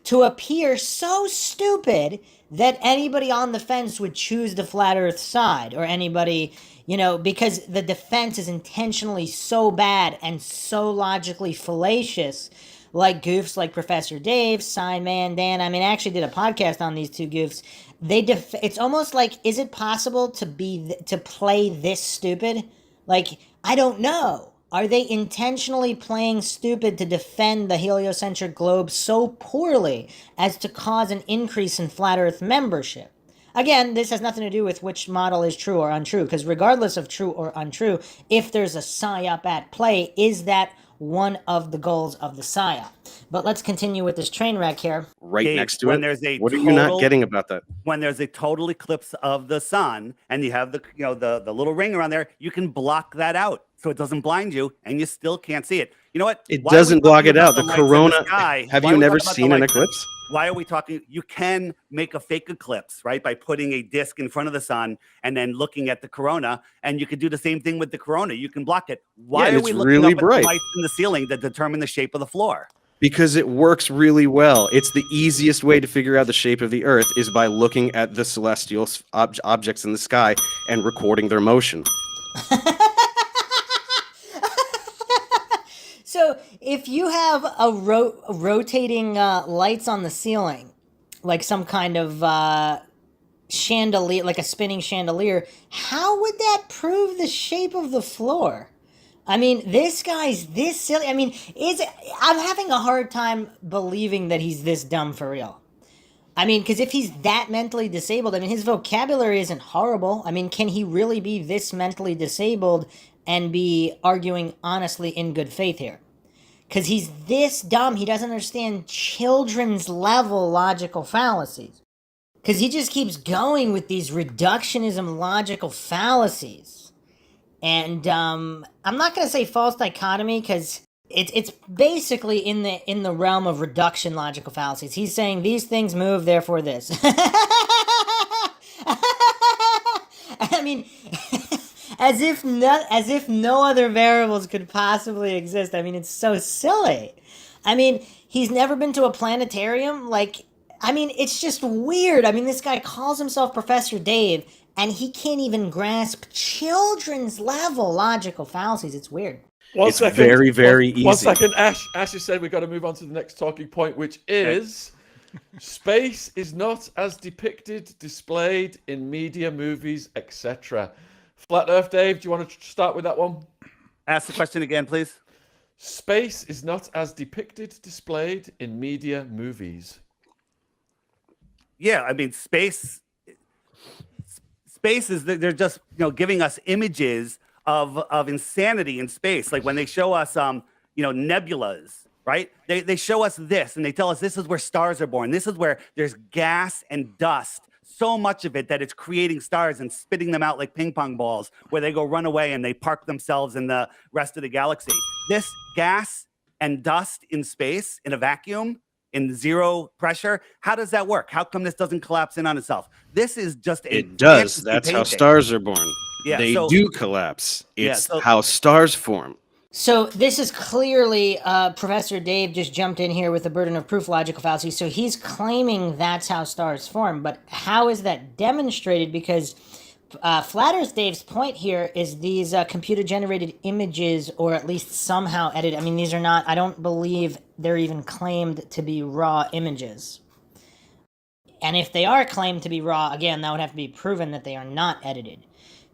to appear so stupid that anybody on the fence would choose the Flat Earth side, or anybody, you know, because the defense is intentionally so bad and so logically fallacious, like goofs like Professor Dave, Signman, Dan. I mean, I actually did a podcast on these two goofs. It's almost like, is it possible to play this stupid? Like, I don't know. Are they intentionally playing stupid to defend the heliocentric globe so poorly as to cause an increase in Flat Earth membership? Again, this has nothing to do with which model is true or untrue, because regardless of true or untrue, if there's a psyop at play, is that one of the goals of the psyop? But let's continue with this train wreck here. Right next to it. What are you not getting about that? When there's a total eclipse of the sun and you have the, you know, the little ring around there, you can block that out so it doesn't blind you and you still can't see it. You know what? It doesn't block it out. The corona. Have you never seen an eclipse? Why are we talking? You can make a fake eclipse, right? By putting a disc in front of the sun and then looking at the corona. And you could do the same thing with the corona. You can block it. Why are we looking really up at the lights in the ceiling that determine the shape of the floor? Because it works really well. It's the easiest way to figure out the shape of the Earth is by looking at the celestial objects in the sky and recording their motion. So if you have a rotating lights on the ceiling, like some kind of chandelier, like a spinning chandelier, how would that prove the shape of the floor? I mean, this guy's this silly. I mean, I'm having a hard time believing that he's this dumb for real. I mean, because if he's that mentally disabled, I mean, his vocabulary isn't horrible. I mean, can he really be this mentally disabled and be arguing honestly in good faith here? Because he's this dumb, he doesn't understand children's level logical fallacies. Because he just keeps going with these reductionism logical fallacies. And I'm not going to say false dichotomy, because it's basically in the realm of reduction logical fallacies. He's saying these things move, therefore this. I mean, as if no other variables could possibly exist. I mean, it's so silly. I mean, he's never been to a planetarium. Like, I mean, it's just weird. I mean, this guy calls himself Professor Dave, and he can't even grasp children's level logical fallacies. It's weird. One It's second. very, very One easy. second. Ash has said we've got to move on to the next talking point, which is space is not as depicted, displayed in media, movies, etc. Flat Earth Dave, do you want to start with that one? Ask the question again, please. Space is not as depicted, displayed in media, movies. Yeah, I mean, space is they're just giving us images of insanity in space. Like when they show us nebulas, right? They show us this and they tell us this is where stars are born. This is where there's gas and dust, so much of it that it's creating stars and spitting them out like ping pong balls, where they go run away and they park themselves in the rest of the galaxy. This gas and dust in space in a vacuum, in zero pressure, how does that work? How come this doesn't collapse in on itself? This is just It does. fantasy That's how painting. stars are born. Yeah, They so- do collapse. Yeah, It's so- how stars form. So this is clearly Professor Dave just jumped in here with the burden of proof logical fallacy. So he's claiming that's how stars form, but how is that demonstrated? Because Flat Earth Dave's point here is these computer-generated images, or at least somehow edited. I mean, these are not. I don't believe they're even claimed to be raw images. And if they are claimed to be raw, again, that would have to be proven that they are not edited.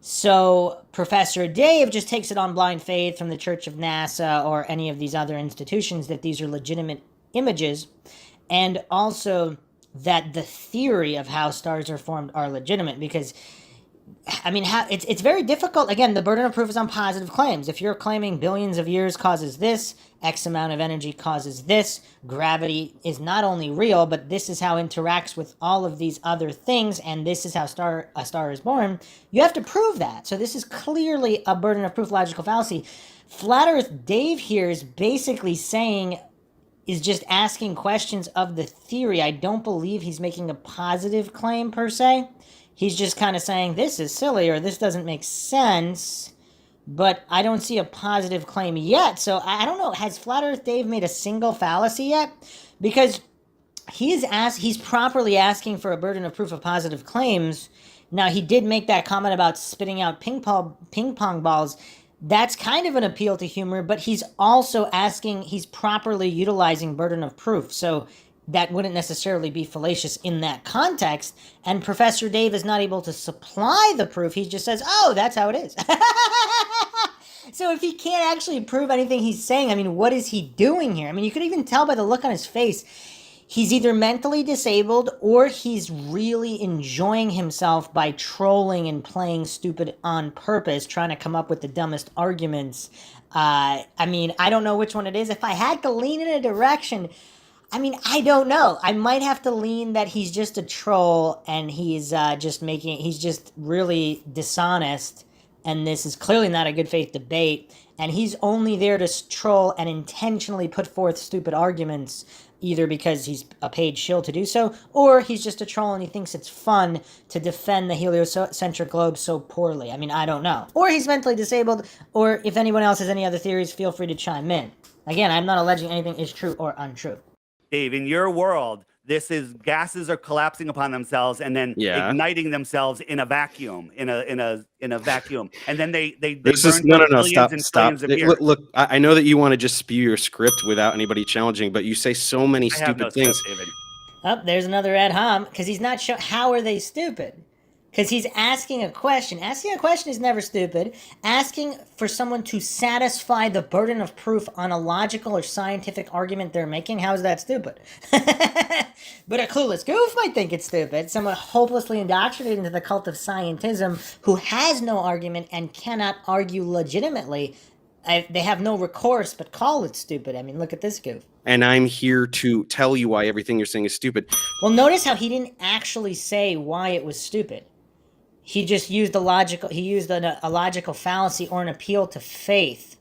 So Professor Dave just takes it on blind faith from the Church of NASA or any of these other institutions that these are legitimate images, and also that the theory of how stars are formed are legitimate. Because I mean, it's very difficult. Again, the burden of proof is on positive claims. If you're claiming billions of years causes this, X amount of energy causes this, gravity is not only real, but this is how it interacts with all of these other things, and this is how a star is born, you have to prove that. So this is clearly a burden of proof logical fallacy. Flat Earth Dave here is basically saying, is just asking questions of the theory. I don't believe he's making a positive claim per se. He's just kind of saying, this is silly, or this doesn't make sense, but I don't see a positive claim yet. So I don't know, has Flat Earth Dave made a single fallacy yet? Because he's properly asking for a burden of proof of positive claims. Now, he did make that comment about spitting out ping pong balls. That's kind of an appeal to humor, but he's also he's properly utilizing burden of proof. So that wouldn't necessarily be fallacious in that context. And Professor Dave is not able to supply the proof. He just says, oh, that's how it is. So if he can't actually prove anything he's saying, I mean, what is he doing here? I mean, you could even tell by the look on his face. He's either mentally disabled or he's really enjoying himself by trolling and playing stupid on purpose, trying to come up with the dumbest arguments. I mean, I don't know which one it is. If I had to lean in a direction, I mean, I don't know. I might have to lean that he's just a troll and he's just really dishonest. And this is clearly not a good faith debate. And he's only there to troll and intentionally put forth stupid arguments, either because he's a paid shill to do so, or he's just a troll and he thinks it's fun to defend the heliocentric globe so poorly. I mean, I don't know. Or he's mentally disabled, or if anyone else has any other theories, feel free to chime in. Again, I'm not alleging anything is true or untrue. Dave, in your world, this is gases are collapsing upon themselves and then igniting themselves in a vacuum, in a vacuum, and then they This burn is for no, billions and stop. trillions of years. Look, I know that you want to just spew your script without anybody challenging, but you say so many I have no stupid things. script, David. Oh, there's another ad hom, because he's not sure how are they stupid. Because he's asking a question. Asking a question is never stupid. Asking for someone to satisfy the burden of proof on a logical or scientific argument they're making, how is that stupid? But a clueless goof might think it's stupid. Someone hopelessly indoctrinated into the cult of scientism who has no argument and cannot argue legitimately, they have no recourse but call it stupid. I mean, look at this goof. And I'm here to tell you why everything you're saying is stupid. Well, notice how he didn't actually say why it was stupid. He just used a logical fallacy or an appeal to faith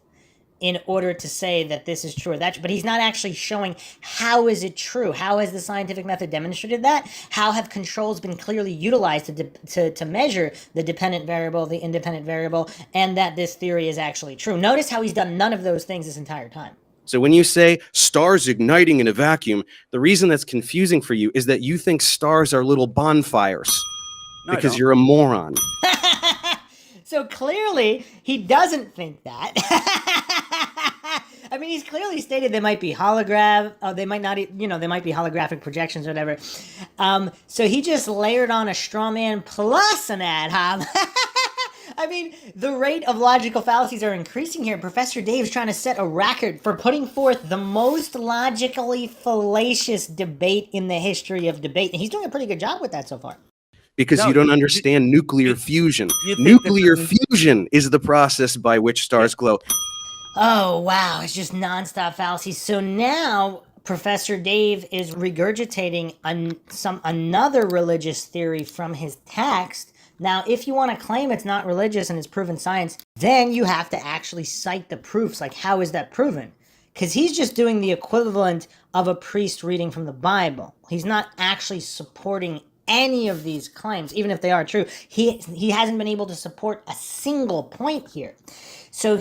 in order to say that this is true or that. But he's not actually showing how is it true. How has the scientific method demonstrated that? How have controls been clearly utilized to measure the dependent variable, the independent variable, and that this theory is actually true? Notice how he's done none of those things this entire time. So when you say stars igniting in a vacuum, the reason that's confusing for you is that you think stars are little bonfires No, I because don't. you're a moron. So clearly, he doesn't think that. I mean, he's clearly stated they might be they might not, they might be holographic projections or whatever. So he just layered on a straw man plus an ad hoc. I mean, the rate of logical fallacies are increasing here. Professor Dave's trying to set a record for putting forth the most logically fallacious debate in the history of debate. And he's doing a pretty good job with that so far. Because No, you don't understand nuclear fusion. you think that Nuclear the- fusion is the process by which stars glow. Oh, wow. It's just nonstop fallacies. So now Professor Dave is regurgitating another religious theory from his text. Now, if you want to claim it's not religious and it's proven science, then you have to actually cite the proofs. Like, how is that proven? Because he's just doing the equivalent of a priest reading from the Bible. He's not actually supporting any of these claims, even if they are true. He hasn't been able to support a single point here. So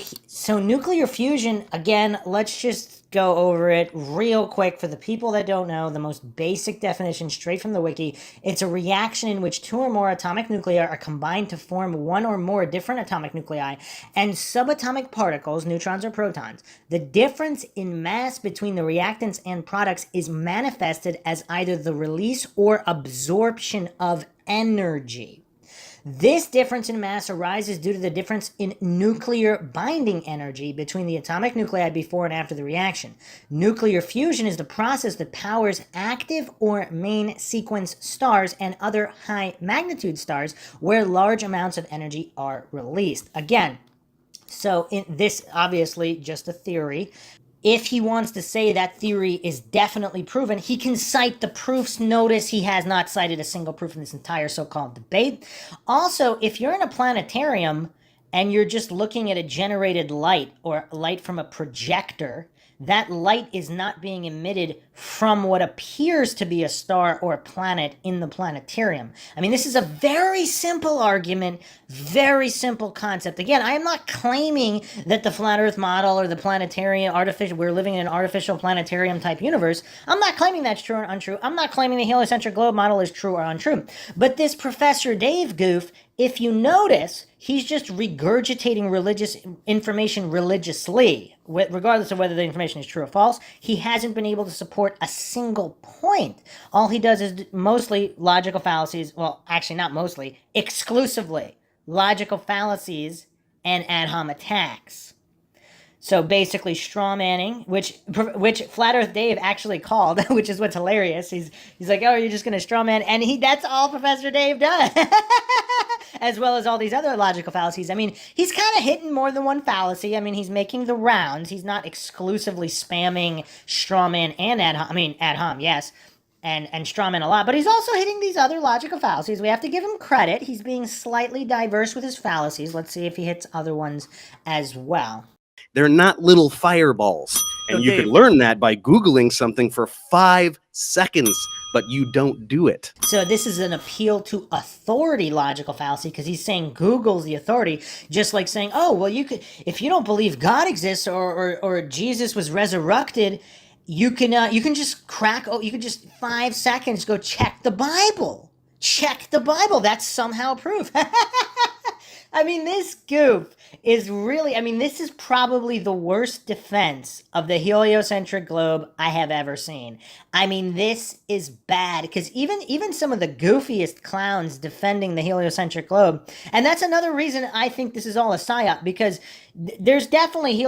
nuclear fusion, again, let's just go over it real quick for the people that don't know. The most basic definition straight from the wiki: it's a reaction in which two or more atomic nuclei are combined to form one or more different atomic nuclei and subatomic particles, neutrons or protons. The difference in mass between the reactants and products is manifested as either the release or absorption of energy. This difference in mass arises due to the difference in nuclear binding energy between the atomic nuclei before and after the reaction. Nuclear fusion is the process that powers active or main sequence stars and other high magnitude stars where large amounts of energy are released. Again, so in this obviously just a theory. If he wants to say that theory is definitely proven, he can cite the proofs. Notice he has not cited a single proof in this entire so-called debate. Also, if you're in a planetarium and you're just looking at a generated light or light from a projector, that light is not being emitted from what appears to be a star or a planet in the planetarium. I mean, this is a very simple argument, very simple concept. Again, I am not claiming that the flat earth model or the planetarium, we're living in an artificial planetarium type universe. I'm not claiming that's true or untrue. I'm not claiming the heliocentric globe model is true or untrue. But this Professor Dave goof, if you notice, he's just regurgitating religious information religiously, regardless of whether the information is true or false. He hasn't been able to support a single point. All he does is mostly logical fallacies. Well, actually, not mostly, exclusively logical fallacies and ad hom attacks. So basically straw manning, which Flat Earth Dave actually called, which is what's hilarious. He's like, oh, you're just going to straw man. And that's all Professor Dave does. As well as all these other logical fallacies. I mean, he's kind of hitting more than one fallacy. I mean, he's making the rounds. He's not exclusively spamming straw man and ad hom, yes. And strawman a lot, but he's also hitting these other logical fallacies. We have to give him credit. He's being slightly diverse with his fallacies. Let's see if he hits other ones as well. They're not little fireballs. And you Okay. could learn that by Googling something for 5 seconds, but you don't do it. So this is an appeal to authority logical fallacy because he's saying Google's the authority, just like saying, oh, well, you could, if you don't believe God exists or Jesus was resurrected, you can just 5 seconds go check the Bible. Check the Bible. That's somehow proof. I mean, this goof is really, this is probably the worst defense of the heliocentric globe I have ever seen. I mean, this is bad because even some of the goofiest clowns defending the heliocentric globe, and that's another reason I think this is all a psyop, because there's definitely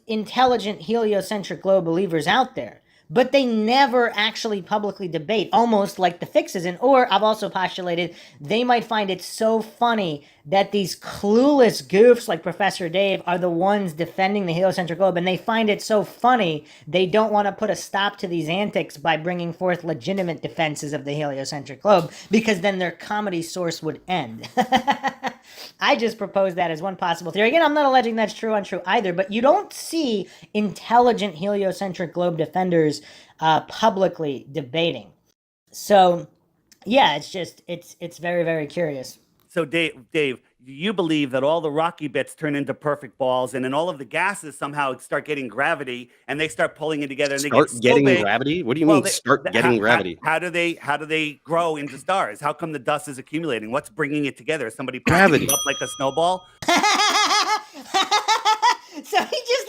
intelligent heliocentric globe believers out there. But they never actually publicly debate, almost like the fixes. Or I've also postulated they might find it so funny that these clueless goofs like Professor Dave are the ones defending the heliocentric globe, and they find it so funny they don't want to put a stop to these antics by bringing forth legitimate defenses of the heliocentric globe, because then their comedy source would end. I just proposed that as one possible theory. Again, I'm not alleging that's true or untrue either, but you don't see intelligent heliocentric globe defenders publicly debating. So, yeah, it's very, very curious. So Dave, you believe that all the rocky bits turn into perfect balls, and then all of the gases somehow start getting gravity, and they start pulling it together, and they get Start so getting big. gravity? What do you Well, mean start getting gravity? How do they grow into stars? How come the dust is accumulating? What's bringing it together? Is somebody packing Gravity. it up like a snowball? So he just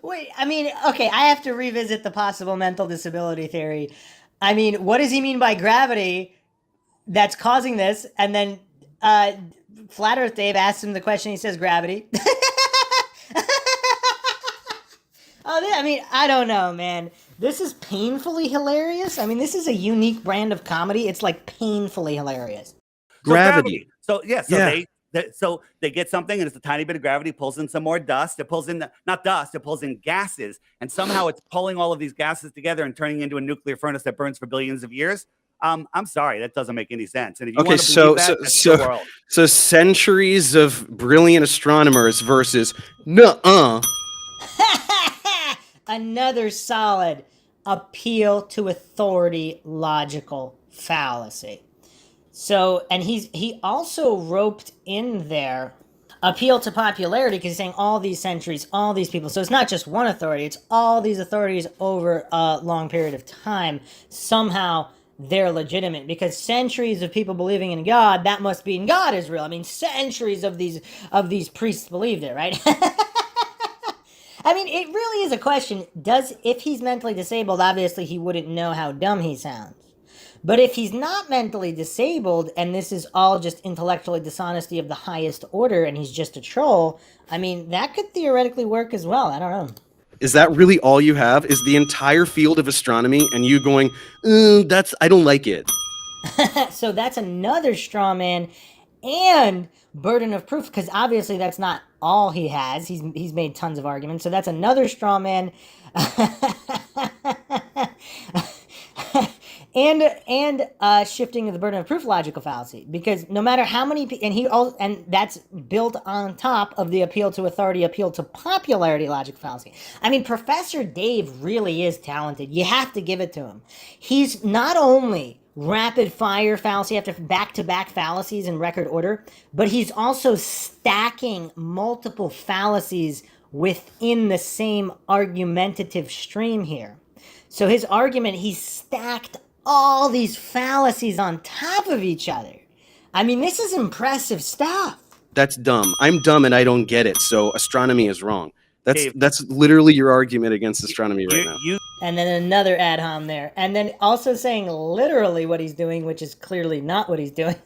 wait. I mean, okay, I have to revisit the possible mental disability theory. I mean, what does he mean by gravity that's causing this? And then Flat Earth Dave asks him the question. He says gravity. I mean, I don't know, man. This is painfully hilarious. I mean, this is a unique brand of comedy. It's like painfully hilarious. Gravity. So they get something, and it's a tiny bit of gravity pulls in some more dust. It pulls in not dust, it pulls in gases, and somehow it's pulling all of these gases together and turning into a nuclear furnace that burns for billions of years. I'm sorry, that doesn't make any sense. And if you want to believe that, that's the world. So centuries of brilliant astronomers versus nuh-uh. Another solid appeal to authority logical fallacy. So, and he also roped in there appeal to popularity because he's saying all these centuries, all these people. So it's not just one authority, it's all these authorities over a long period of time. Somehow they're legitimate because centuries of people believing in God, that must mean God is real. I mean, centuries of these priests believed it, right? I mean, it really is a question. If he's mentally disabled, obviously he wouldn't know how dumb he sounds. But if he's not mentally disabled and this is all just intellectually dishonesty of the highest order and he's just a troll, I mean, that could theoretically work as well. I don't know. Is that really all you have? Is the entire field of astronomy and you going, I don't like it. So that's another straw man and burden of proof, because obviously that's not all he has. He's made tons of arguments. So that's another straw man. and shifting of the burden of proof logical fallacy, because no matter how many and that's built on top of the appeal to authority, appeal to popularity logical fallacy. I mean, Professor Dave really is talented. You have to give it to him. He's not only rapid fire fallacy after back-to-back fallacies in record order, but he's also stacking multiple fallacies within the same argumentative stream here. So his argument, he stacked all these fallacies on top of each other. I mean, this is impressive stuff. That's dumb. I'm dumb and I don't get it. So astronomy is wrong. Dave, that's literally your argument against astronomy right now. And then another ad hom there. And then also saying literally what he's doing, which is clearly not what he's doing.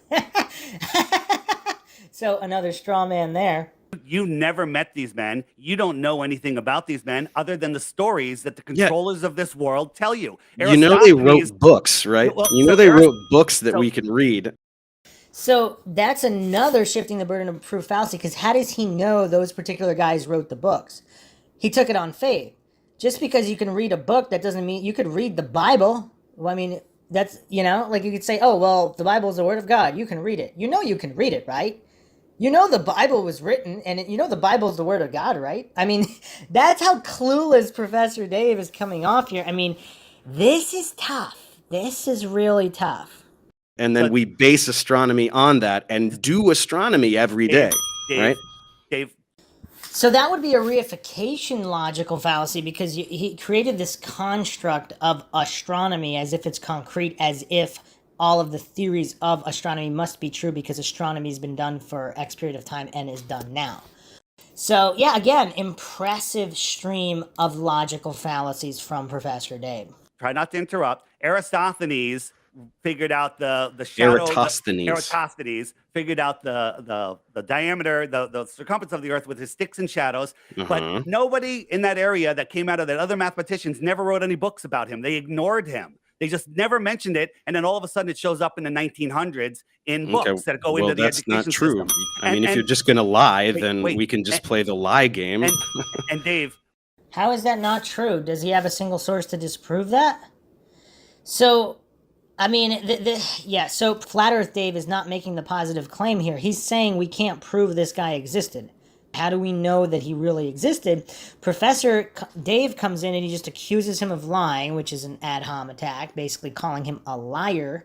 So another straw man there. You never met these men. You don't know anything about these men other than the stories that the controllers of this world tell you. You know they wrote books, right? Well, you know they wrote books that we can read. So that's another shifting the burden of proof fallacy, because how does he know those particular guys wrote the books? He took it on faith. Just because you can read a book, that doesn't mean you could read the Bible. Well, I mean, that's, like you could say, oh, well, the Bible is the word of God. You can read it. You know you can read it, right? You know the Bible was written, and the Bible is the word of God, right? I mean, that's how clueless Professor Dave is coming off here. I mean, this is tough. This is really tough. And then we base astronomy on that and do astronomy every day, right? Dave. So that would be a reification logical fallacy, because he created this construct of astronomy as if it's concrete, as if all of the theories of astronomy must be true because astronomy has been done for X period of time and is done now. So, yeah, again, impressive stream of logical fallacies from Professor Dave. Try not to interrupt. Eratosthenes figured out the shadow. Eratosthenes figured out the diameter, the circumference of the Earth with his sticks and shadows. But nobody in that area that came out of that, other mathematicians, never wrote any books about him. They ignored him. They just never mentioned it, and then all of a sudden it shows up in the 1900s in books that go into the education that's not true. system. I mean, if you're just going to lie, then we can just play the lie game. And Dave. How is that not true? Does he have a single source to disprove that? So, I mean, so Flat Earth Dave is not making the positive claim here. He's saying we can't prove this guy existed. How do we know that he really existed? Professor Dave comes in and he just accuses him of lying, which is an ad hom attack, basically calling him a liar.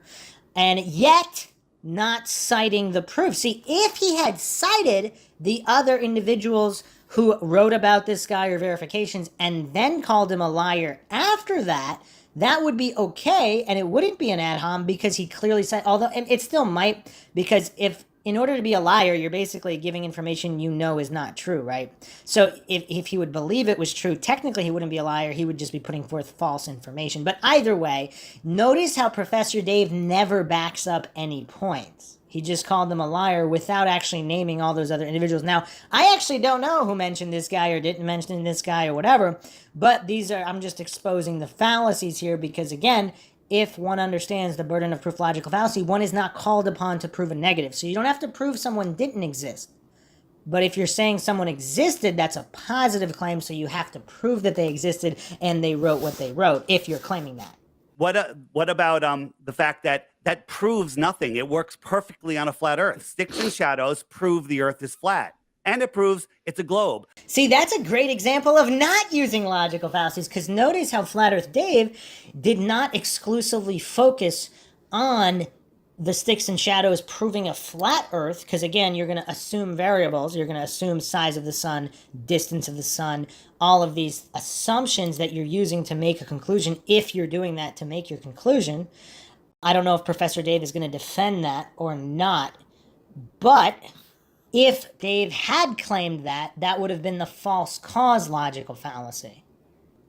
And yet, not citing the proof. See, if he had cited the other individuals who wrote about this guy or verifications and then called him a liar after that, that would be okay, and it wouldn't be an ad hom because he clearly said, although, and it still might, because if, in order to be a liar, you're basically giving information you know is not true, right? So if he would believe it was true, technically he wouldn't be a liar, he would just be putting forth false information. But either way, notice how Professor Dave never backs up any points. He just called them a liar without actually naming all those other individuals. Now, I actually don't know who mentioned this guy or didn't mention this guy or whatever, but these are, I'm just exposing the fallacies here because, again, if one understands the burden of proof logical fallacy, one is not called upon to prove a negative. So you don't have to prove someone didn't exist. But if you're saying someone existed, that's a positive claim, so you have to prove that they existed and they wrote what they wrote, if you're claiming that. What about the fact that that proves nothing? It works perfectly on a flat Earth. Sticks and shadows prove the Earth is flat, and it proves it's a globe. See, that's a great example of not using logical fallacies, because notice how Flat Earth Dave did not exclusively focus on the sticks and shadows proving a flat Earth, because again, you're going to assume variables. You're going to assume size of the sun, distance of the sun, all of these assumptions that you're using to make a conclusion, if you're doing that to make your conclusion. I don't know if Professor Dave is going to defend that or not, but if Dave had claimed that, that would have been the false cause logical fallacy.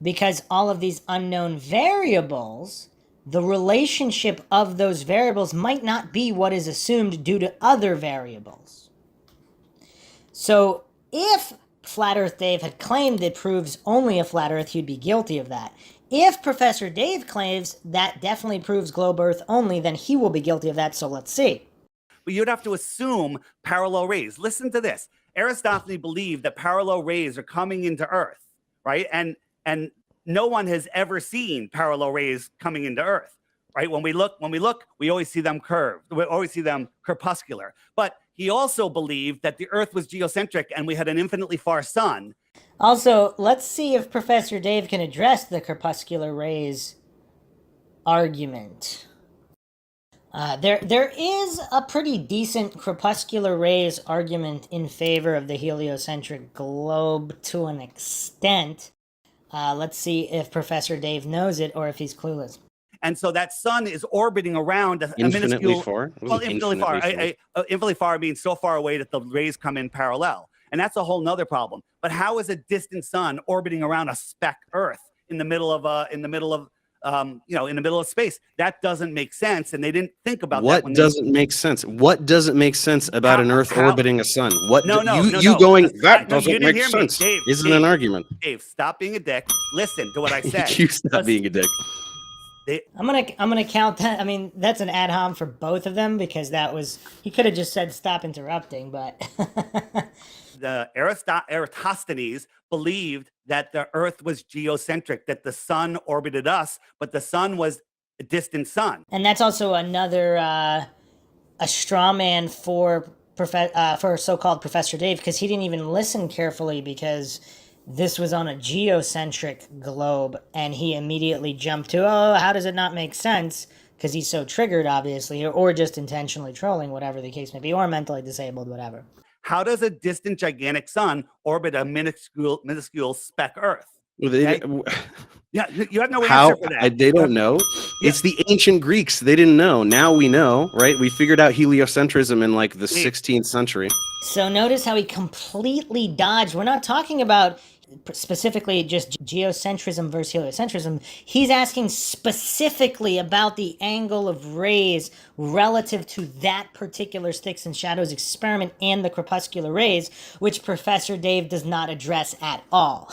Because all of these unknown variables, the relationship of those variables might not be what is assumed due to other variables. So if Flat Earth Dave had claimed it proves only a flat Earth, he'd be guilty of that. If Professor Dave claims that definitely proves globe Earth only, then he will be guilty of that, so let's see. But you'd have to assume parallel rays. Listen to this. Aristophanes believed that parallel rays are coming into Earth, right? And no one has ever seen parallel rays coming into Earth, right? When we look, we always see them curved. We always see them crepuscular. But he also believed that the Earth was geocentric and we had an infinitely far sun. Also, let's see if Professor Dave can address the crepuscular rays argument. There is a pretty decent crepuscular rays argument in favor of the heliocentric globe to an extent. Let's see if Professor Dave knows it or if he's clueless. And so that sun is orbiting around a Infinitely minuscule... far? Well, infinitely far. Infinitely far means so far away that the rays come in parallel. And that's a whole nother problem. But how is a distant sun orbiting around a speck Earth in the middle of space? That doesn't make sense, and they didn't think about that. What doesn't make sense? What doesn't make sense about an Earth orbiting a sun? What? No. That doesn't you didn't make hear me. sense. Dave, Isn't an argument. Dave, stop being a dick. Listen to what I said. You stop being a dick. I'm gonna count that. I mean, that's an ad hom for both of them because that was, he could have just said stop interrupting, but The Eratosthenes believed that the Earth was geocentric, that the sun orbited us, but the sun was a distant sun. and that's also another a straw man for so-called Professor Dave, because he didn't even listen carefully because this was on a geocentric globe, and he immediately jumped to, oh, how does it not make sense? Because he's so triggered, obviously, or just intentionally trolling, whatever the case may be, or mentally disabled, whatever. How does a distant gigantic sun orbit a minuscule speck Earth? Well, Okay? Yeah, you have no How? answer for that. They don't know. It's the ancient Greeks. They didn't know. Now we know, right? We figured out heliocentrism in like the 16th century. So notice how he completely dodged. We're not talking about specifically just geocentrism versus heliocentrism. He's asking specifically about the angle of rays relative to that particular sticks and shadows experiment and the crepuscular rays, which Professor Dave does not address at all.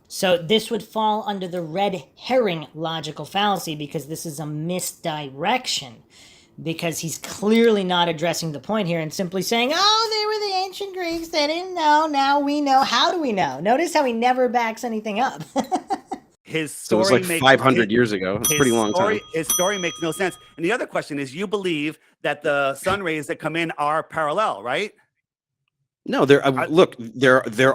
So this would fall under the red herring logical fallacy because this is a misdirection. Because he's clearly not addressing the point here and simply saying, oh, they were the ancient Greeks, they didn't know, now we know. How do we know? Notice how he never backs anything up. His So story it was like 500 years ago. It's a pretty long time. His story makes no sense. And the other question is, you believe that the sun rays that come in are parallel, right? No, there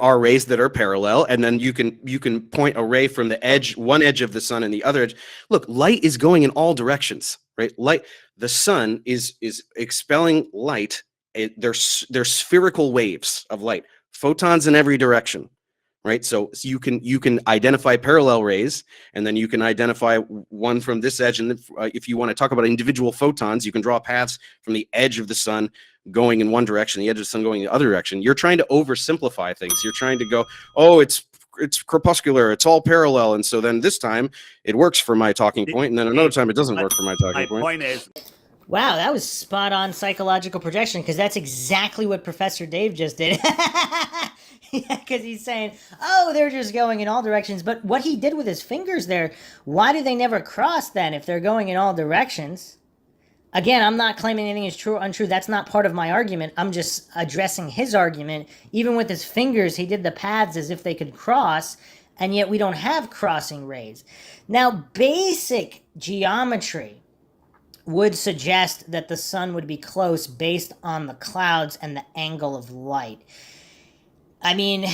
are rays that are parallel, and then you can point a ray from the edge, one edge of the sun, and the other edge. Look, light is going in all directions, right? Light, the sun is expelling light. They're spherical waves of light, photons in every direction, right? So you can identify parallel rays, and then you can identify one from this edge. And if you want to talk about individual photons, you can draw paths from the edge of the sun going in one direction, the edge of the sun going in the other direction. You're trying to oversimplify things. You're trying to go, oh, it's crepuscular, it's all parallel, and so then this time it works for my talking point, and then another time it doesn't work for my talking point. My point is, Wow, that was spot on psychological projection, because that's exactly what Professor Dave just did. Because he's saying, oh, they're just going in all directions. But what he did with his fingers there, why do they never cross then if they're going in all directions? Again, I'm not claiming anything is true or untrue. That's not part of my argument. I'm just addressing his argument. Even with his fingers, he did the paths as if they could cross, and yet we don't have crossing rays. Now, basic geometry would suggest that the sun would be close based on the clouds and the angle of light. I mean,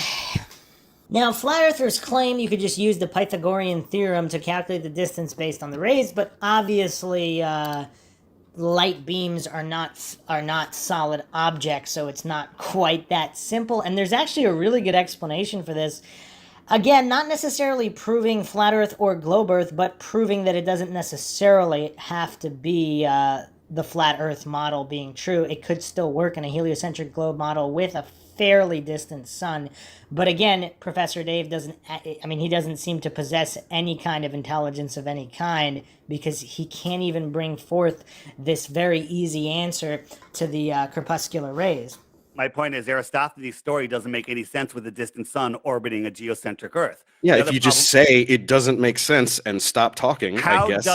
now flat earthers claim you could just use the Pythagorean theorem to calculate the distance based on the rays, but obviously light beams are not solid objects, so it's not quite that simple. And there's actually a really good explanation for this. Again, not necessarily proving flat earth or globe earth, but proving that it doesn't necessarily have to be the flat earth model being true. It could still work in a heliocentric globe model with a fairly distant sun. But again, Professor Dave he doesn't seem to possess any kind of intelligence of any kind, because he can't even bring forth this very easy answer to the crepuscular rays. my point is Aristophanes' story doesn't make any sense with a distant sun orbiting a geocentric Earth. Yeah, if you just say it doesn't make sense and stop talking, I guess.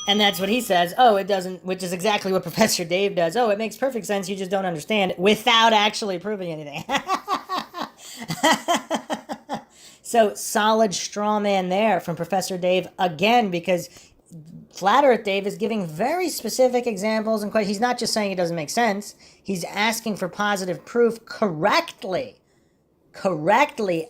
And that's what he says. Oh, it doesn't, which is exactly what Professor Dave does. Oh, it makes perfect sense. You just don't understand, without actually proving anything. So, solid straw man there from Professor Dave again, because Flat Earth Dave is giving very specific examples, and he's not just saying it doesn't make sense. He's asking for positive proof correctly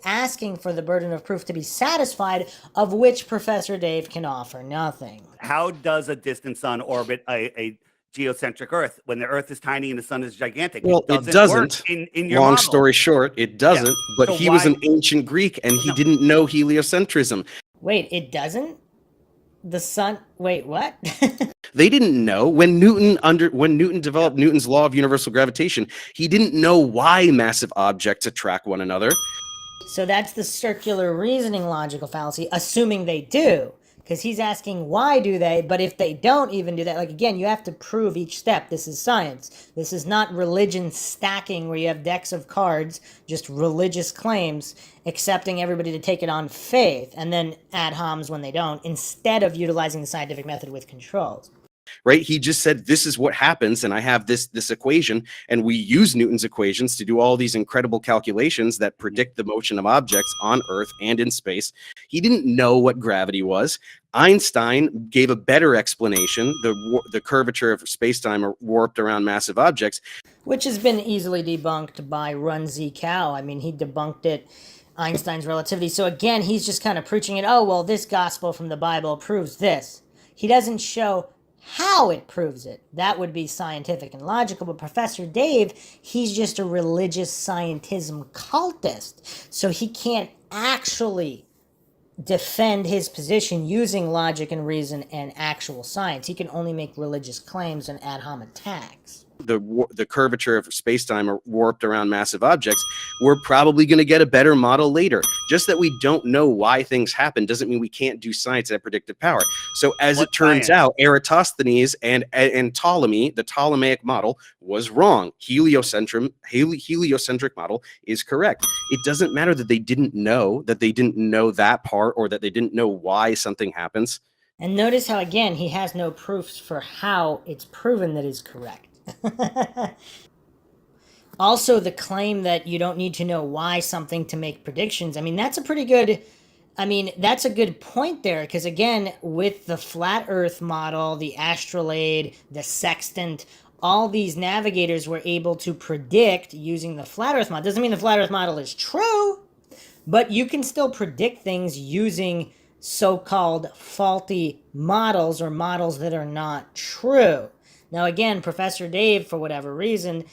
asking for the burden of proof to be satisfied, of which Professor Dave can offer nothing. How does a distant sun orbit a geocentric Earth when the Earth is tiny and the sun is gigantic? Well, it doesn't. In your Long model. story short, it doesn't. Yeah. But so he was an ancient Greek, and he didn't know heliocentrism. Wait, it doesn't? The sun? Wait, what? They didn't know when Newton developed Newton's law of universal gravitation. He didn't know why massive objects attract one another. So that's the circular reasoning logical fallacy, assuming they do. Because he's asking why do they, but if they don't even do that, like again, you have to prove each step. This is science. This is not religion stacking where you have decks of cards, just religious claims, accepting everybody to take it on faith, and then ad homs when they don't, instead of utilizing the scientific method with controls. Right? He just said, this is what happens, and I have this equation, and we use Newton's equations to do all these incredible calculations that predict the motion of objects on Earth and in space. He didn't know what gravity was. Einstein gave a better explanation, the curvature of space-time warped around massive objects. Which has been easily debunked by Run Z Cow. I mean, he debunked it, Einstein's relativity. So again, he's just kind of preaching it, oh, well, this gospel from the Bible proves this. He doesn't show how it proves it. That would be scientific and logical, but Professor Dave, he's just a religious scientism cultist, so he can't actually defend his position using logic and reason and actual science. He can only make religious claims and ad hom attacks. The curvature of space-time warped around massive objects, we're probably going to get a better model later. Just that we don't know why things happen doesn't mean we can't do science at predictive power. So as it turns out, Eratosthenes and Ptolemy, the Ptolemaic model, was wrong. Heliocentric model is correct. It doesn't matter that they didn't know that part, or that they didn't know why something happens. And notice how, again, he has no proofs for how it's proven that is correct. Also, the claim that you don't need to know why something to make predictions. I mean, that's a good point there, because again, with the flat Earth model, the astrolabe, the sextant, all these navigators were able to predict using the flat Earth model. Doesn't mean the flat Earth model is true, but you can still predict things using so-called faulty models or models that are not true. Now, again, Professor Dave, for whatever reason,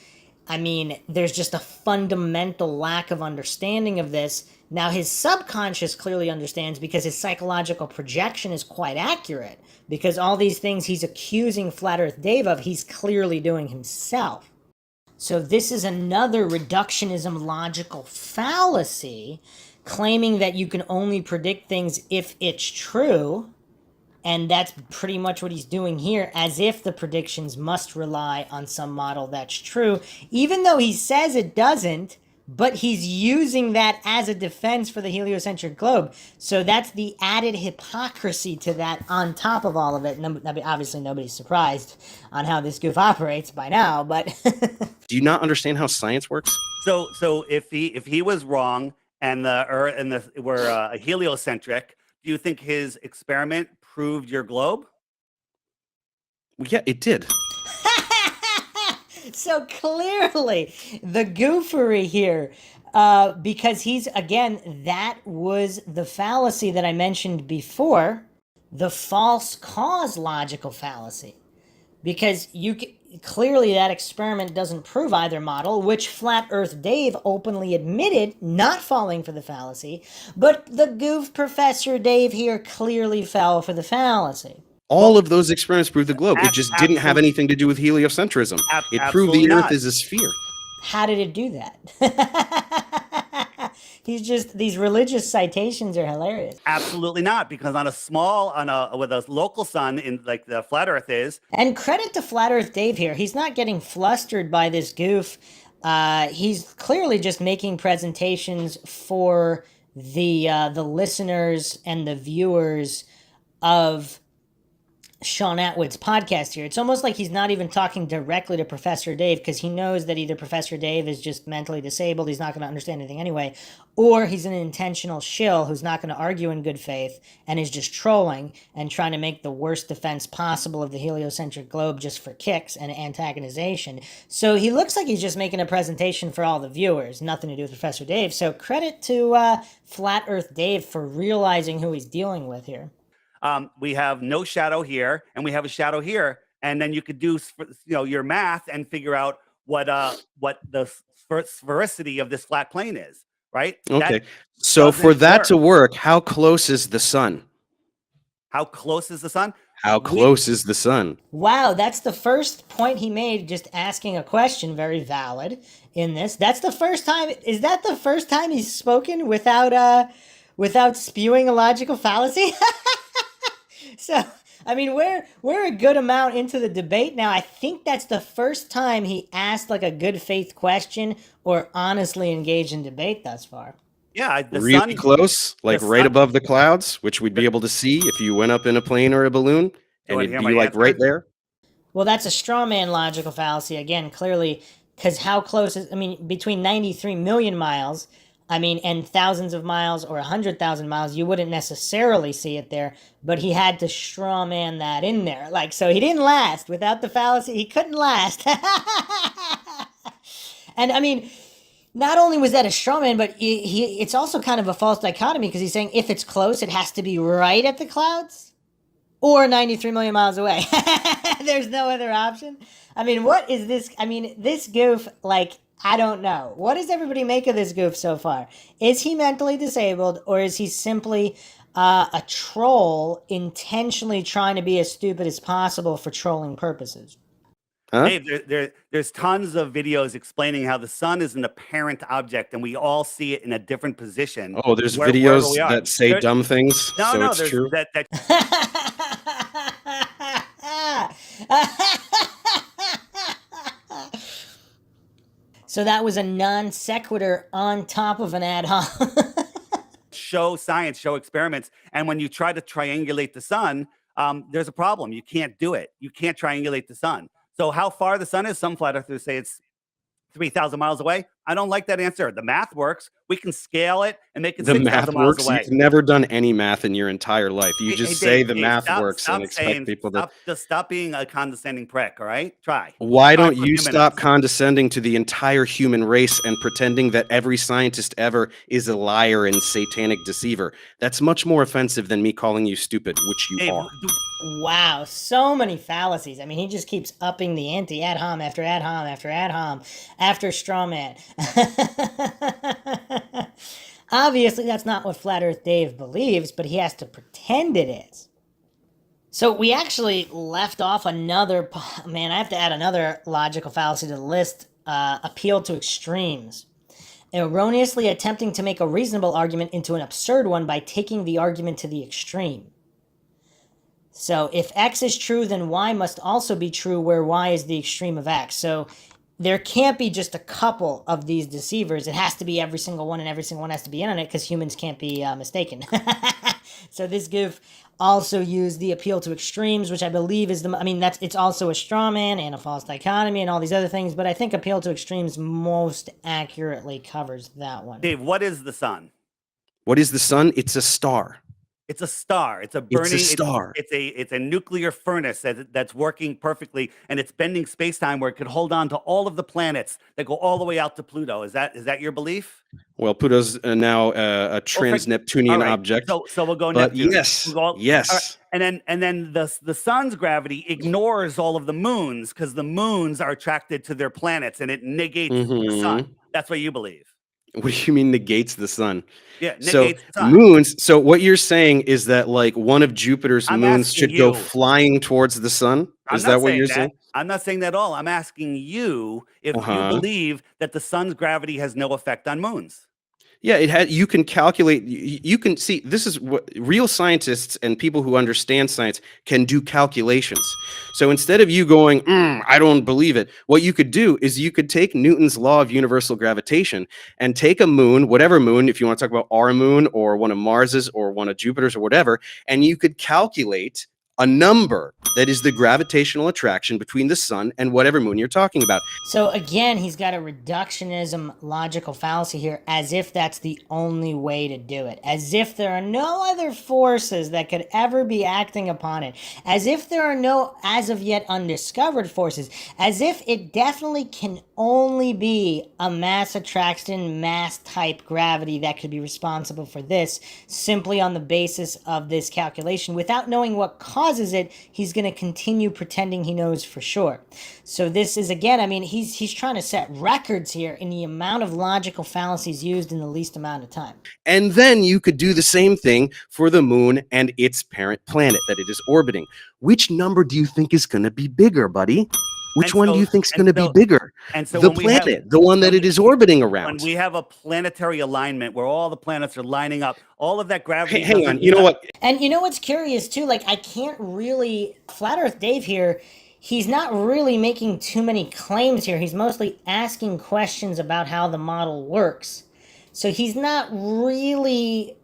I mean, there's just a fundamental lack of understanding of this. Now, his subconscious clearly understands because his psychological projection is quite accurate. Because all these things he's accusing Flat Earth Dave of, he's clearly doing himself. So this is another reductionism logical fallacy, claiming that you can only predict things if it's true. And that's pretty much what he's doing here, as if the predictions must rely on some model that's true, even though he says it doesn't, but he's using that as a defense for the heliocentric globe. So that's the added hypocrisy to that on top of all of it. And obviously nobody's surprised on how this goof operates by now, but... Do you not understand how science works? So if he was wrong and the Earth and the were heliocentric, do you think his experiment proved your globe? Well, yeah, it did. So clearly, the goofery here, because he's, again, that was the fallacy that I mentioned before, the false cause logical fallacy. Because clearly that experiment doesn't prove either model, which Flat Earth Dave openly admitted not falling for the fallacy, but the goof Professor Dave here clearly fell for the fallacy. All of those experiments proved the globe. It just didn't have anything to do with heliocentrism. It proved the Earth is a sphere. How did it do that? These religious citations are hilarious. Absolutely not, because with a local sun in like the flat Earth is. And credit to Flat Earth Dave here. He's not getting flustered by this goof. He's clearly just making presentations for the listeners and the viewers of Sean Atwood's podcast here. It's almost like he's not even talking directly to Professor Dave, because he knows that either Professor Dave is just mentally disabled, he's not going to understand anything anyway, or he's an intentional shill who's not going to argue in good faith and is just trolling and trying to make the worst defense possible of the heliocentric globe just for kicks and antagonization. So he looks like he's just making a presentation for all the viewers, nothing to do with Professor Dave. So credit to Flat Earth Dave for realizing who he's dealing with here. We have no shadow here, and we have a shadow here, and then you could do your math and figure out what the sphericity of this flat plane is, right? Okay, so for that to work, how close is the sun? How close is the sun? How close is the sun? Wow, that's the first point he made, just asking a question, very valid in this. That's the first time, is that the first time he's spoken without spewing a logical fallacy? So, I mean, we're a good amount into the debate now. I think that's the first time he asked like a good faith question or honestly engaged in debate thus far. Yeah, really close, like right above the clouds, which we'd be able to see if you went up in a plane or a balloon, and it'd be like right there. Well, that's a straw man logical fallacy again, clearly, because how close is, I mean, between 93 million miles, I mean, and thousands of miles or 100,000 miles, you wouldn't necessarily see it there, but he had to straw man that in there. Like, so he didn't last. Without the fallacy, he couldn't last. And I mean, not only was that a straw man, but it's also kind of a false dichotomy, because he's saying if it's close, it has to be right at the clouds or 93 million miles away. There's no other option. I mean, what is this? I mean, this goof, like, I don't know. What does everybody make of this goof so far? Is he mentally disabled, or is he simply a troll intentionally trying to be as stupid as possible for trolling purposes? Huh? Dave, there's tons of videos explaining how the sun is an apparent object, and we all see it in a different position. Oh, there's videos that say dumb things, so it's true. So that was a non sequitur on top of an ad hoc. Show science, show experiments. And when you try to triangulate the sun, there's a problem. You can't do it. You can't triangulate the sun. So how far the sun is, some flat earthers say it's 3,000 miles away. I don't like that answer. The math works. We can scale it and make it The 6,000 math miles works. away. You've never done any math in your entire life. You Hey, just hey, say Dave, the Dave, math works and expect people to. Just stop being a condescending prick. All right, try. Why Try don't for a you few stop minutes. condescending to the entire human race and pretending that every scientist ever is a liar and satanic deceiver? That's much more offensive than me calling you stupid, which you Dave, are. Wow, so many fallacies. I mean, he just keeps upping the ante ad hom after ad hom after ad hom after straw man. Obviously, that's not what Flat Earth Dave believes, but he has to pretend it is. So we actually left off another, man, I have to add another logical fallacy to the list, appeal to extremes. Erroneously attempting to make a reasonable argument into an absurd one by taking the argument to the extreme. So if X is true, then Y must also be true where Y is the extreme of X. So there can't be just a couple of these deceivers. It has to be every single one, and every single one has to be in on it because humans can't be mistaken. So this goof also used the appeal to extremes, which I believe is it's also a straw man and a false dichotomy and all these other things, but I think appeal to extremes most accurately covers that one. Dave, what is the sun? What is the sun? It's a star. It's a star. It's a burning. It's a star. It's a nuclear furnace that's working perfectly, and it's bending space-time where it could hold on to all of the planets that go all the way out to Pluto. Is that your belief? Well, Pluto's now a trans-Neptunian object. So we'll go But Neptune. yes, We'll go, yes. And then the sun's gravity ignores all of the moons because the moons are attracted to their planets, and it negates the sun. That's what you believe. What do you mean negates the sun? Yeah, negates so the sun. moons. So what you're saying is that like one of Jupiter's I'm moons asking should go you. flying towards the sun? Is that what you're saying? I'm not saying that at all. I'm asking you if you believe that the sun's gravity has no effect on moons. Yeah, it had. You can calculate. You can see. This is what real scientists and people who understand science can do calculations. So instead of you going, I don't believe it, what you could do is you could take Newton's law of universal gravitation and take a moon, whatever moon, if you want to talk about our moon or one of Mars's or one of Jupiter's or whatever, and you could calculate a number that is the gravitational attraction between the sun and whatever moon you're talking about. So again, he's got a reductionism logical fallacy here, as if that's the only way to do it, as if there are no other forces that could ever be acting upon it, as if there are no as of yet undiscovered forces, as if it definitely can only be a mass attraction, mass type gravity that could be responsible for this, simply on the basis of this calculation. Without knowing what causes it, he's going to continue pretending he knows for sure. So this is, again, I mean, he's trying to set records here in the amount of logical fallacies used in the least amount of time. And then you could do the same thing for the moon and its parent planet that it is orbiting. Which number do you think is going to be bigger, buddy? Which one do you think is going to be bigger? And so the planet, the one that it is orbiting around. When we have a planetary alignment where all the planets are lining up, all of that gravity. Hang on, you know what? And you know what's curious too? Like, I can't really, Flat Earth Dave here, he's not really making too many claims here. He's mostly asking questions about how the model works. So he's not really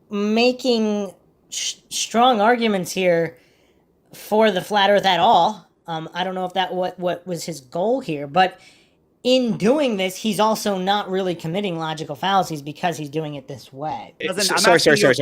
making strong arguments here for the Flat Earth at all. I don't know if that what was his goal here, but in doing this, he's also not really committing logical fallacies because he's doing it this way. Sorry.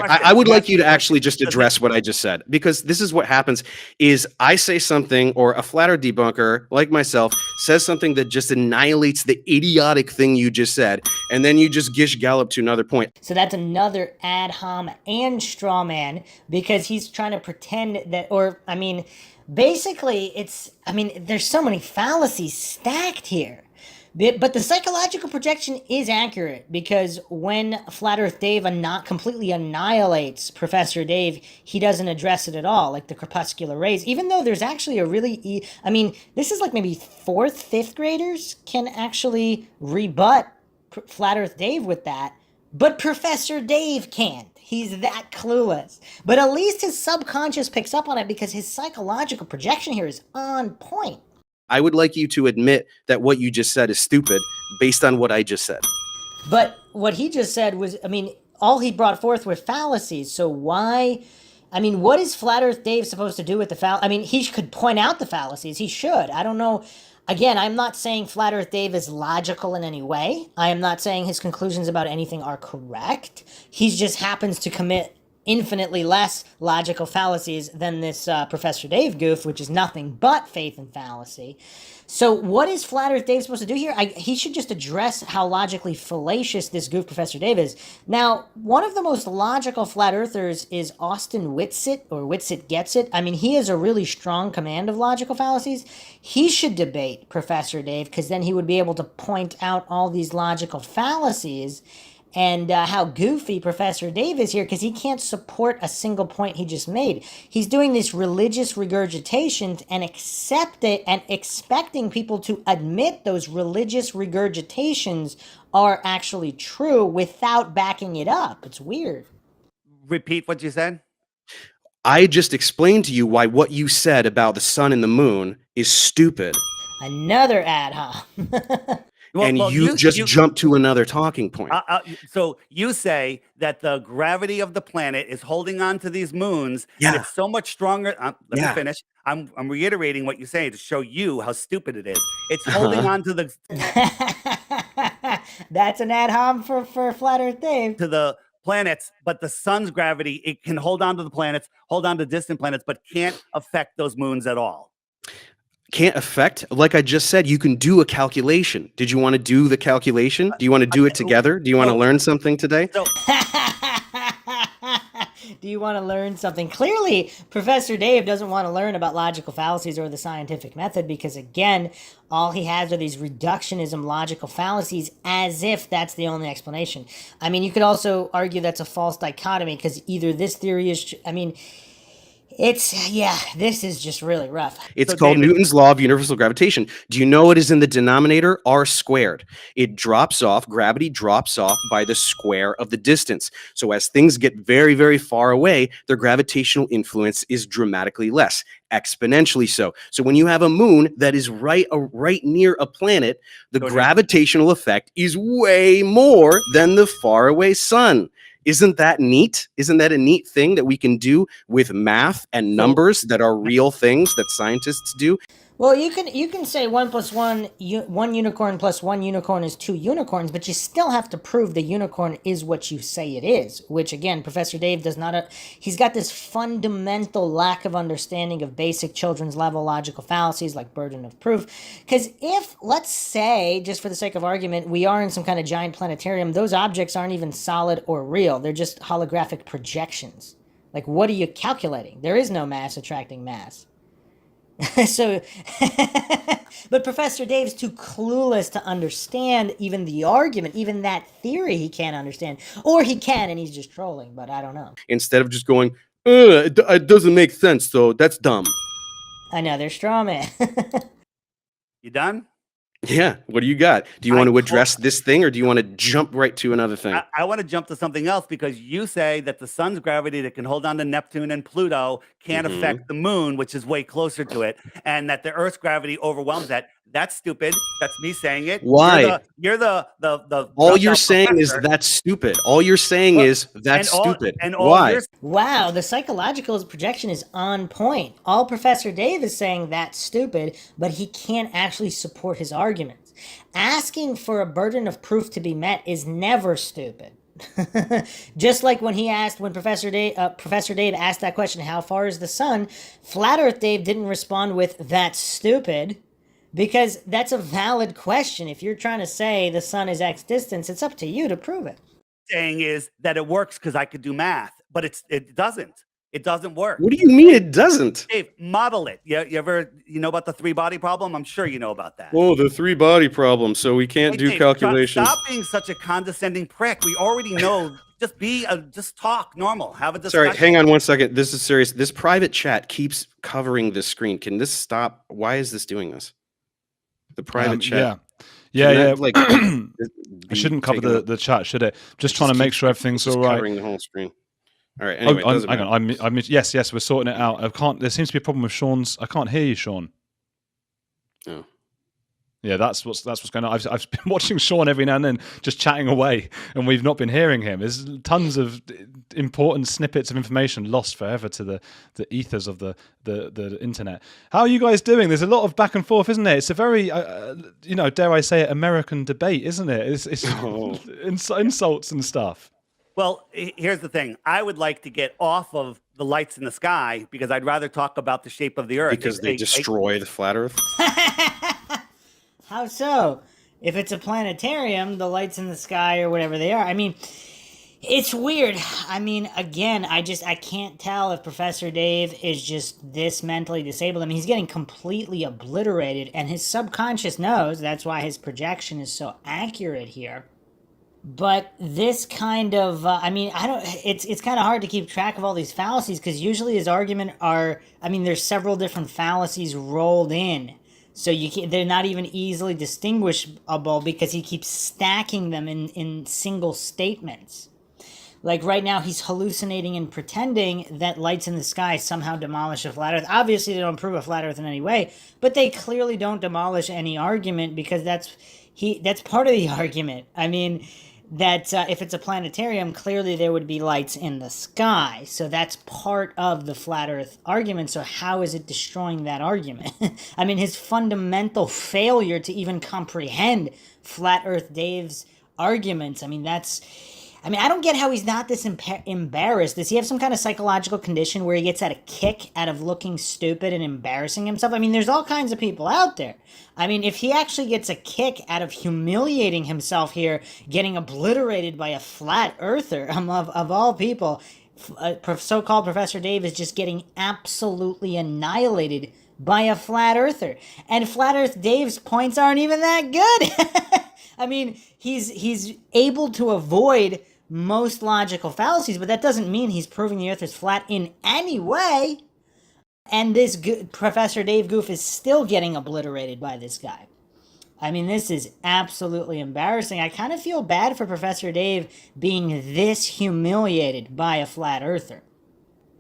I would like you to actually just address what I just said, because this is what happens is I say something, or a flat earth debunker like myself says something that just annihilates the idiotic thing you just said, and then you just gish gallop to another point. So that's another ad hom and straw man, because he's trying to pretend that, or I mean, basically there's so many fallacies stacked here. But the psychological projection is accurate, because when Flat Earth Dave not completely annihilates Professor Dave, he doesn't address it at all, like the crepuscular rays, even though there's actually a really, this is like maybe 4th, 5th graders can actually rebut Flat Earth Dave with that, but Professor Dave can't. He's that clueless. But at least his subconscious picks up on it, because his psychological projection here is on point. I would like you to admit that what you just said is stupid based on what I just said. But what he just said was, all he brought forth were fallacies. So why, what is Flat Earth Dave supposed to do with the he could point out the fallacies. He should. I don't know Again, I'm not saying Flat Earth Dave is logical in any way. I am not saying his conclusions about anything are correct. He just happens to commit infinitely less logical fallacies than this Professor Dave goof, which is nothing but faith and fallacy. So what is Flat Earth Dave supposed to do here? He should just address how logically fallacious this goof Professor Dave is. Now, one of the most logical flat earthers is Austin Whitsitt, or Whitsitt Gets It. I mean, he has a really strong command of logical fallacies. He should debate Professor Dave, because then he would be able to point out all these logical fallacies and how goofy Professor Dave is here, because he can't support a single point he just made. He's doing this religious regurgitation and accept it and expecting people to admit those religious regurgitations are actually true without backing it up. It's weird. Repeat what you said. I just explained to you why what you said about the sun and the moon is stupid. Another ad hom. And you jumped to another talking point. So you say that the gravity of the planet is holding on to these moons, and it's so much stronger. Let me finish. I'm reiterating what you say to show you how stupid it is. It's holding on to the. That's an ad hom for Flat Earth Dave. To the planets, but the sun's gravity, it can hold on to the planets, hold on to distant planets, but can't affect those moons at all. Can't affect, like I just said, you can do a calculation. Did you want to do the calculation? Do you want to do it together? Do you want to learn something today? Do you want to learn something? Clearly, Professor Dave doesn't want to learn about logical fallacies or the scientific method, because, again, all he has are these reductionism logical fallacies, as if that's the only explanation. I mean, you could also argue that's a false dichotomy, because either this theory is, this is just really rough. It's called Newton's law of universal gravitation. Do you know what is in the denominator? R squared. It drops off, gravity drops off by the square of the distance. So as things get very, very far away, their gravitational influence is dramatically less, exponentially so. So when you have a moon that is right near a planet, the gravitational effect is way more than the faraway sun. Isn't that neat? Isn't that a neat thing that we can do with math and numbers that are real things that scientists do? Well, you can say 1 + 1, one unicorn plus one unicorn is 2 unicorns, but you still have to prove the unicorn is what you say it is, which, again, Professor Dave does not. He's got this fundamental lack of understanding of basic children's level logical fallacies like burden of proof. Because if, let's say, just for the sake of argument, we are in some kind of giant planetarium, those objects aren't even solid or real. They're just holographic projections. Like, what are you calculating? There is no mass attracting mass. So, but Professor Dave's too clueless to understand even the argument, even that theory he can't understand. Or he can, and he's just trolling, but I don't know. Instead of just going, it doesn't make sense, so that's dumb. Another straw man. You done? Yeah, what do you got? Do you want to address this thing, or do you want to jump right to another thing? I want to jump to something else, because you say that the sun's gravity that can hold on to Neptune and Pluto can't affect the moon, which is way closer to it, and that the Earth's gravity overwhelms that. That's stupid. That's me saying it. Why? You're the all you're saying professor. Is that's stupid. All you're saying is that's stupid. Why? Wow, the psychological projection is on point. All Professor Dave is saying that's stupid, but he can't actually support his arguments. Asking for a burden of proof to be met is never stupid. Just like when Professor Dave asked that question, how far is the sun? Flat Earth Dave didn't respond with, that's stupid. Because that's a valid question. If you're trying to say the sun is X distance, it's up to you to prove it. Saying is that it works because I could do math, but it doesn't. It doesn't work. What do you mean it doesn't? Dave, model it. You ever know about the 3-body problem? I'm sure you know about that. Oh, the 3-body problem. So we can't do Dave, calculations. Stop being such a condescending prick. We already know. Just talk normal. Have a discussion. Sorry, hang on one second. This is serious. This private chat keeps covering this screen. Can this stop? Why is this doing this? The private chat. Yeah. Like, I shouldn't cover the chat, should it? Just trying to make sure everything's all right. Covering the whole screen. All right. Anyway, hang on. Yes, we're sorting it out. There seems to be a problem with Sean's. I can't hear you, Sean. Oh. Yeah, that's what's going on. I've been watching Sean every now and then, just chatting away, and we've not been hearing him. There's tons of important snippets of information lost forever to the ethers of the internet. How are you guys doing? There's a lot of back and forth, isn't it? It's a very, dare I say it, American debate, isn't it? It's insults and stuff. Well, here's the thing. I would like to get off of the lights in the sky because I'd rather talk about the shape of the Earth. Because they destroy the flat Earth. How so? If it's a planetarium, the lights in the sky or whatever they are. I mean, it's weird. I mean, again, I can't tell if Professor Dave is just this mentally disabled. I mean, he's getting completely obliterated, and his subconscious knows. That's why his projection is so accurate here. But this kind of, it's kind of hard to keep track of all these fallacies because usually his argument there's several different fallacies rolled in. So they're not even easily distinguishable because he keeps stacking them in single statements. Like right now, he's hallucinating and pretending that lights in the sky somehow demolish a flat Earth. Obviously, they don't prove a flat Earth in any way, but they clearly don't demolish any argument because that's part of the argument. I mean, that if it's a planetarium, clearly there would be lights in the sky. So that's part of the flat Earth argument. So how is it destroying that argument? I mean, his fundamental failure to even comprehend Flat Earth Dave's arguments. I don't get how he's not this embarrassed. Does he have some kind of psychological condition where he gets a kick out of looking stupid and embarrassing himself? I mean, there's all kinds of people out there. I mean, if he actually gets a kick out of humiliating himself here, getting obliterated by a flat earther, of all people, so-called Professor Dave is just getting absolutely annihilated by a flat earther. And Flat Earth Dave's points aren't even that good. I mean, he's able to avoid most logical fallacies, but that doesn't mean he's proving the Earth is flat in any way. And this Professor Dave goof is still getting obliterated by this guy. I mean, this is absolutely embarrassing. I kind of feel bad for Professor Dave being this humiliated by a flat earther.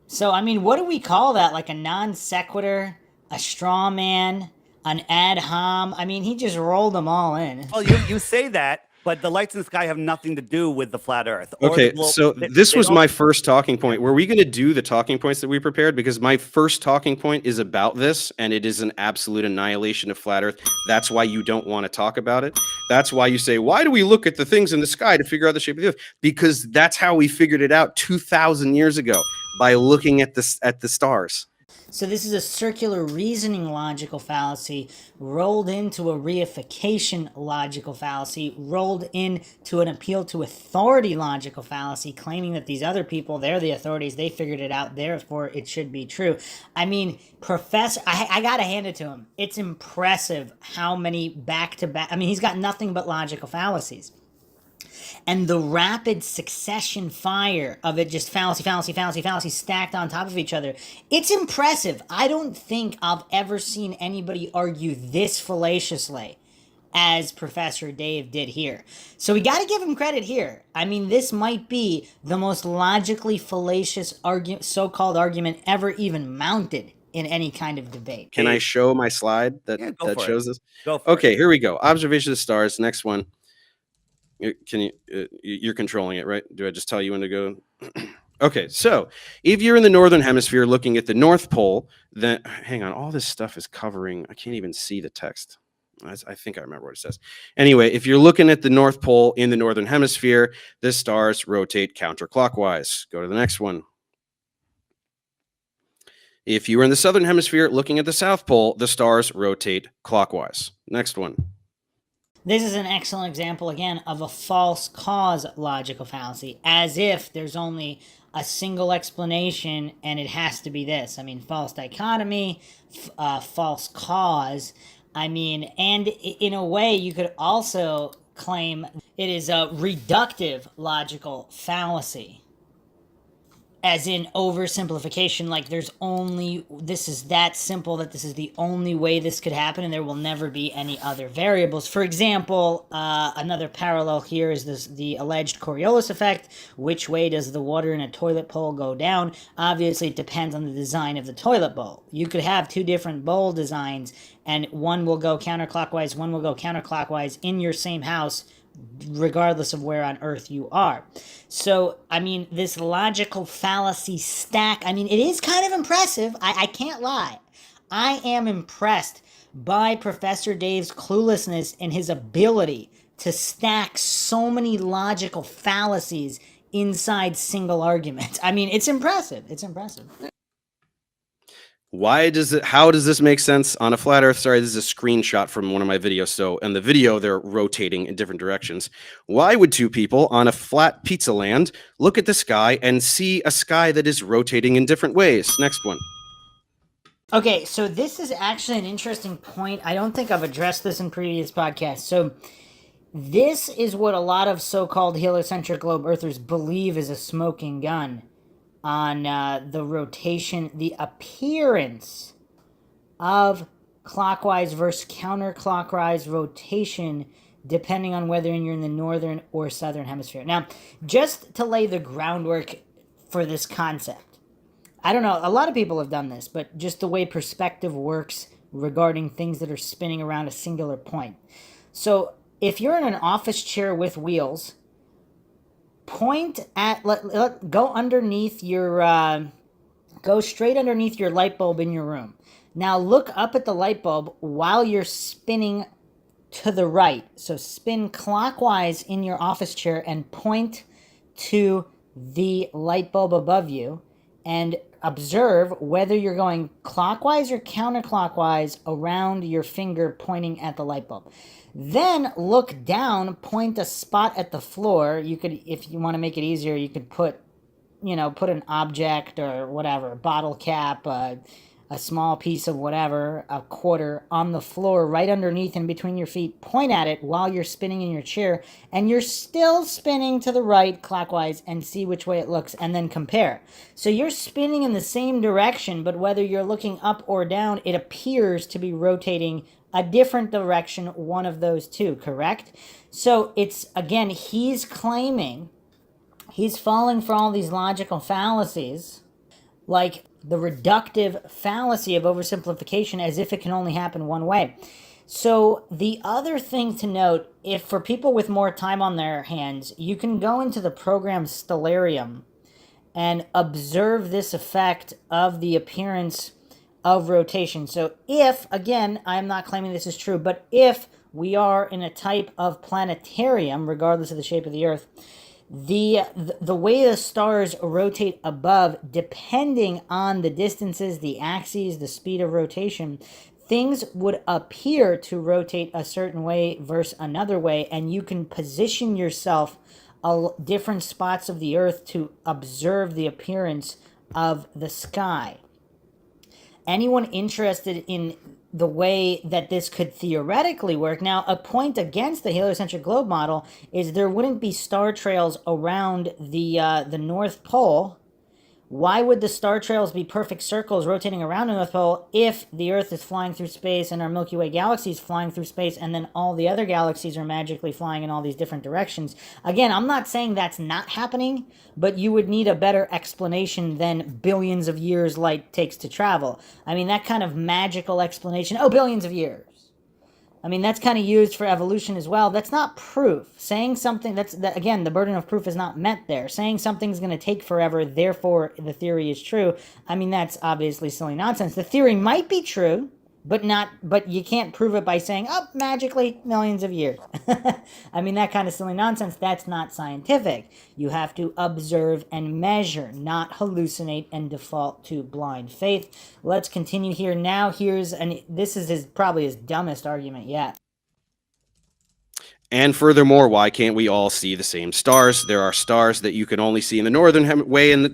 So, I mean, what do we call that? Like a non sequitur, a straw man, an ad hom? I mean, he just rolled them all in. Well, you say that, but the lights in the sky have nothing to do with the flat Earth. Okay, so this was my first talking point. Were we going to do the talking points that we prepared? Because my first talking point is about this, and it is an absolute annihilation of flat Earth. That's why you don't want to talk about it. That's why you say, why do we look at the things in the sky to figure out the shape of the Earth? Because that's how we figured it out 2,000 years ago, by looking at the stars. So this is a circular reasoning logical fallacy rolled into a reification logical fallacy, rolled into an appeal to authority logical fallacy, claiming that these other people, they're the authorities, they figured it out, therefore it should be true. I mean, I gotta hand it to him. It's impressive how many back-to-back, I mean, he's got nothing but logical fallacies. And the rapid succession fire of it, just fallacy stacked on top of each other. It's impressive. I don't think I've ever seen anybody argue this fallaciously as Professor Dave did here. So we got to give him credit here. I mean, this might be the most logically fallacious so-called argument ever even mounted in any kind of debate. Can I show my slide that shows this? Go for it. Here we go. Observation of the stars. Next one. Can you're controlling it, right? Do I just tell you when to go? Okay, so if you're in the northern hemisphere looking at the North Pole, then hang on, all this stuff is covering, I can't even see the text. I think I remember what it says. Anyway, if you're looking at the North Pole in the northern hemisphere, the stars rotate counterclockwise. Go to the next one. If you were in the southern hemisphere looking at the South Pole, the stars rotate clockwise. Next one. This is an excellent example, again, of a false cause logical fallacy, as if there's only a single explanation and it has to be this. I mean, false dichotomy, false cause. I mean, and in a way, you could also claim it is a reductive logical fallacy. as in oversimplification, like this is that simple that this is the only way this could happen and there will never be any other variables. For example, another parallel here is the alleged Coriolis effect. Which way does the water in a toilet bowl go down? Obviously, it depends on the design of the toilet bowl. You could have two different bowl designs and one will go counterclockwise, one will go counterclockwise in your same house, regardless of where on earth you are. So, I mean, this logical fallacy stack, I mean, it is kind of impressive. I can't lie. I am impressed by Professor Dave's cluelessness and his ability to stack so many logical fallacies inside single arguments. I mean, it's impressive. It's impressive. How does this make sense on a flat earth? Sorry, this is a screenshot from one of my videos. So in the video, they're rotating in different directions. Why would two people on a flat pizza land look at the sky and see a sky that is rotating in different ways? Next one. Okay, so this is actually an interesting point. I don't think I've addressed this in previous podcasts. So this is what a lot of so-called heliocentric globe earthers believe is a smoking gun on the rotation, the appearance of clockwise versus counterclockwise rotation, depending on whether you're in the northern or southern hemisphere. Now, just to lay the groundwork for this concept, I don't know, a lot of people have done this, but just the way perspective works regarding things that are spinning around a singular point. So if you're in an office chair with wheels, point at, go underneath your, go straight underneath your light bulb in your room. Now look up at the light bulb while you're spinning to the right. So spin clockwise in your office chair and point to the light bulb above you and observe whether you're going clockwise or counterclockwise around your finger pointing at the light bulb. Then look down, point a spot at the floor. You could, if you want to make it easier, you could put an object or whatever, bottle cap, a small piece of whatever, a quarter on the floor right underneath and between your feet. Point at it while you're spinning in your chair, and you're still spinning to the right clockwise, and see which way it looks, and then compare. So you're spinning in the same direction, but whether you're looking up or down, it appears to be rotating a different direction, one of those two, correct? So it's, again, he's claiming, he's falling for all these logical fallacies, like the reductive fallacy of oversimplification, as if it can only happen one way. So the other thing to note, if for people with more time on their hands, you can go into the program Stellarium and observe this effect of the appearance of rotation. So if, again, I'm not claiming this is true, but if we are in a type of planetarium, regardless of the shape of the Earth, the way the stars rotate above, depending on the distances, the axes, the speed of rotation, things would appear to rotate a certain way versus another way, and you can position yourself different spots of the Earth to observe the appearance of the sky. Anyone interested in the way that this could theoretically work. Now, a point against the heliocentric globe model is there wouldn't be star trails around the North Pole. Why would the star trails be perfect circles rotating around the North Pole if the Earth is flying through space and our Milky Way galaxy is flying through space and then all the other galaxies are magically flying in all these different directions? Again, I'm not saying that's not happening, but you would need a better explanation than billions of years light takes to travel. I mean, that kind of magical explanation, billions of years. I mean, that's kind of used for evolution as well. That's not proof. Saying something, again, the burden of proof is not met there. Saying something's going to take forever, therefore the theory is true. I mean, that's obviously silly nonsense. The theory might be true, but you can't prove it by saying, magically millions of years. I mean, that kind of silly nonsense, that's not scientific. You have to observe and measure, not hallucinate and default to blind faith. Let's continue here. Now, this is probably his dumbest argument yet. And furthermore, why can't we all see the same stars? There are stars that you can only see in the northern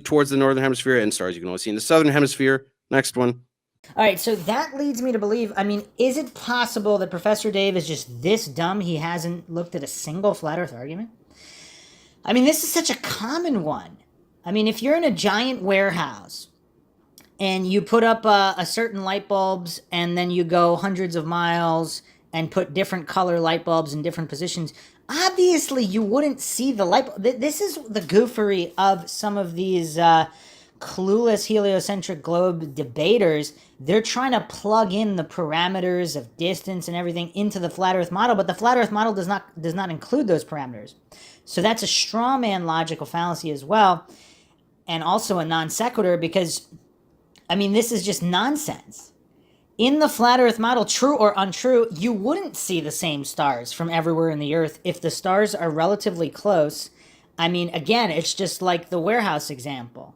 towards the northern hemisphere, and stars you can only see in the southern hemisphere. Next one. All right, so that leads me to believe, I mean, is it possible that Professor Dave is just this dumb he hasn't looked at a single flat earth argument? I mean, this is such a common one. I mean, if you're in a giant warehouse and you put up a certain light bulbs and then you go hundreds of miles and put different color light bulbs in different positions, obviously you wouldn't see the light bulb. This is the goofery of some of these clueless heliocentric globe debaters. They're trying to plug in the parameters of distance and everything into the flat earth model, but the flat earth model does not include those parameters. So that's a straw man logical fallacy as well, and also a non sequitur, because I mean, this is just nonsense. In the flat earth model, true or untrue, you wouldn't see the same stars from everywhere in the earth if the stars are relatively close. I mean, again, it's just like the warehouse example.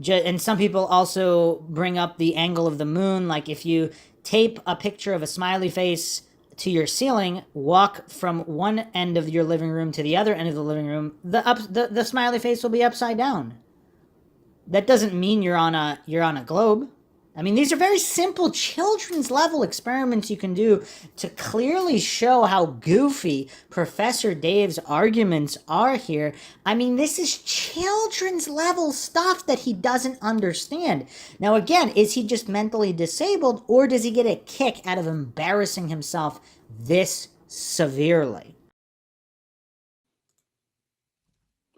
And some people also bring up the angle of the moon. Like if you tape a picture of a smiley face to your ceiling, walk from one end of your living room to the other end of the living room, the smiley face will be upside down. That doesn't mean you're on a globe. I mean, these are very simple children's level experiments you can do to clearly show how goofy Professor Dave's arguments are here. I mean, this is children's level stuff that he doesn't understand. Now, again, is he just mentally disabled, or does he get a kick out of embarrassing himself this severely?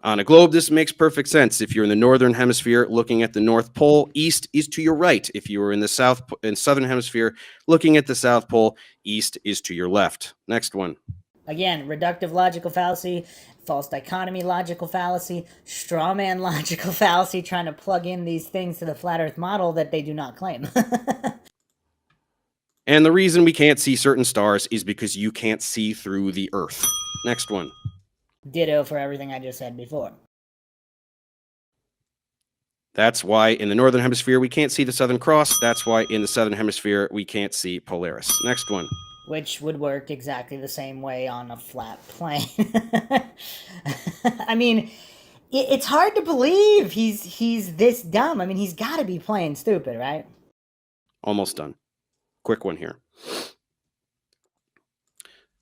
On a globe, this makes perfect sense. If you're in the northern hemisphere looking at the North Pole, east is to your right. If you are in the southern hemisphere looking at the South Pole, east is to your left. Next one. Again, reductive logical fallacy, false dichotomy logical fallacy, straw man logical fallacy, trying to plug in these things to the flat earth model that they do not claim. And the reason we can't see certain stars is because you can't see through the earth. Next one. Ditto for everything I just said before. That's why in the northern hemisphere we can't see the Southern Cross. That's why in the southern hemisphere we can't see Polaris. Next one. Which would work exactly the same way on a flat plane. I mean, it's hard to believe he's this dumb. I mean, he's got to be playing stupid, right? Almost done. Quick one here.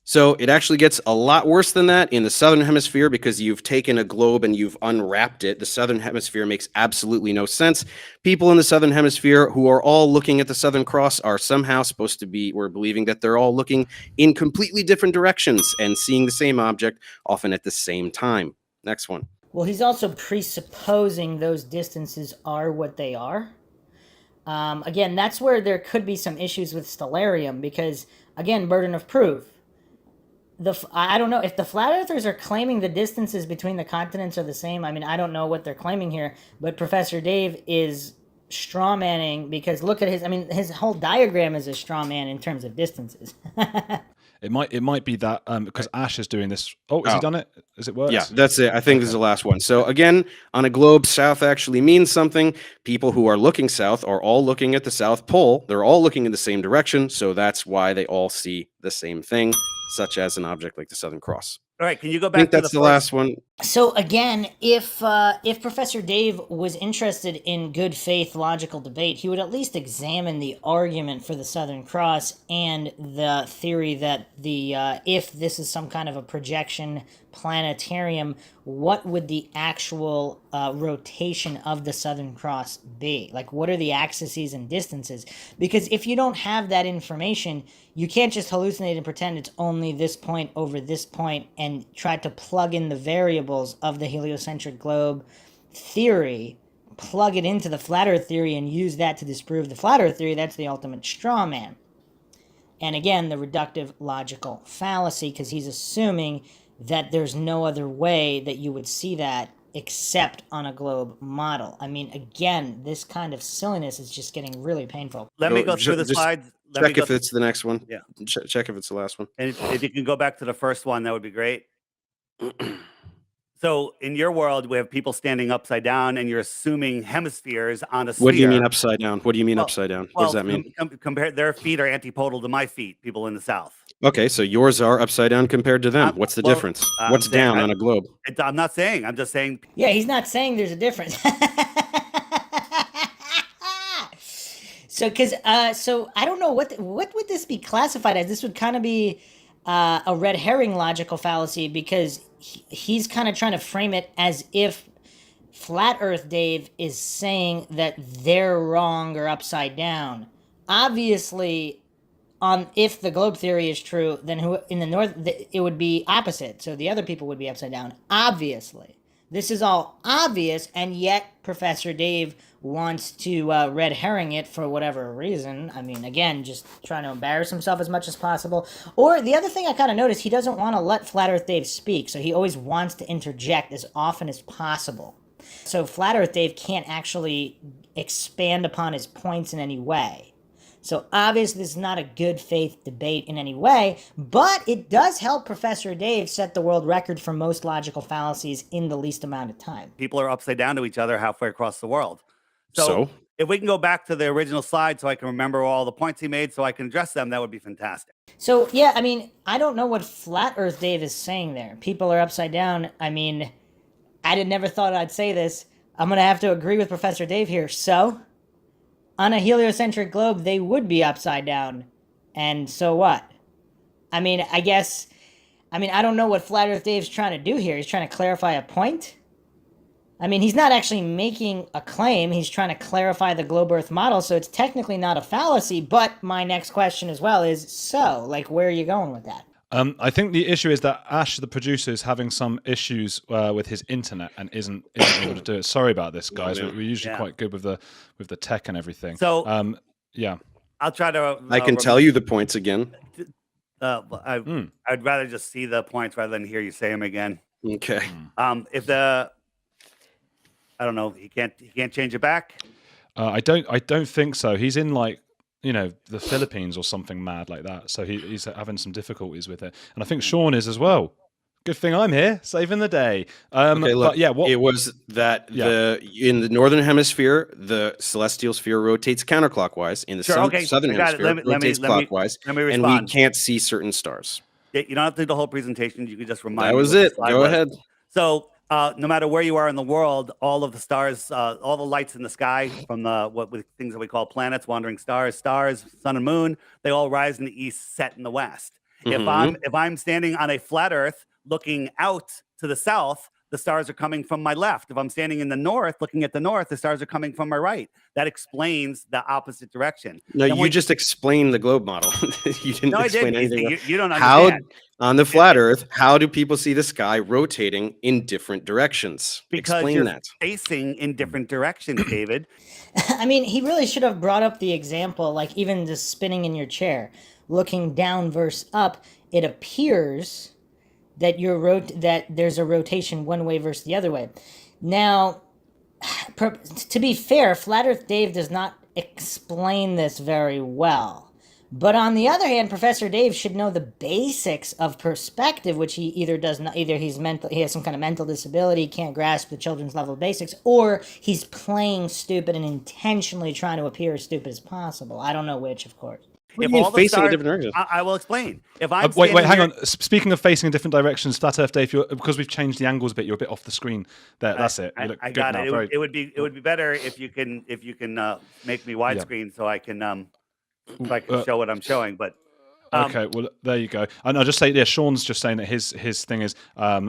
So it actually gets a lot worse than that in the southern hemisphere because you've taken a globe and you've unwrapped it. The southern hemisphere makes absolutely no sense. People in the southern hemisphere who are all looking at the Southern Cross are somehow supposed to be, we're believing that they're all looking in completely different directions and seeing the same object often at the same time. Next one. Well, he's also presupposing those distances are what they are. Again, that's where there could be some issues with stellarium because, again, burden of proof. I don't know if the flat earthers are claiming the distances between the continents are the same. I mean, I don't know what they're claiming here, but Professor Dave is straw manning because look at his whole diagram is a straw man in terms of distances. It might be that because Ash is doing this. Oh, has he done it? Has it worked? Yeah, that's it. I think this is the last one. So again, on a globe, south actually means something. People who are looking south are all looking at the South Pole. They're all looking in the same direction. So that's why they all see the same thing, such as an object like the Southern Cross. All right, can you go I back think to that's the the last one. So again, if Professor Dave was interested in good faith logical debate, he would at least examine the argument for the Southern Cross and the theory that if this is some kind of a projection planetarium, what would the actual rotation of the Southern Cross be? Like, what are the axes and distances? Because if you don't have that information, you can't just hallucinate and pretend it's only this point over this point and try to plug in the variables of the heliocentric globe theory, plug it into the flat earth theory and use that to disprove the flat earth theory. That's the ultimate straw man. And again, the reductive logical fallacy, because he's assuming that there's no other way that you would see that except on a globe model. I mean, again, this kind of silliness is just getting really painful. Let me go through the Just slides. Check if it's the next one. Yeah. Check if it's the last one. And if you can go back to the first one, that would be great. So in your world, we have people standing upside down, and you're assuming hemispheres on a sphere. What do you mean upside down? What do you mean Well- upside down? What does that mean? Compare their feet are antipodal to my feet. People in the south. Okay, so yours are upside down compared to them. What's the well, difference? I'm What's saying down on a globe? I'm not saying. I'm just saying. Yeah, he's not saying there's a difference. So I don't know what would this be classified as. This would kind of be a red herring logical fallacy because he's kind of trying to frame it as if Flat Earth Dave is saying that they're wrong or upside down. Obviously, if the globe theory is true, then who in the north it would be opposite. So the other people would be upside down. Obviously, this is all obvious, and yet Professor Dave wants to red herring it for whatever reason. I mean, again, just trying to embarrass himself as much as possible. Or the other thing I kind of noticed, he doesn't want to let Flat Earth Dave speak, so he always wants to interject as often as possible. So Flat Earth Dave can't actually expand upon his points in any way. So obviously this is not a good faith debate in any way, but it does help Professor Dave set the world record for most logical fallacies in the least amount of time. People are upside down to each other halfway across the world. So if we can go back to the original slide so I can remember all the points he made so I can address them, that would be fantastic. So yeah, I mean, I don't know what Flat Earth Dave is saying there. People are upside down. I mean, never thought I'd say this. I'm going to have to agree with Professor Dave here. So on a heliocentric globe, they would be upside down. And so what? I mean, I don't know what Flat Earth Dave's trying to do here. He's trying to clarify a point. I mean, he's not actually making a claim. He's trying to clarify the globe Earth model, so it's technically not a fallacy. But my next question as well is, so, like, where are you going with that? I think the issue is that Ash, the producer, is having some issues with his internet and isn't able to do it. Sorry about this, guys. We're usually quite good with the tech and everything. So, yeah, I'll try to. I can tell you the points again. I'd rather just see the points rather than hear you say them again. Okay. I don't know. He can't change it back. I don't think so. He's in the Philippines or something mad like that. So he's having some difficulties with it. And I think Sean is as well. Good thing I'm here, saving the day. Okay, look, but yeah, it was that in the northern hemisphere, the celestial sphere rotates counterclockwise. In the southern hemisphere, it rotates clockwise. Let me respond. And we can't see certain stars. You don't have to do the whole presentation. You can just remind me. That was it. Go ahead. So no matter where you are in the world, all of the stars, all the lights in the sky from things that we call planets, wandering stars, sun and moon, they all rise in the east, set in the west. If I'm standing on a flat Earth looking out to the south, the stars are coming from my left. If I'm standing in the north, looking at the north, the stars are coming from my right. That explains the opposite direction. No, you just explained the globe model. You didn't explain anything. You don't understand. On the flat Earth, how do people see the sky rotating in different directions? Because Explain you're that. facing in different directions, David. I mean, he really should have brought up the example, like even just spinning in your chair, looking down versus up. It appears that there's a rotation one way versus the other way. Now, to be fair, Flat Earth Dave does not explain this very well. But on the other hand, Professor Dave should know the basics of perspective, which he either does not. Either he has some kind of mental disability, can't grasp the children's level basics, or he's playing stupid and intentionally trying to appear as stupid as possible. I don't know which, of course. If all the facing stars, a different direction. I will explain. If I'm wait, hang here, on. Speaking of facing in different directions, Flat Earth Dave, because we've changed the angles a bit, you're a bit off the screen. There, that's it. You look I good got now. it. It would be better if you can make me widescreen so I can show what I'm showing. But okay, well there you go. And I'll just say, Sean's just saying that his thing is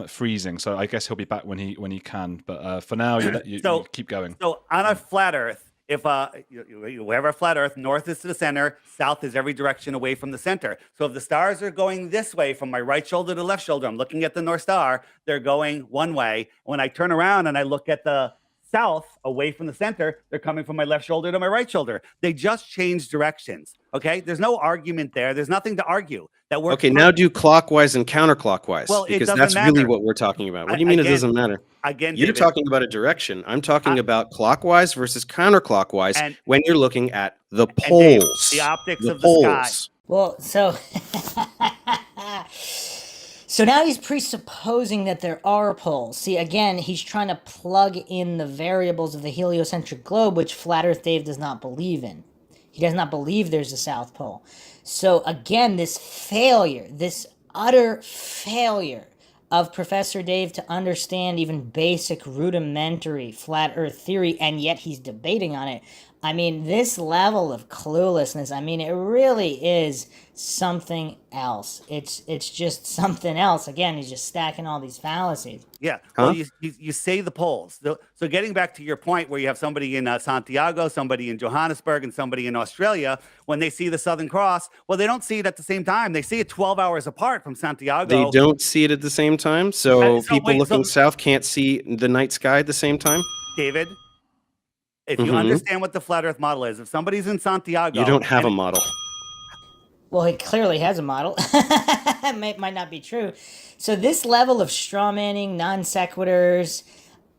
freezing, so I guess he'll be back when he can. But for now, you keep going. So on a flat Earth, if you have a flat Earth, north is to the center, south is every direction away from the center. So if the stars are going this way from my right shoulder to left shoulder, I'm looking at the North Star, they're going one way. When I turn around and I look at the south away from the center, they're coming from my left shoulder to my right shoulder. They just changed directions. Okay, there's no argument there. There's nothing to argue. That works. Okay, now do clockwise and counterclockwise. Well, because that's really what we're talking about. What do you mean it doesn't matter? Again, you're David, talking about a direction. I'm talking about clockwise versus counterclockwise when you're looking at the poles. David, the optics of the sky. Well, so now he's presupposing that there are poles. See, again, he's trying to plug in the variables of the heliocentric globe, which Flat Earth Dave does not believe in. He does not believe there's a South Pole. So again, this utter failure of Professor Dave to understand even basic rudimentary flat Earth theory, and yet he's debating on it, I mean, this level of cluelessness, I mean, it really is something else. It's just something else. Again, he's just stacking all these fallacies. Yeah. Huh? Well, you say the polls. So getting back to your point where you have somebody in Santiago, somebody in Johannesburg, and somebody in Australia, when they see the Southern Cross, well, they don't see it at the same time. They see it 12 hours apart from They Santiago. don't see it at the same time, so people wait, looking south can't see the night sky at the same time. David, if you Mhm. understand what the flat Earth model is, if somebody's in Santiago, You don't have a and model. Well, he clearly has a model. Might not be true. So this level of straw manning, non sequiturs,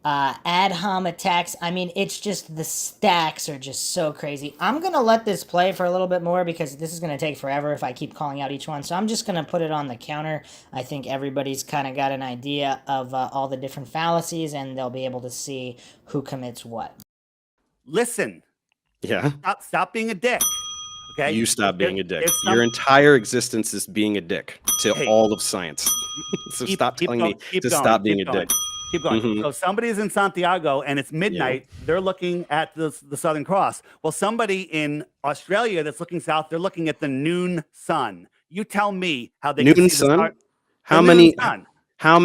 ad hom attacks. I mean, it's just the stacks are just so crazy. I'm gonna let this play for a little bit more because this is gonna take forever if I keep calling out each one. So I'm just gonna put it on the counter. I think everybody's kind of got an idea of all the different fallacies, and they'll be able to see who commits what. listen, Yeah. stop being a dick. Okay. You stop being a dick. If some- Your entire existence is being a dick to Hey. all of science. So stop telling me to stop being a dick. Keep going. Mhm. So somebody's in Santiago and it's midnight. They're looking at the Southern Cross. Well, somebody in Australia that's looking south, they're looking at the noon sun. You tell me how they can Noon see the sun? star- How the many? noon sun. How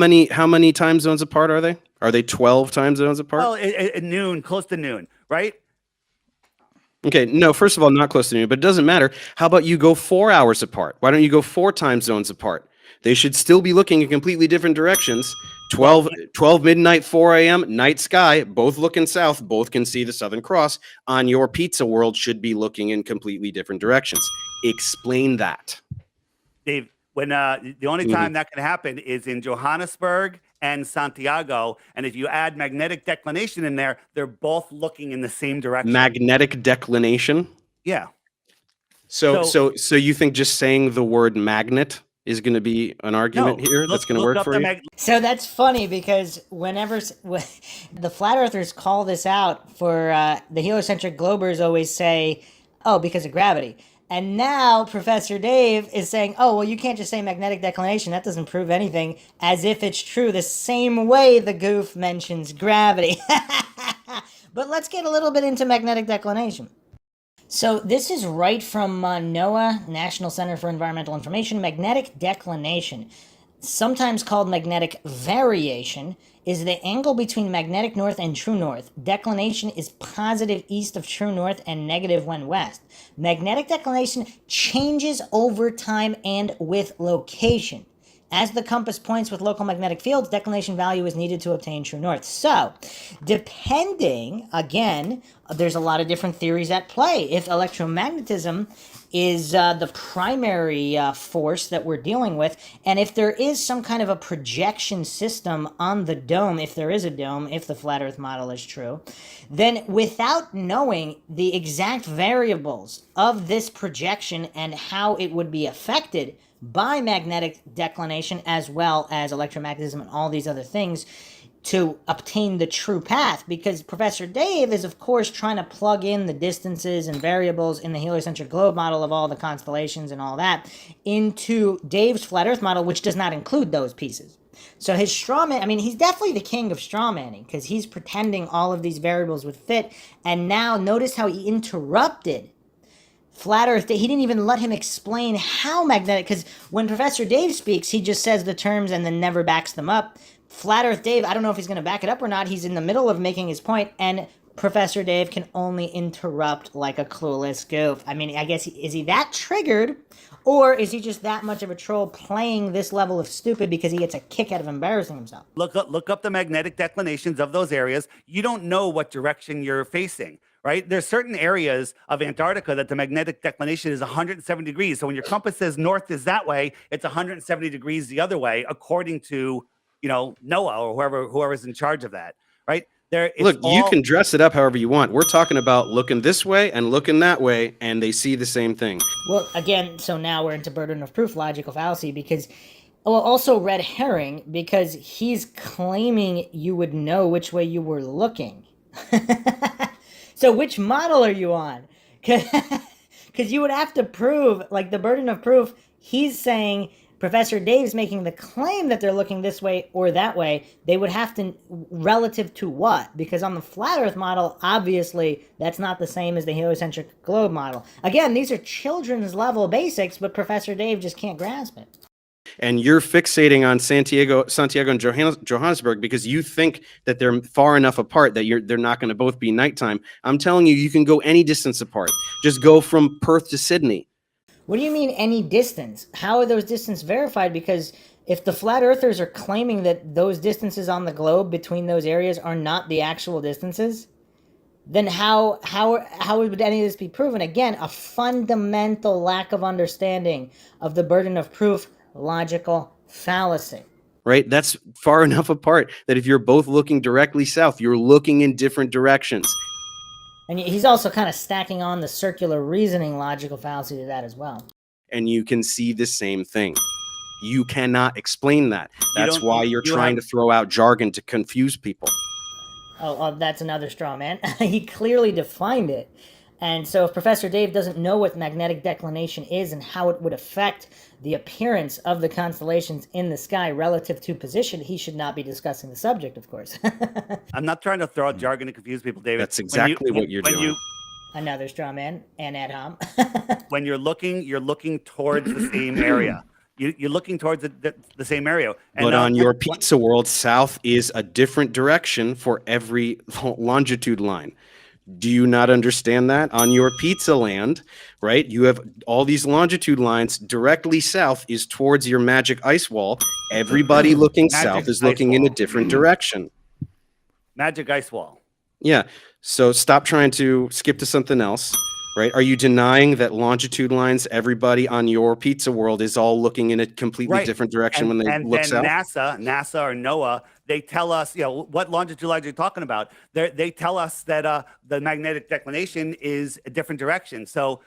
many time zones apart are they? Are they 12 time zones apart? Well, at noon, close to noon, right? Okay, no, first of all, not close to noon, but it doesn't matter. How about you go 4 hours apart? Why don't you go 4 time zones apart? They should still be looking in completely different directions. 12 midnight, 4 a.m., night sky, both looking south, both can see the Southern Cross. On your pizza world should be looking in completely different directions. Explain that. Dave, when the only time that can happen is in Johannesburg and Santiago, and if you add magnetic declination in there, they're both looking in the same direction. Magnetic declination. Yeah. So you think just saying the word magnet is going to be an argument here that's going to work for you? So that's funny because whenever the flat earthers call this out for the heliocentric globers always say, oh, because of gravity. And now Professor Dave is saying, oh, well, you can't just say magnetic declination. That doesn't prove anything, as if it's true the same way the goof mentions gravity. But let's get a little bit into magnetic declination. So this is right from NOAA, National Center for Environmental Information. Magnetic declination, sometimes called magnetic variation, is the angle between magnetic north and true north. Declination is positive east of true north and negative when west. Magnetic declination changes over time and with location. As the compass points with local magnetic fields, declination value is needed to obtain true north. So, depending, again, there's a lot of different theories at play. If electromagnetism is the primary force that we're dealing with, and if there is some kind of a projection system on the dome, if there is a dome, if the flat earth model is true, then without knowing the exact variables of this projection and how it would be affected by magnetic declination as well as electromagnetism and all these other things to obtain the true path, because Professor Dave is of course trying to plug in the distances and variables in the heliocentric globe model of all the constellations and all that into Dave's flat earth model, which does not include those pieces. So his straw man, I mean, he's definitely the king of straw manning because he's pretending all of these variables would fit. And now notice how he interrupted flat earth. He didn't even let him explain how magnetic, because when Professor Dave speaks, he just says the terms and then never backs them up. Flat earth Dave, I don't know if he's going to back it up or not. He's in the middle of making his point, and Professor Dave can only interrupt like a clueless goof. I mean, I guess, is he that triggered, or is he just that much of a troll playing this level of stupid because he gets a kick out of embarrassing himself? Look up the magnetic declinations of those areas. You don't know what direction you're facing, right? There's certain areas of Antarctica that the magnetic declination is 170 degrees. So when your compass says north is that way, it's 170 degrees the other way, according to, NOAA or whoever's in charge of that, right? Look, you can dress it up however you want. We're talking about looking this way and looking that way, and they see the same thing. Well, again, so now we're into burden of proof, logical fallacy, because, well, also red herring, because he's claiming you would know which way you were looking. So which model are you on? Because you would have to prove, like the burden of proof, he's saying Professor Dave's making the claim that they're looking this way or that way, they would have to, relative to what? Because on the flat Earth model, obviously, that's not the same as the heliocentric globe model. Again, these are children's level basics, but Professor Dave just can't grasp it. And you're fixating on Santiago and Johannesburg because you think that they're far enough apart that they're not going to both be nighttime. I'm telling you, you can go any distance apart. Just go from Perth to Sydney. What do you mean any distance? How are those distances verified? Because if the flat earthers are claiming that those distances on the globe between those areas are not the actual distances, then how would any of this be proven? Again, a fundamental lack of understanding of the burden of proof, logical fallacy. Right? That's far enough apart that if you're both looking directly south, you're looking in different directions. And he's also kind of stacking on the circular reasoning logical fallacy to that as well. And you can see the same thing. You cannot explain that. That's why you're trying to throw out jargon to confuse people. Oh, that's another straw man. He clearly defined it. And so if Professor Dave doesn't know what magnetic declination is and how it would affect the appearance of the constellations in the sky relative to position, he should not be discussing the subject, of course. I'm not trying to throw out jargon to confuse people, David. That's exactly what you're doing. Another straw man and ad hom. When you're looking towards the same area. You're looking towards the same area. And, but on your pizza world, south is a different direction for every longitude line. Do you not understand that? On your pizza land, right, you have all these longitude lines. Directly south is towards your magic ice wall. Everybody looking south is looking in a different direction. Magic ice wall. Yeah. So stop trying to skip to something else, right? Are you denying that longitude lines, everybody on your pizza world is all looking in a completely different direction when they look south? And NASA or NOAA, they tell us, what longitude lines you're talking about. They tell us that the magnetic declination is a different direction. So,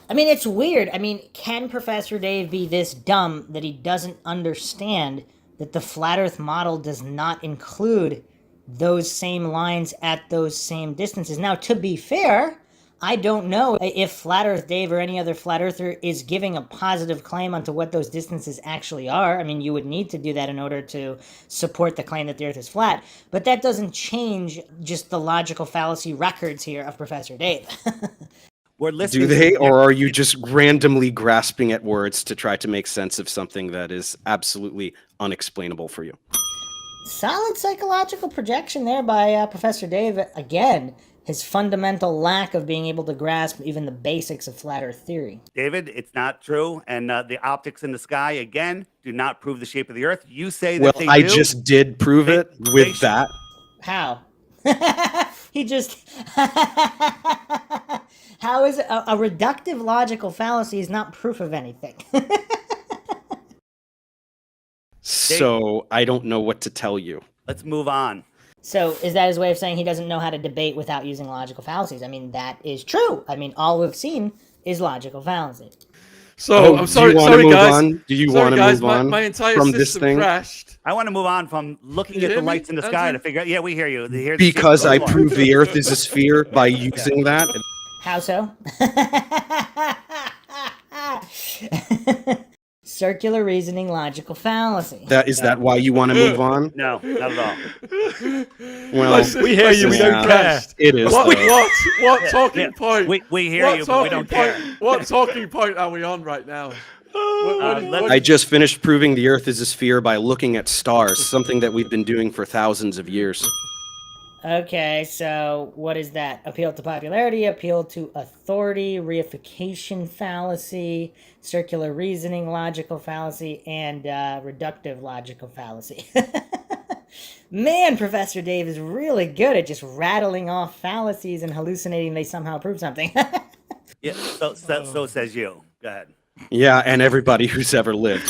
I mean, it's weird. I mean, can Professor Dave be this dumb that he doesn't understand that the flat Earth model does not include those same lines at those same distances? Now, to be fair, I don't know if Flat Earth Dave or any other flat earther is giving a positive claim onto what those distances actually are. I mean, you would need to do that in order to support the claim that the Earth is flat. But that doesn't change just the logical fallacy records here of Professor Dave. We're listening. Do they, or are you just randomly grasping at words to try to make sense of something that is absolutely unexplainable for you? Solid psychological projection there by Professor Dave. Again, his fundamental lack of being able to grasp even the basics of flat Earth theory. David, it's not true. And the optics in the sky, again, do not prove the shape of the Earth. You say that they do. Well, I just did prove it with that. How? He just... How is a reductive logical fallacy is not proof of anything? So I don't know what to tell you. Let's move on. So is that his way of saying he doesn't know how to debate without using logical fallacies? I mean, that is true. I mean, all we've seen is logical fallacy. So I'm sorry, guys. Do you want to move on? My entire from system this thing? crashed. I want to move on from looking at the lights in the sky to figure out. Yeah, we hear you. Because I proved the Earth is a sphere by using that. How so? Circular reasoning, logical fallacy. Is that why you want to move on? No, not at all. Well, We hear you. We don't care. It is. What talking point? We hear you, but we don't care. What talking point are we on right now? I just finished proving the Earth is a sphere by looking at stars, something that we've been doing for thousands of years. Okay, so what is that? Appeal to popularity, appeal to authority, reification fallacy, circular reasoning, logical fallacy, and reductive logical fallacy. Man, Professor Dave is really good at just rattling off fallacies and hallucinating they somehow prove something. Yeah, so says you. Go ahead. Yeah, and everybody who's ever lived.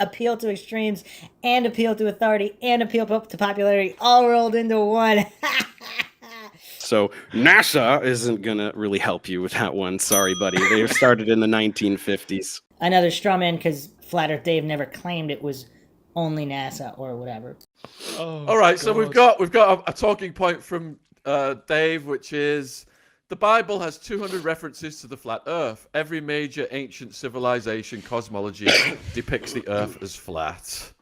Appeal to extremes and appeal to authority and appeal to popularity all rolled into one. So NASA isn't going to really help you with that one. Sorry, buddy. They started in the 1950s. Another straw man because Flat Earth Dave never claimed it was only NASA or whatever. All right, so we've got a talking point from Dave, which is The Bible has 200 references to the flat Earth. Every major ancient civilization cosmology depicts the Earth as flat.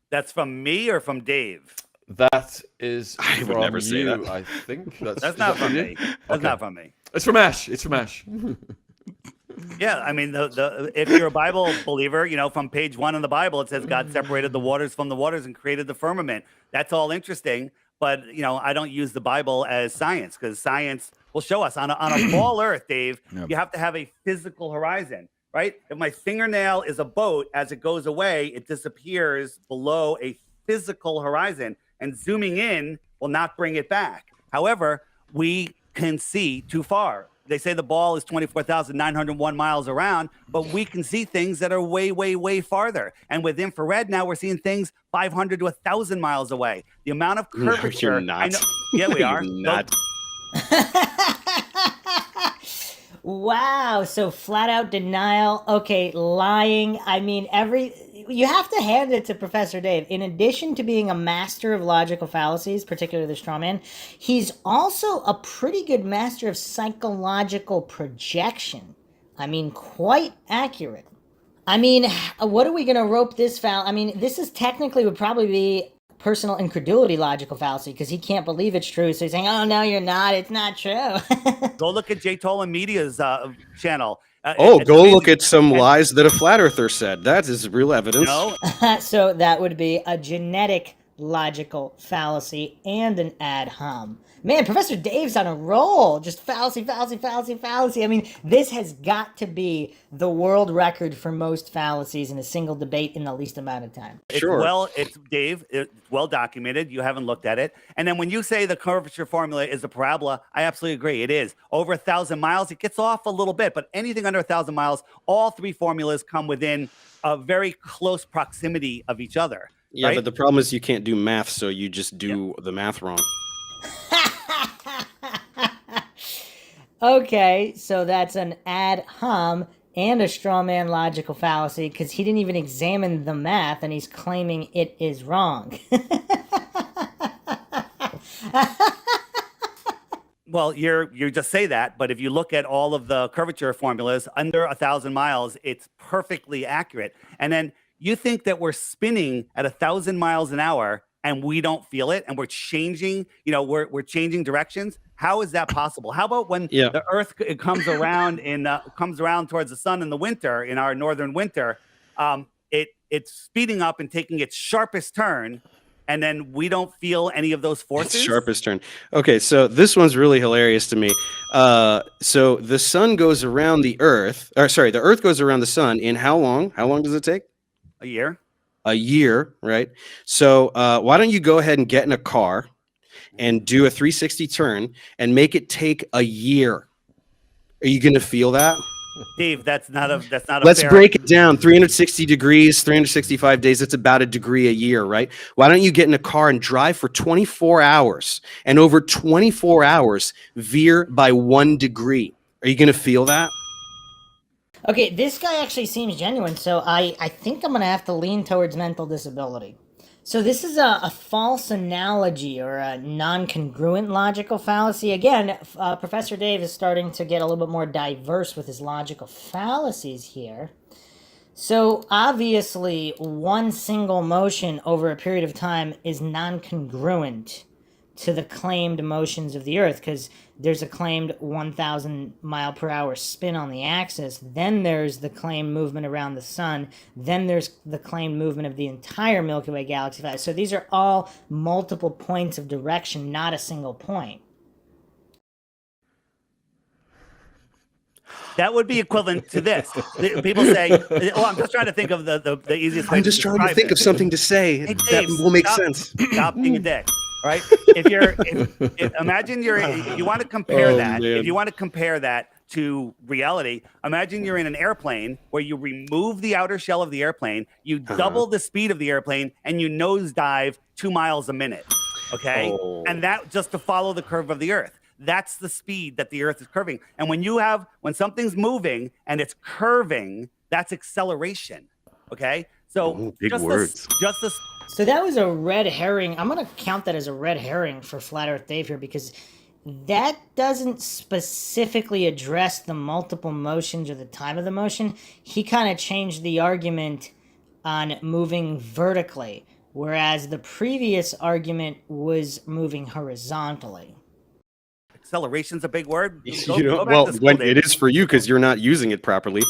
That's from me or from Dave? That is I would from never say you, that. I think. That's not from me. That's not from me. It's from Ash. It's from Ash. Yeah, I mean, if you're a Bible believer, you know, from page 1 in the Bible, it says God separated the waters from the waters and created the firmament. That's all interesting, but you know, I don't use the Bible as science because science will show us on a ball Earth, Dave. Yep. You have to have a physical horizon, right? If my fingernail is a boat, as it goes away, it disappears below a physical horizon, and zooming in will not bring it back. However, we can see too far. They say the ball is 24,901 miles around, but we can see things that are way, way, way farther. And with infrared, now we're seeing things 500 to 1,000 miles away. The amount of curvature. No, you're not. I know, yeah, we are. You're not. Wow, so flat out denial. Okay, lying. I mean, you have to hand it to Professor Dave. In addition to being a master of logical fallacies, particularly the straw man, he's also a pretty good master of psychological projection. I mean, quite accurate. I mean, what are we going to rope this I mean, this is technically would probably be personal incredulity logical fallacy because he can't believe it's true. So he's saying, oh, no, you're not. It's not true. Go look at Jay Tolan Media's channel. Oh, It's go amazing. look at some lies that a flat earther said. That is real evidence. No, So that would be a genetic logical fallacy and an ad hom. Man, Professor Dave's on a roll. Just fallacy, fallacy, fallacy, fallacy. I mean, this has got to be the world record for most fallacies in a single debate in the least amount of time. Sure. It's Dave. It's well documented. You haven't looked at it. And then when you say the curvature formula is a parabola, I absolutely agree. It is. Over 1,000 miles, it gets off a little bit, but anything under 1,000 miles, all three formulas come within a very close proximity of each other. Yeah, right? but the problem is you can't do math, so you just do the math wrong. Okay, so that's an ad hom and a straw man logical fallacy because he didn't even examine the math and he's claiming it is wrong. Well, you just say that, but if you look at all of the curvature formulas under 1,000 miles, it's perfectly accurate. And then you think that we're spinning at 1,000 miles an hour and we don't feel it, and we're changing, you know, we're changing directions. How is that possible? How about when the Earth comes around comes around towards the sun in the winter, in our northern winter, it's speeding up and taking its sharpest turn, and then we don't feel any of those forces? Its sharpest turn. Okay, so this one's really hilarious to me. So the sun goes around the Earth, or sorry, the Earth goes around the sun in how long? How long does it take? A year. A year, right? So why don't you go ahead and get in a car and do a 360 turn and make it take a year? Are you going to feel that? Dave, that's not a Let's fair... break it down. 360 degrees, 365 days, that's about a degree a year, right? Why don't you get in a car and drive for 24 hours and over 24 hours veer by 1 degree? Are you going to feel that? Okay, this guy actually seems genuine, so I think I'm going to have to lean towards mental disability. So this is a false analogy or a non-congruent logical fallacy. Again, Professor Dave is starting to get a little bit more diverse with his logical fallacies here. So obviously, one single motion over a period of time is non-congruent to the claimed motions of the Earth, because there's a claimed 1,000 mile per hour spin on the axis, then there's the claimed movement around the sun, then there's the claimed movement of the entire Milky Way galaxy. So these are all multiple points of direction, not a single point. That would be equivalent to this. People say, "Oh, I'm just trying to think of the easiest way." I'm just trying to think of something to say Hey, that Dave, will make stop- sense. Stop being a dick. Right? Imagine you want to compare Oh, that. man. If you want to compare that to reality, imagine you're in an airplane where you remove the outer shell of the airplane, you double the speed of the airplane, and you nosedive 2 miles a minute. Okay, and that just to follow the curve of the Earth. That's the speed that the Earth is curving. And when something's moving and it's curving, that's acceleration. Okay, so big words. So that was a red herring. I'm going to count that as a red herring for Flat Earth Dave here, because that doesn't specifically address the multiple motions or the time of the motion. He kind of changed the argument on moving vertically, whereas the previous argument was moving horizontally. Acceleration's a big word. You know, well, when it is for you because you're not using it properly.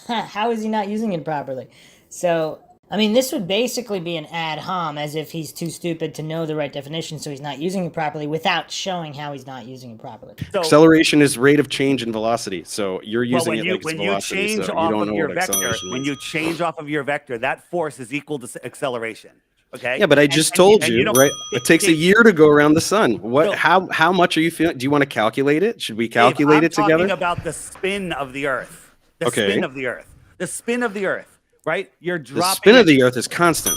How is he not using it properly? So, I mean, this would basically be an ad hom, as if he's too stupid to know the right definition, so he's not using it properly without showing how he's not using it properly. So, Acceleration is rate of change in velocity. So you're using it like it's when velocity. you change So off you don't of know your what vector, acceleration when means. you change off of your vector, that force is equal to acceleration. Okay. Yeah, but I just told you, don't- right? It takes a year to go around the sun. What? So- How much are you feeling? Do you want to calculate it? Should we Dave, calculate I'm it together? talking about the spin of the Earth. The Okay. spin of the Earth. The spin of the Earth. Right? You're The dropping. spin of at the Earth is constant.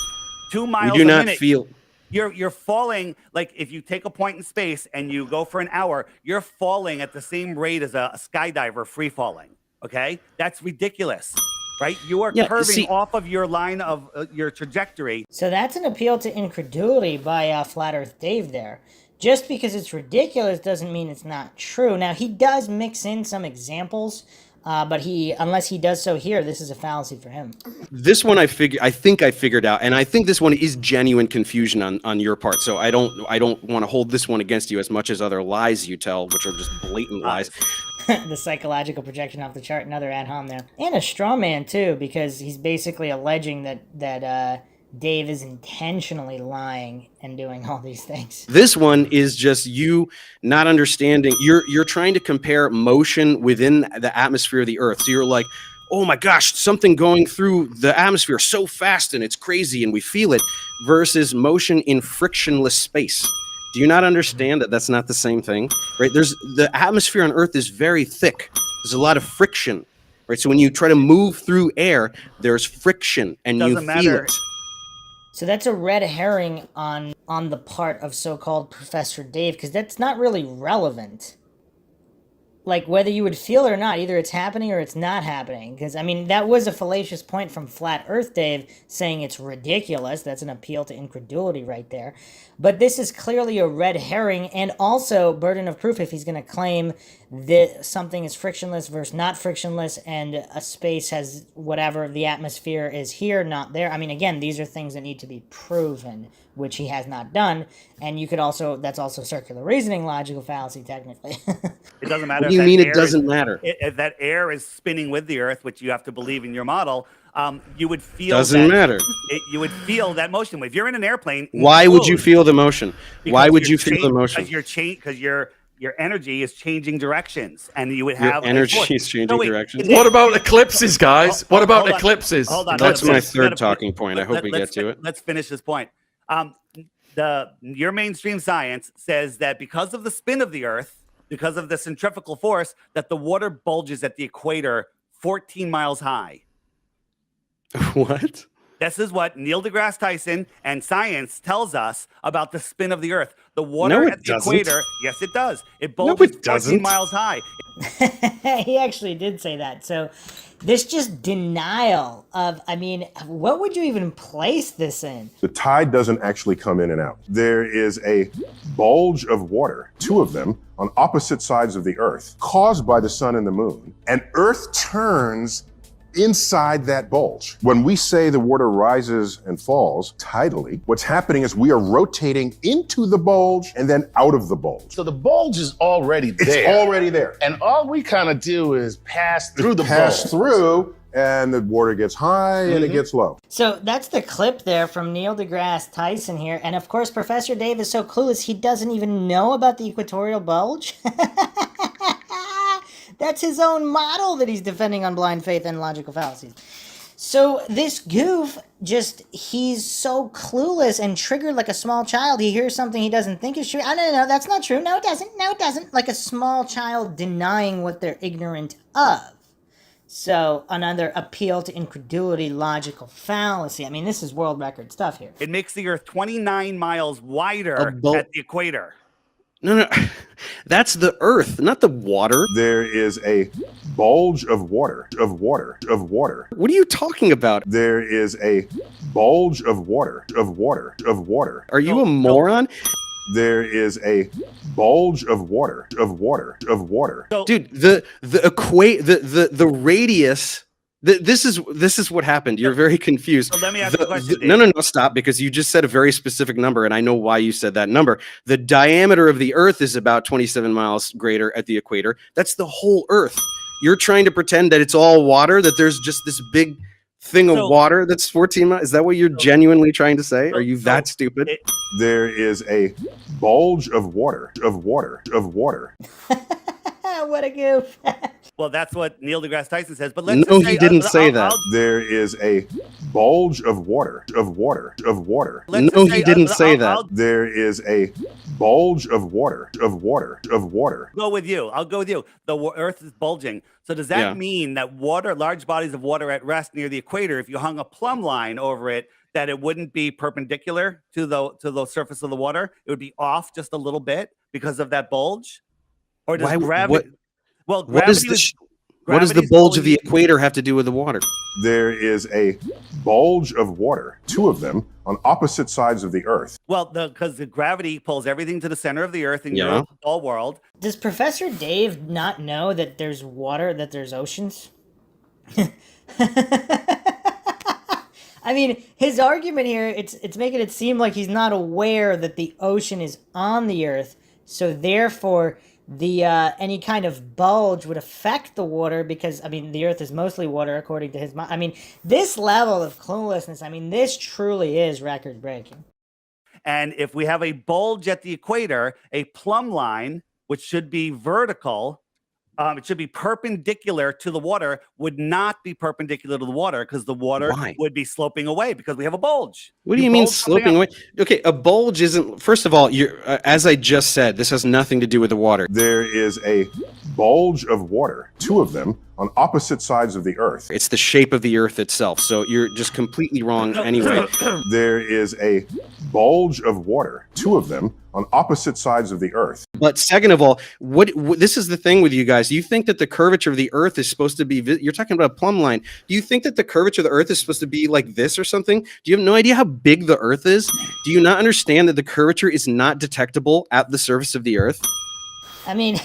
2 miles We do a not minute. feel. You're falling, like if you take a point in space and you go for an hour, you're falling at the same rate as a skydiver free falling. Okay, that's ridiculous, right? You are Yeah, curving see- off of your line of your trajectory. So that's an appeal to incredulity by Flat Earth Dave there. Just because it's ridiculous doesn't mean it's not true. Now, he does mix in some examples, but unless he does so here, this is a fallacy for him. This one I think I figured out, and I think this one is genuine confusion on your part. So I don't want to hold this one against you as much as other lies you tell, which are just blatant lies. The psychological projection off the chart, another ad hom there. And a straw man, too, because he's basically alleging that Dave is intentionally lying and doing all these things. This one is just you not understanding. You're trying to compare motion within the atmosphere of the Earth. So you're like, oh my gosh, something going through the atmosphere so fast and it's crazy and we feel it, versus motion in frictionless space. Do you not understand that that's not the same thing? Right? The atmosphere on Earth is very thick. There's a lot of friction. Right? So when you try to move through air, there's friction and you Doesn't feel matter. it. So that's a red herring on the part of so-called Professor Dave, because that's not really relevant. Like, whether you would feel it or not, either it's happening or it's not happening. Because, I mean, that was a fallacious point from Flat Earth Dave, saying it's ridiculous. That's an appeal to incredulity right there. But this is clearly a red herring, and also burden of proof if he's going to claim that something is frictionless versus not frictionless, and a space has whatever, the atmosphere is here, not there. I mean, again, these are things that need to be proven, which he has not done. And you could also, that's also circular reasoning, logical fallacy, technically. It doesn't matter. What do you if that mean it air doesn't is- matter? If that air is spinning with the Earth, which you have to believe in your model, you would feel Doesn't that, matter. You would feel that motion. If you're in an airplane, Why would you feel the motion? Why because would you're you feel the motion? Because your energy is changing directions, and you would Your have a energy force. is changing No, wait, directions. What about eclipses, guys? What about hold on. eclipses? Hold on. That's Let- my let's- third gotta- talking point. I hope we get to it. Let's finish this point. Your mainstream science says that because of the spin of the Earth, because of the centrifugal force, that the water bulges at the equator 14 miles high. What? This is what Neil deGrasse Tyson and science tells us about the spin of the Earth. The water No, it at the doesn't. equator, yes, it does. It it bulges 14 doesn't. miles high. He actually did say that. So this just denial of, I mean, what would you even place this in? The tide doesn't actually come in and out. There is a bulge of water, two of them, on opposite sides of the Earth, caused by the sun and the moon. And Earth turns inside that bulge. When we say the water rises and falls tidally, what's happening is we are rotating into the bulge and then out of the bulge. So the bulge is already It's there. already there. And all we kind of do is pass through the Pass bulge. through, and the water gets high and it gets low. So that's the clip there from Neil deGrasse Tyson here. And of course, Professor Dave is so clueless, he doesn't even know about the equatorial bulge. That's his own model that he's defending on blind faith and logical fallacies. So this goof, he's so clueless and triggered like a small child. He hears something he doesn't think is true. Oh, no, that's not true. No, it doesn't. No, it doesn't. Like a small child denying what they're ignorant of. So another appeal to incredulity, logical fallacy. I mean, this is world record stuff here. It makes the Earth 29 miles wider at the equator. No. That's the Earth, not the water. There is a bulge of water. What are you talking about? There is a bulge of water. Are you a moron? There is a bulge of water, Dude, the radius. This is what happened. You're very confused. So let me ask you a question, No, stop, because you just said a very specific number, and I know why you said that number. The diameter of the Earth is about 27 miles greater at the equator. That's the whole Earth. You're trying to pretend that it's all water, that there's just this big thing of water that's 14 miles. Is that what you're genuinely trying to say? Are you that stupid? There is a bulge of water, What a goof. Well, that's what Neil deGrasse Tyson says. But No, he didn't say that. There is a bulge of water, No, he didn't say that. There is a bulge of water, Go with you. I'll go with you. The Earth is bulging. So does that mean that large bodies of water at rest near the equator, if you hung a plumb line over it, that it wouldn't be perpendicular to the surface of the water? It would be off just a little bit because of that bulge? Or does gravity? Well, what does the bulge of the equator have to do with the water? There is a bulge of water, two of them, on opposite sides of the Earth. Well, because the gravity pulls everything to the center of the Earth in your whole world. Does Professor Dave not know that there's water, that there's oceans? I mean, his argument here, it's making it seem like he's not aware that the ocean is on the Earth, so therefore the any kind of bulge would affect the water because, I mean, the Earth is mostly water according to his mind. I mean, this level of cluelessness, I mean, this truly is record-breaking. And if we have a bulge at the equator, a plumb line, which should be vertical, it should be perpendicular to the water, would not be perpendicular to the water because the water would be sloping away because we have a bulge. What do you mean sloping away? Okay, a bulge isn't. First of all, as I just said, this has nothing to do with the water. There is a bulge of water, two of them, on opposite sides of the Earth. It's the shape of the Earth itself, so you're just completely wrong anyway. There is a bulge of water, two of them, on opposite sides of the Earth. But second of all, what this is the thing with you guys. You think that the curvature of the Earth is supposed to be, you're talking about a plumb line. Do you think that the curvature of the Earth is supposed to be like this or something? Do you have no idea how big the Earth is? Do you not understand that the curvature is not detectable at the surface of the Earth? I mean,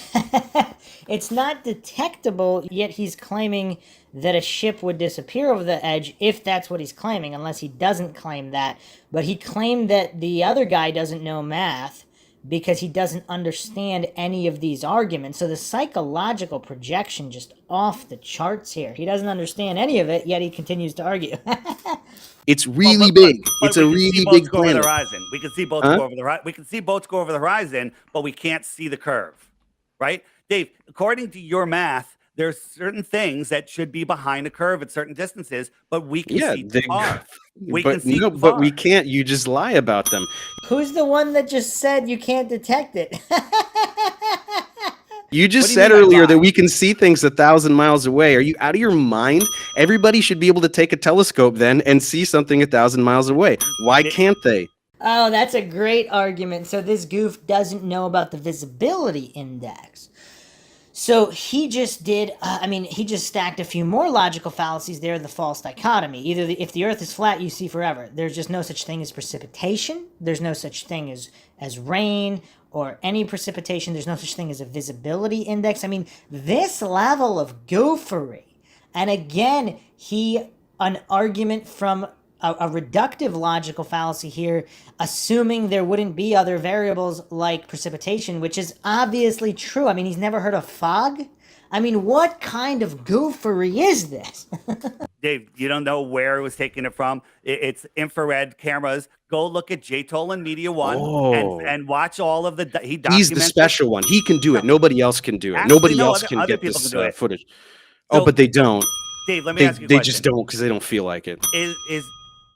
it's not detectable, yet he's claiming that a ship would disappear over the edge if that's what he's claiming, unless he doesn't claim that. But he claimed that the other guy doesn't know math because he doesn't understand any of these arguments. So the psychological projection just off the charts here. He doesn't understand any of it, yet he continues to argue. It's really big. It's a really big planet. Horizon. We can see boats go over the horizon. We can see boats go over the horizon, but we can't see the curve, right? Dave, according to your math, there's certain things that should be behind a curve at certain distances, but we can see too far. But we can't. You just lie about them. Who's the one that just said you can't detect it? You just said earlier that we can see things 1,000 miles away. Are you out of your mind? Everybody should be able to take a telescope then and see something 1,000 miles away. Why can't they? Oh, that's a great argument. So this goof doesn't know about the visibility index. So he just did, he just stacked a few more logical fallacies there, the false dichotomy. Either if the Earth is flat, you see forever. There's just no such thing as precipitation. There's no such thing as rain or any precipitation. There's no such thing as a visibility index. I mean, this level of goofery. And again, an argument from a reductive logical fallacy here, assuming there wouldn't be other variables like precipitation, which is obviously true. I mean, he's never heard of fog? I mean, what kind of goofery is this? Dave, you don't know where it was taking it from. It's infrared cameras. Go look at JTOL and Media One and watch all of the. He's the special one. He can do it. Nobody else can do it. Actually, Nobody no, else other can get people this can do it. footage. So, but they don't. Dave, let me ask you a They question. just don't because they don't feel like it. Is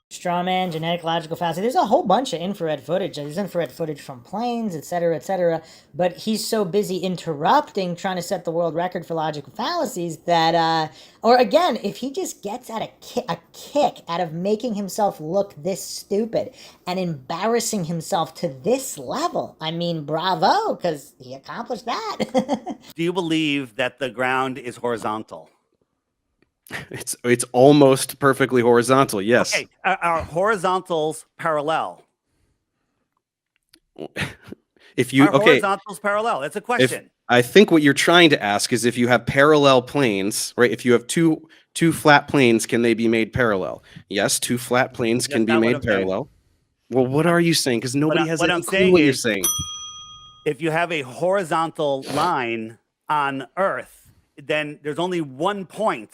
Strawman, genetic logical fallacy. There's a whole bunch of infrared footage. There's infrared footage from planes, etc., etc. But he's so busy interrupting, trying to set the world record for logical fallacies that, or again, if he just gets at a kick out of making himself look this stupid and embarrassing himself to this level, I mean, bravo, because he accomplished that. do you believe that the ground is horizontal? It's almost perfectly horizontal. Yes. Okay. Are horizontals parallel? If you Are horizontals parallel? That's a question. I think what you're trying to ask is if you have parallel planes, right? If you have two flat planes, can they be made parallel? Yes, two flat planes can That's be not what made I'm saying. parallel. Well, what are you saying? Because nobody has what any I'm clue saying what you're is- saying. If you have a horizontal line on Earth, then there's only one point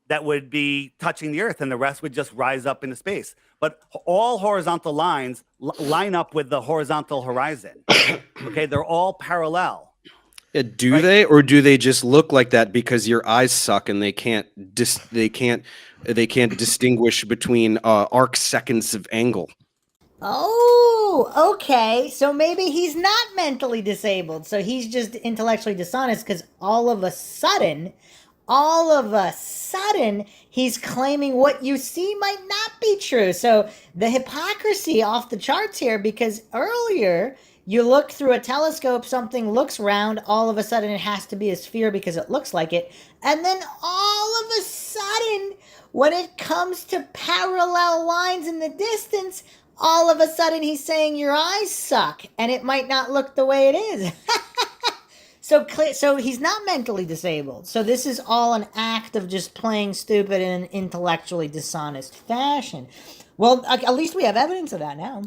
that would be touching the Earth, and the rest would just rise up into space. But all horizontal lines line up with the horizontal horizon. Okay, they're all parallel. Yeah, do they, or do they just look like that because your eyes suck and they can't distinguish between arc seconds of angle? Oh, okay. So maybe he's not mentally disabled. So he's just intellectually dishonest because all of a sudden, he's claiming what you see might not be true. So the hypocrisy off the charts here, because earlier you look through a telescope, something looks round, all of a sudden it has to be a sphere because it looks like it. And then all of a sudden, when it comes to parallel lines in the distance, all of a sudden he's saying your eyes suck and it might not look the way it is. So he's not mentally disabled. So this is all an act of just playing stupid in an intellectually dishonest fashion. Well, at least we have evidence of that now.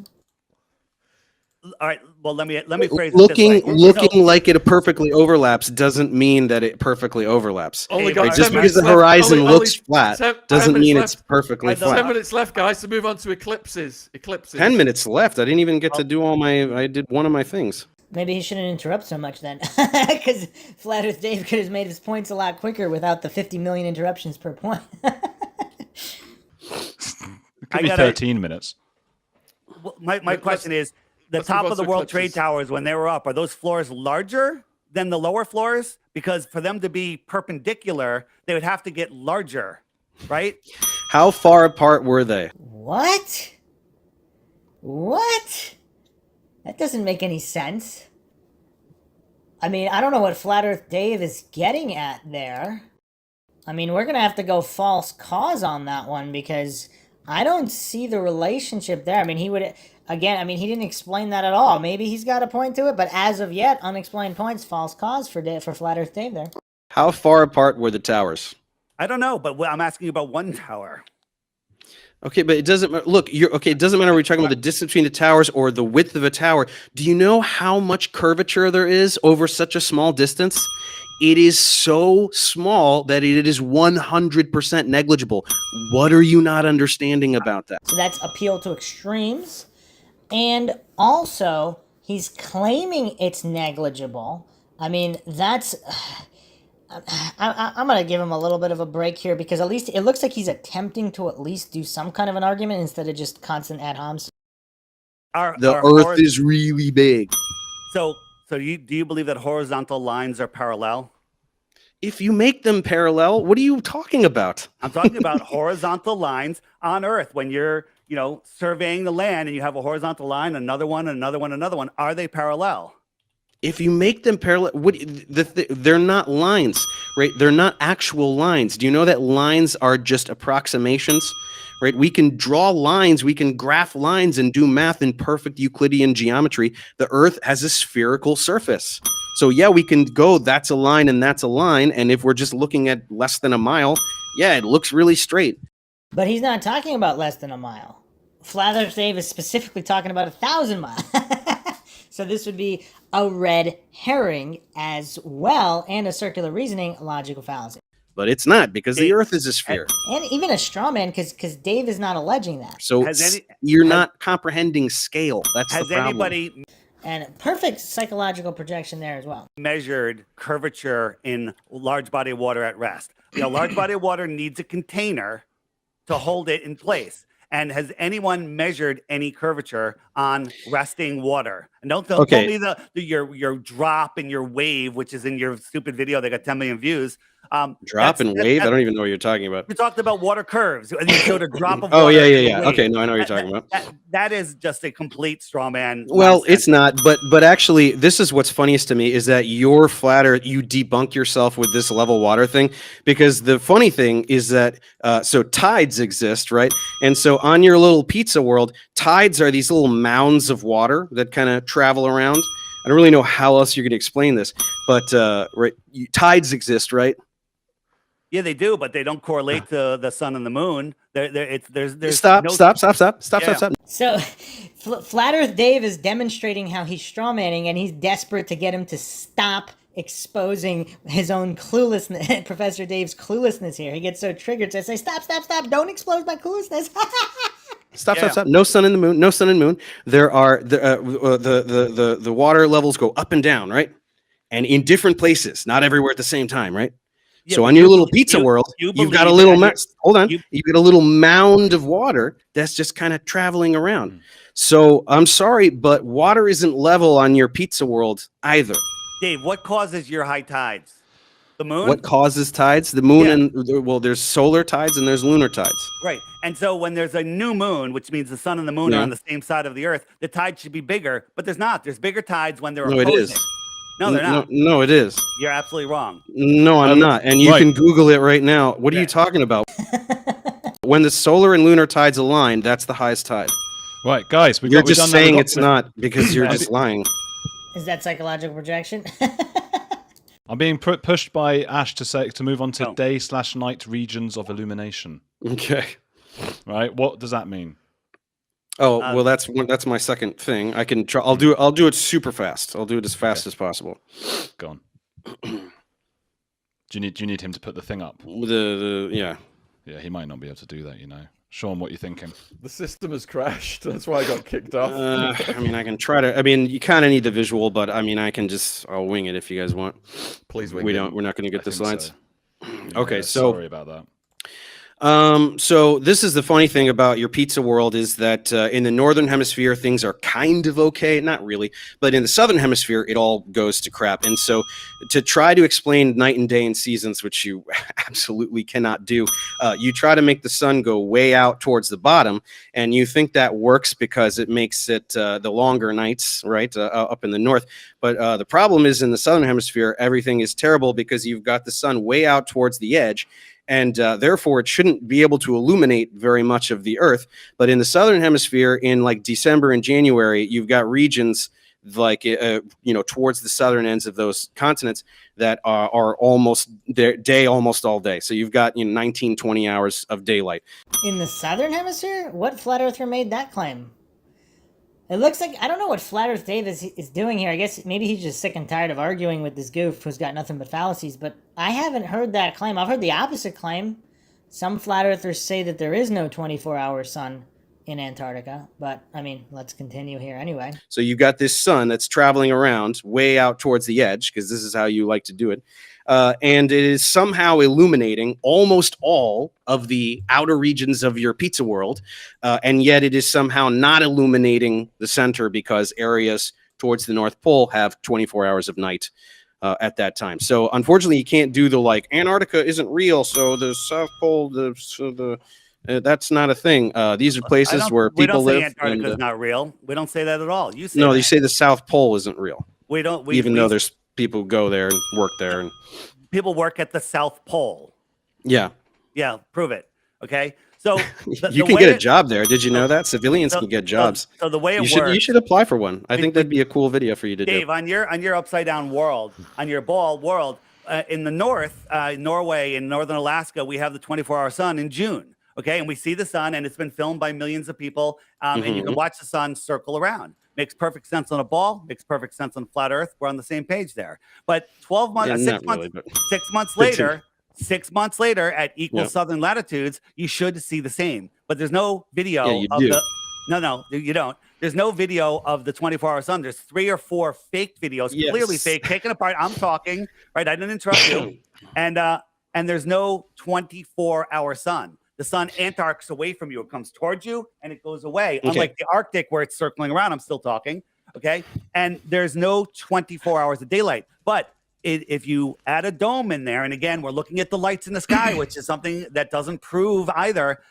All right. Well, let me phrase it Looking this way. like it perfectly overlaps doesn't mean that it perfectly overlaps. Only Right, got Right? Just 10 because minutes the left. horizon Only looks flat 10 doesn't minutes mean left. it's perfectly 10 flat. minutes left, guys, to move on to eclipses. 10 minutes left. I didn't even get to do all my. I did one of my things. Maybe he shouldn't interrupt so much then. Because Flat Earth Dave could have made his points a lot quicker without the 50 million interruptions per point. It could be 13 minutes. Well, my question is, the let's top move of on the to World Trade eclipses. Towers, when they were up, are those floors larger than the lower floors? Because for them to be perpendicular, they would have to get larger, right? How far apart were they? What? What? That doesn't make any sense. I mean, I don't know what Flat Earth Dave is getting at there. I mean, we're going to have to go false cause on that one because I don't see the relationship there. I mean, he would, again, I mean, he didn't explain that at all. Maybe he's got a point to it, but as of yet, unexplained points, false cause for Flat Earth Dave there. How far apart were the towers? I don't know, but I'm asking you about one tower. Okay, but it doesn't matter. Look, it doesn't matter if we're talking about the distance between the towers or the width of a tower. Do you know how much curvature there is over such a small distance? It is so small that it is 100% negligible. What are you not understanding about that? So that's appeal to extremes. And also, he's claiming it's negligible. I mean, that's... I'm going to give him a little bit of a break here because at least it looks like he's attempting to at least do some kind of an argument instead of just constant ad homs. The Earth is really big. So do you believe that horizontal lines are parallel? If you make them parallel, what are you talking about? I'm talking about horizontal lines on Earth. When you're, surveying the land and you have a horizontal line, another one, another one, another one, are they parallel? If you make them parallel, they're not lines, right? They're not actual lines. Do you know that lines are just approximations, right? We can draw lines, we can graph lines and do math in perfect Euclidean geometry. The Earth has a spherical surface. So yeah, we can go, that's a line and that's a line. And if we're just looking at less than a mile, yeah, it looks really straight. But he's not talking about less than a mile. Flat Earth Dave is specifically talking about 1,000 miles. So this would be a red herring as well, and a circular reasoning, a logical fallacy. But it's not, because the Earth is a sphere. And even a straw man, because Dave is not alleging that. So you're not comprehending scale. That's the problem. Anybody and perfect psychological projection there as well. Measured curvature in large body of water at rest? Large body of water needs a container to hold it in place. And has anyone measured any curvature on resting water? And don't tell me your drop and your wave, which is in your stupid video that got 10 million views. Drop and wave? I don't even know what you're talking about. You talked about water curves. And you showed a drop of water. Oh, yeah. Okay, no, I know what you're talking about. That is just a complete straw man. Well, nonsense. it's not, but actually, this is what's funniest to me is that you're flat Earth, you debunk yourself with this level water thing, because the funny thing is that, so tides exist, right? And so on your little pizza world, tides are these little mounds of water that kind of travel around. I don't really know how else you're going to explain this, but right, tides exist, right? Yeah, they do, but they don't correlate to the sun and the moon. There's Stop. no. Stop. So, Flat Earth Dave is demonstrating how he's strawmanning, and he's desperate to get him to stop exposing his own cluelessness, Professor Dave's cluelessness here. He gets so triggered to say, stop, don't expose my cluelessness. Stop. No sun and the moon. No sun and moon. There are the water levels go up and down, right? And in different places, not everywhere at the same time, right? Yeah, So but on your little pizza world, you you've got a believe little that hold on. You get a little mound of water that's just kind of traveling around. So I'm sorry, but water isn't level on your pizza world either. Dave, what causes your high tides? The moon? What causes tides? The moon Yeah. and well, there's solar tides and there's lunar tides. Right. And so when there's a new moon, which means the sun and the moon are on the same side of the earth, the tide should be bigger, but there's not. There's bigger tides when they're No, it opposing. is. No, they're not. No, it is. You're absolutely wrong. No, I'm not. And you Right. can Google it right now. What are you Okay. talking about? When the solar and lunar tides align, that's the highest tide. Right, guys, You're just done that. saying it's not because you're Yeah. just lying. Is that psychological projection? I'm being pushed by Ash to move on to No. day/night regions of illumination. Okay. Right, what does that mean? Oh, well, that's my second thing. I can try. I'll do it super fast. I'll do it as fast as possible. Go on. Do you need him to put the thing up? Yeah. Yeah, he might not be able to do that. Sean, what are you thinking? The system has crashed. That's why I got kicked off. I mean, I can try to. I mean, you kind of need the visual, but I mean, I'll wing it if you guys want. Please wing We're it. not going to get I the think slides. so. Okay, Yeah, so sorry about that. So this is the funny thing about your pizza world is that in the northern hemisphere things are kind of okay, not really, but in the southern hemisphere it all goes to crap. And so to try to explain night and day and seasons, which you absolutely cannot do, you try to make the sun go way out towards the bottom, and you think that works because it makes it the longer nights, right, up in the north. But the problem is in the southern hemisphere everything is terrible because you've got the sun way out towards the edge. And therefore, it shouldn't be able to illuminate very much of the Earth. But in the southern hemisphere, in like December and January, you've got regions like towards the southern ends of those continents that are almost day almost all day. So you've got 19, 20 hours of daylight. In the southern hemisphere? What flat earther made that claim? It looks like, I don't know what Flat Earth Dave is doing here. I guess maybe he's just sick and tired of arguing with this goof who's got nothing but fallacies, but I haven't heard that claim. I've heard the opposite claim. Some flat earthers say that there is no 24-hour sun in Antarctica, but I mean, let's continue here anyway. So you've got this sun that's traveling around way out towards the edge, because this is how you like to do it. And it is somehow illuminating almost all of the outer regions of your pizza world. And yet it is somehow not illuminating the center because areas towards the North Pole have 24 hours of night at that time. So unfortunately, you can't do the like Antarctica isn't real. So the South Pole, that's not a thing. These are places where people live. We don't say Antarctica is not real. We don't say that at all. You say no, that. you say the South Pole isn't real. We don't. Even though there's people who go there and work there. And people work at the South Pole. yeah. Yeah, prove it. Okay. So you can get a job there. Did you know that? Civilians can get jobs. So the way it you works, should apply for one. I think that'd be a cool video for you to Dave, do. on your upside down world, on your ball world, in the north, Norway and northern Alaska, we have the 24-hour sun in June. Okay, and we see the sun, and it's been filmed by millions of people, and you can watch the sun circle around. Makes perfect sense on a ball. Makes perfect sense on flat Earth. We're on the same page there. But 12 months, Yeah, 6 months later, at equal southern latitudes, you should see the same. But there's no video Yeah, you of do. No, you don't. There's no video of the 24-hour sun. There's 3 or 4 fake videos, clearly fake, taken apart. I'm talking, right? I didn't interrupt you. And there's no 24-hour sun. The sun antarcts away from you. It comes towards you and it goes away. Okay. Unlike the Arctic where it's circling around. I'm still talking. Okay. And there's no 24 hours of daylight. But if you add a dome in there, and again, we're looking at the lights in the sky, which is something that doesn't prove either.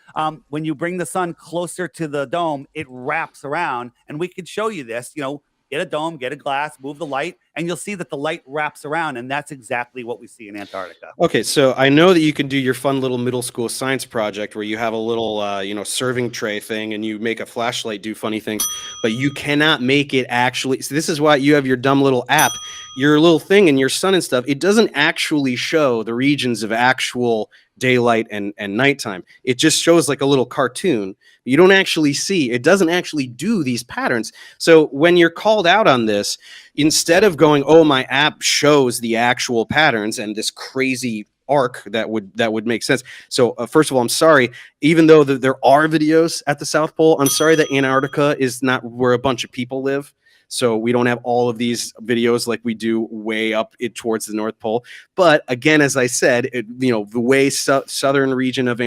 When you bring the sun closer to the dome, it wraps around. And we could show you this, get a dome, get a glass, move the light, and you'll see that the light wraps around, and that's exactly what we see in Antarctica. Okay, so I know that you can do your fun little middle school science project where you have a little, serving tray thing and you make a flashlight do funny things, but you cannot make it actually. So this is why you have your dumb little app, your little thing in your sun and stuff. It doesn't actually show the regions of actual daylight and nighttime. It just shows like a little cartoon. You don't actually see, it doesn't actually do these patterns. So when you're called out on this, instead of going, oh, my app shows the actual patterns and this crazy arc that would make sense. So first of all, I'm sorry, even though there are videos at the South Pole, I'm sorry that Antarctica is not where a bunch of people live. So we don't have all of these videos like we do way up towards the North Pole. But again, as I said, the way southern region of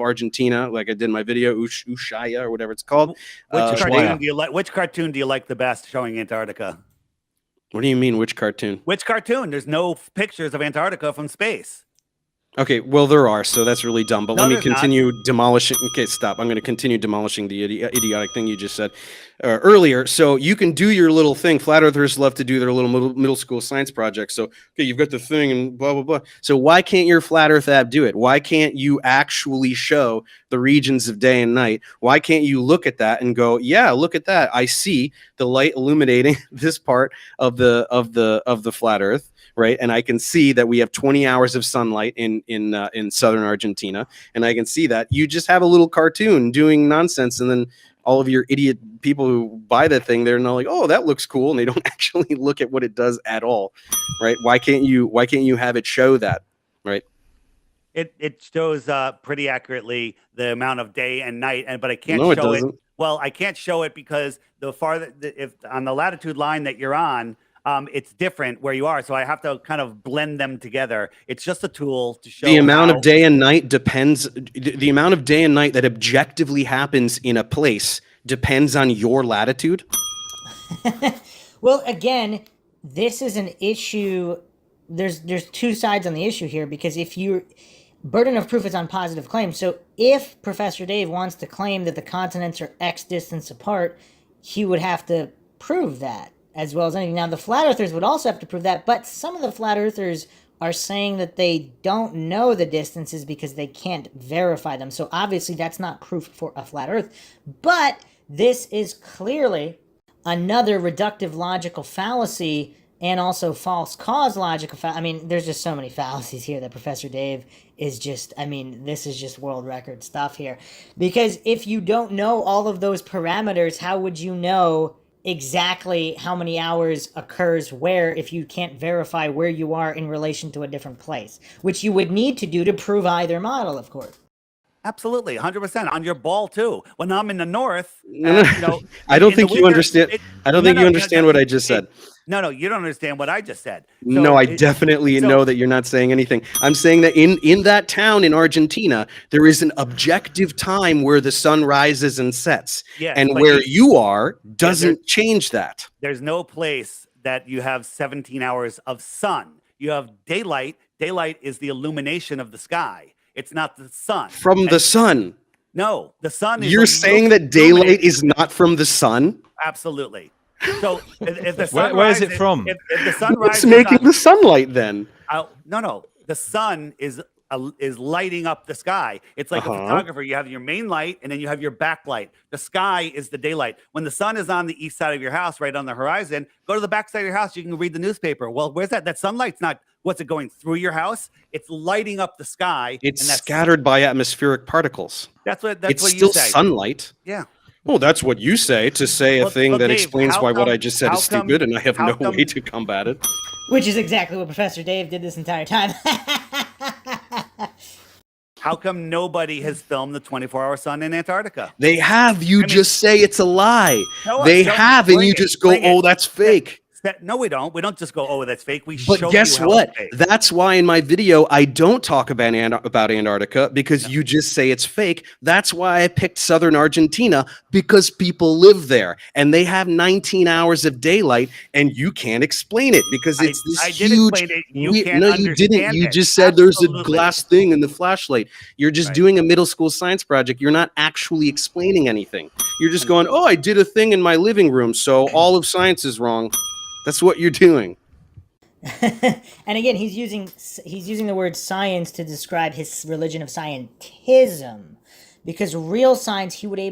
Argentina, like I did in my video, Ushuaia or whatever it's called. Which cartoon do you like the best showing Antarctica? What do you mean, which cartoon? Which cartoon? There's no pictures of Antarctica from space. Okay, well, there are, so that's really dumb. But No, let me there's continue demolishing. Okay, stop. I'm going to continue demolishing the idiotic thing you just said earlier. So you can do your little thing. Flat Earthers love to do their little middle school science projects. So, okay, you've got the thing and blah, blah, blah. So why can't your Flat Earth app do it? Why can't you actually show the regions of day and night? Why can't you look at that and go, yeah, look at that. I see the light illuminating this part of the Flat Earth. Right, and I can see that we have 20 hours of sunlight in southern Argentina, and I can see that you just have a little cartoon doing nonsense, and then all of your idiot people who buy that thing, they're not like, oh, that looks cool, and they don't actually look at what it does at all, right? Why can't you have it show that, right? It shows pretty accurately the amount of day and night, but I can't No, it show it. doesn't. Well, I can't show it because if on the latitude line that you're on. It's different where you are, so I have to kind of blend them together. It's just a tool to show The amount of day and night depends. The amount of day and night that objectively happens in a place depends on your latitude. Well, again, this is an issue. There's two sides on the issue here, because if your burden of proof is on positive claims, so if Professor Dave wants to claim that the continents are X distance apart, he would have to prove that, as well as anything. Now, the flat earthers would also have to prove that, but some of the flat earthers are saying that they don't know the distances because they can't verify them. So obviously that's not proof for a flat earth. But this is clearly another reductive logical fallacy and also false cause logical fallacy. I mean, there's just so many fallacies here that Professor Dave is just, I mean, this is just world record stuff here. Because if you don't know all of those parameters, how would you know exactly how many hours occurs where if you can't verify where you are in relation to a different place, which you would need to do to prove either model, of course. Absolutely, 100% on your ball too. When I'm in the north, I don't think you understand. I don't think you understand what I just said. No, you don't understand what I just said. No, I definitely know that you're not saying anything. I'm saying that in that town in Argentina, there is an objective time where the sun rises and sets. Yes, and where you are doesn't change that. There's no place that you have 17 hours of sun. You have daylight. Daylight is the illumination of the sky. It's not the sun. From the sun. No, the sun is. You're saying that daylight is not from the sun? Absolutely. So if the sun where rises, is it from? If the sun What's rises, making the sunlight then? No. The sun is lighting up the sky. It's like a photographer. You have your main light and then you have your backlight. The sky is the daylight. When the sun is on the east side of your house, right on the horizon, go to the back side of your house. You can read the newspaper. Well, where's that? That sunlight's not. What's it going through your house? It's lighting up the sky. It's scattered by atmospheric particles. That's what it's you still say. Sunlight. Yeah. Well, that's what you say to say a thing that Dave, explains why what I just said is stupid, and I have no come- way to combat it. Which is exactly what Professor Dave did this entire time. How come nobody has filmed the 24-hour sun in Antarctica? They have. You just say it's a lie. No, They don't have, and bring you it, just go, bring it. oh, that's fake. No, we don't. We don't just go, oh, that's fake. We But show guess you how what? it's fake. That's why in my video I don't talk about Antarctica, because you just say it's fake. That's why I picked southern Argentina, because people live there and they have 19 hours of daylight, and you can't explain it because it's I this did huge. explain it. You can't No, you didn't. understand You it. just said there's a Absolutely. glass thing in the flashlight. You're just doing a middle school science project. You're not actually explaining anything. You're just going, oh, I did a thing in my living room, so all of science is wrong. That's what you're doing. And again, he's using the word science to describe his religion of scientism, because real science he would be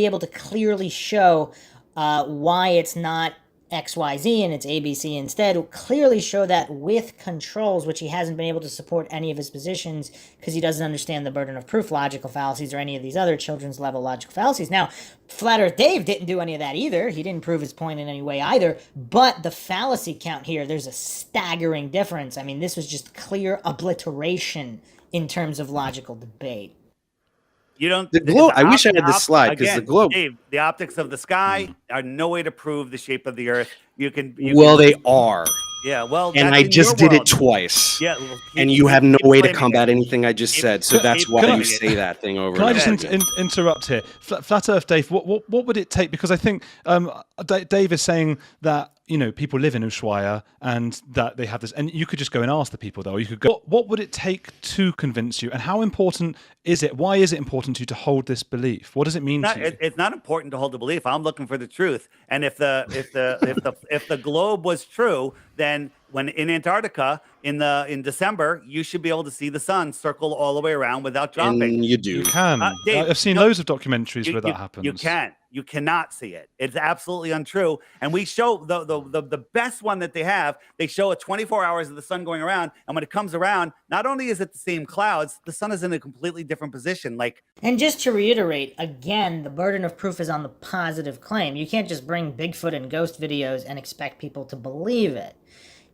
able to clearly show why it's not XYZ and it's ABC instead. Clearly show that with controls, which he hasn't been able to support any of his positions because he doesn't understand the burden of proof logical fallacies or any of these other children's level logical fallacies. Now, Flat Earth Dave didn't do any of that either. He didn't prove his point in any way either. But the fallacy count here, there's a staggering difference. I mean, this was just clear obliteration in terms of logical debate. You don't. The globe. I wish I had this slide because the globe. Dave, the optics of the sky are no way to prove the shape of the Earth. You can. They are. Yeah. Well, And that's I in just your did it world. twice. Yeah. Well, And you have no keep way to claiming combat it. anything I just said. So that's keep why claiming you it. say that thing over Can I and just over again. interrupt here? Flat Earth Dave, what would it take? Because I think Dave is saying that, you know, people live in Ushuaia and that they have this, and you could just go and ask the people though. You could go, what would it take to convince you, and how important is it? Why is it important to you to hold this belief? What does it mean to you? It's not important to hold the belief. I'm looking for the truth. And if the globe was true, then when in Antarctica in December, you should be able to see the sun circle all the way around without dropping. And you do. You can. Dave, I've seen loads of documentaries where that happens. You can't. You cannot see it. It's absolutely untrue. And we show the best one that they have. They show it 24 hours of the sun going around, and when it comes around, not only is it the same clouds, the sun is in a completely different position. Like, And just to reiterate, again, the burden of proof is on the positive claim. You can't just bring Bigfoot and ghost videos and expect people to believe it.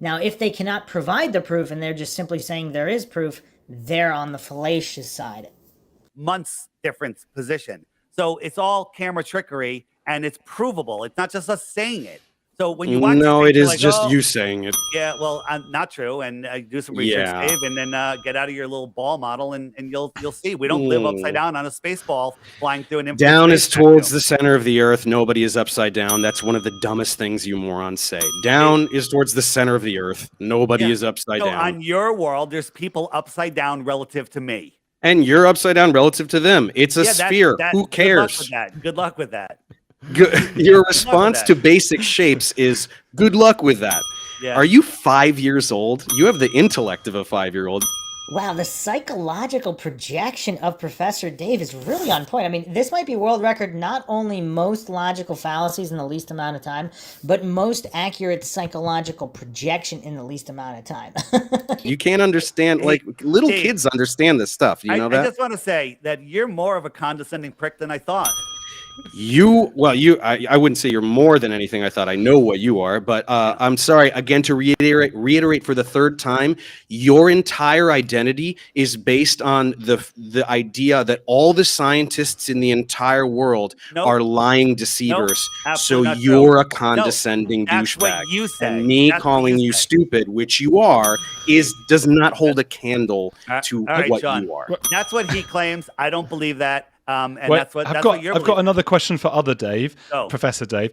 Now, if they cannot provide the proof and they're just simply saying there is proof, they're on the fallacious side. months difference position. So it's all camera trickery, and it's provable. It's not just us saying it. So when you watch, No, these it things, is like, just oh, you saying it. Yeah, well, not true. And do some research, Yeah. Dave, and then get out of your little ball model, and you'll see. We don't live upside down on a space ball flying through an infinite Down is space towards vacuum. the center of the earth. Nobody is upside down. That's one of the dumbest things you morons say. Down is towards the center of the earth. Nobody Yeah. is upside So down. on your world, there's people upside down relative to me. And you're upside down relative to them. It's a sphere. Who cares? Good luck with that. Your response to basic shapes is good luck with that. Yeah. Are you 5 years old? You have the intellect of a 5-year-old. Wow, the psychological projection of Professor Dave is really on point. I mean, this might be world record, not only most logical fallacies in the least amount of time, but most accurate psychological projection in the least amount of time. You can't understand, like, little Dave, kids understand this stuff. You know I that? just want to say that you're more of a condescending prick than I thought. I wouldn't say you're more than anything I thought. I know what you are, but I'm sorry, again, to reiterate for the third time, your entire identity is based on the idea that all the scientists in the entire world Nope. are lying deceivers. So absolutely not you're true. a condescending That's what douchebag. you say. And me That's what calling you you say. stupid, which you are, does not hold a candle to All right, what Sean. you are. That's what he claims. I don't believe that. And Wait, that's what I've what you're got believing. another question for other Dave, Oh. Professor Dave.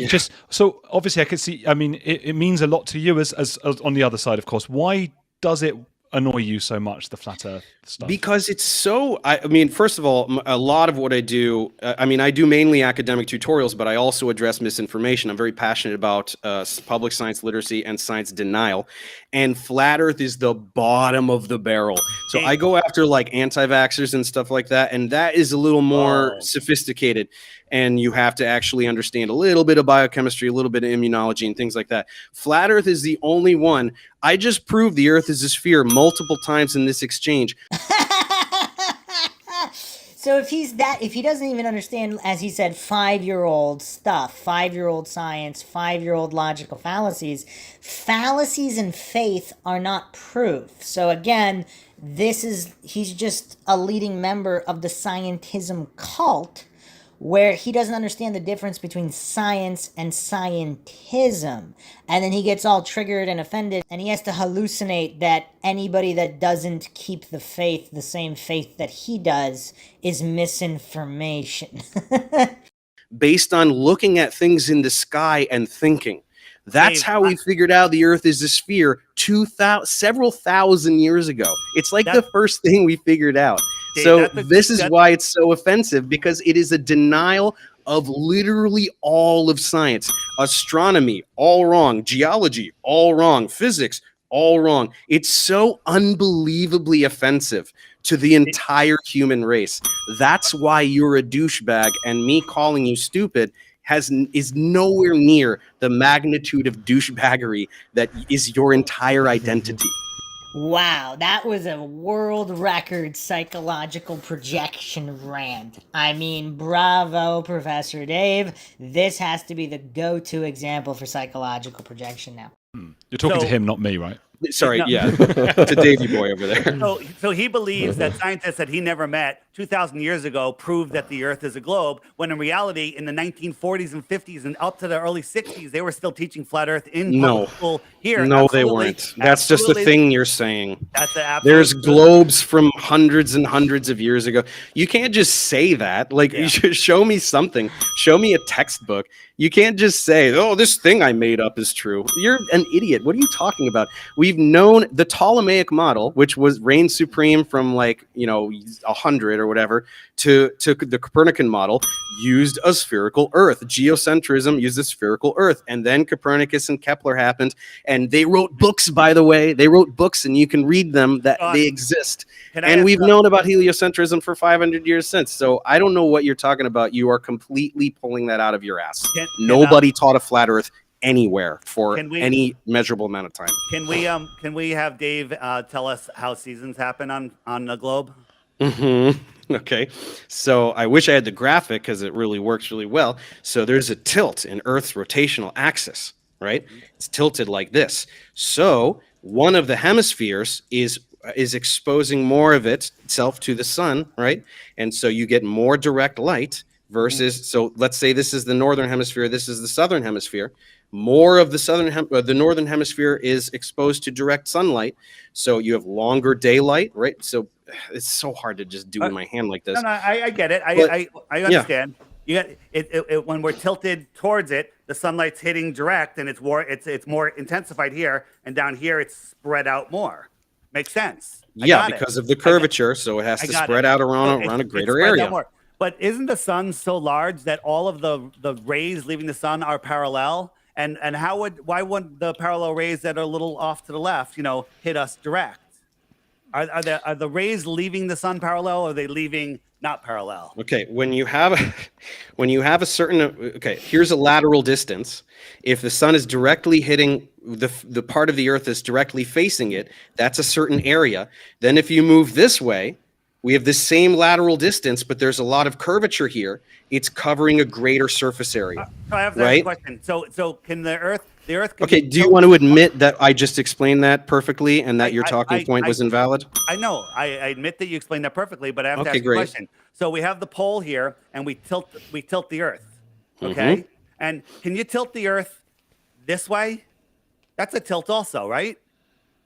Just so obviously I could see. I mean, it means a lot to you as on the other side, of course. Why does it annoy you so much, the flat Earth stuff? Because it's so, I mean, first of all, a lot of what I do, I do mainly academic tutorials, but I also address misinformation. I'm very passionate about public science literacy and science denial. And flat Earth is the bottom of the barrel. So I go after like anti-vaxxers and stuff like that. And that is a little more sophisticated. And you have to actually understand a little bit of biochemistry, a little bit of immunology and things like that. Flat Earth is the only one. I just proved the Earth is a sphere multiple times in this exchange. So if he doesn't even understand, as he said, 5-year-old stuff, 5-year-old science, 5-year-old logical fallacies and faith are not proof. So again, he's just a leading member of the scientism cult, where he doesn't understand the difference between science and scientism. And then he gets all triggered and offended, and he has to hallucinate that anybody that doesn't keep the faith, the same faith that he does, is misinformation. Based on looking at things in the sky and thinking. That's how we figured out the Earth is a sphere several thousand years ago. It's like the first thing we figured out. Dave, So this is why it's so offensive, because it is a denial of literally all of science. Astronomy, all wrong. Geology, all wrong. Physics, all wrong. It's so unbelievably offensive to the entire human race. That's why you're a douchebag, and me calling you stupid is nowhere near the magnitude of douchebaggery that is your entire identity. Wow, that was a world record psychological projection rant. I mean, bravo, Professor Dave. This has to be the go-to example for psychological projection now. You're talking to So- him, not me, right? Sorry, No. yeah, to Davy Boy over there. So he believes that scientists that he never met 2,000 years ago proved that the Earth is a globe, when in reality, in the 1940s and 50s and up to the early 60s, they were still teaching flat Earth in public school here. No, they Absolutely. weren't. That's just a Absolutely. thing you're saying. That's the absolute There's truth. globes from hundreds and hundreds of years ago. You can't just say that. Like, Yeah. you should show me something. Show me a textbook. You can't just say, "Oh, this thing I made up is true." You're an idiot. What are you talking about? We've known the Ptolemaic model, which was reigned supreme from 100 or whatever, to the Copernican model, used a spherical Earth. Geocentrism used a spherical Earth, and then Copernicus and Kepler happened, and they wrote books. By the way, they wrote books, and you can read them. That they exist. Can I And ask we've a- known about heliocentrism for 500 years since. So I don't know what you're talking about. You are completely pulling that out of your ass. Nobody taught a flat Earth anywhere for Can we- any measurable amount of time. Can we have Dave tell us how seasons happen on the globe? Okay, so I wish I had the graphic because it really works really well. So there's a tilt in Earth's rotational axis, right? It's tilted like this. So one of the hemispheres is exposing more of itself to the sun, right? And so you get more direct light versus, so let's say this is the northern hemisphere, this is the southern hemisphere. More of the northern hemisphere is exposed to direct sunlight, so you have longer daylight, right? So it's so hard to just do in my hand like this. No, I get it. But- I understand. You got it when we're tilted towards it, the sunlight's hitting direct, and it's more intensified here, and down here it's spread out more. Makes sense. I Yeah, got it. because of the curvature, so it has I to got spread it. out So around it a greater spreads out area. more. But isn't the sun so large that all of the rays leaving the sun are parallel? And why wouldn't the parallel rays that are a little off to the left, hit us direct? Are the rays leaving the sun parallel, or are they leaving not parallel? Okay, when you have a certain, okay, here's a lateral distance. If the sun is directly hitting the part of the Earth that's directly facing it, that's a certain area. Then if you move this way, we have the same lateral distance, but there's a lot of curvature here. It's covering a greater surface area. So I have that Right? question. So can the Earth can Okay, be do you tilted- want to admit that I just explained that perfectly and that your talking point was invalid? I know. I admit that you explained that perfectly, but I have to Okay, ask you a great. question. So we have the pole here, and we tilt the Earth. Okay. Mm-hmm. And can you tilt the Earth this way? That's a tilt, also, right?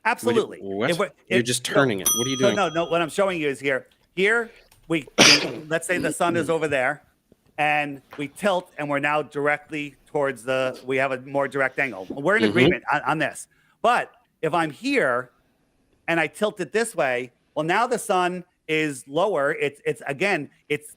Absolutely. What? If we're- You're if- just no, turning it. What are you so doing? no. What I'm showing you is here. Here, we let's say the sun is over there, and we tilt, and we're now directly towards we have a more direct angle. We're in agreement on this. But if I'm here and I tilt it this way, well, now the sun is lower. It's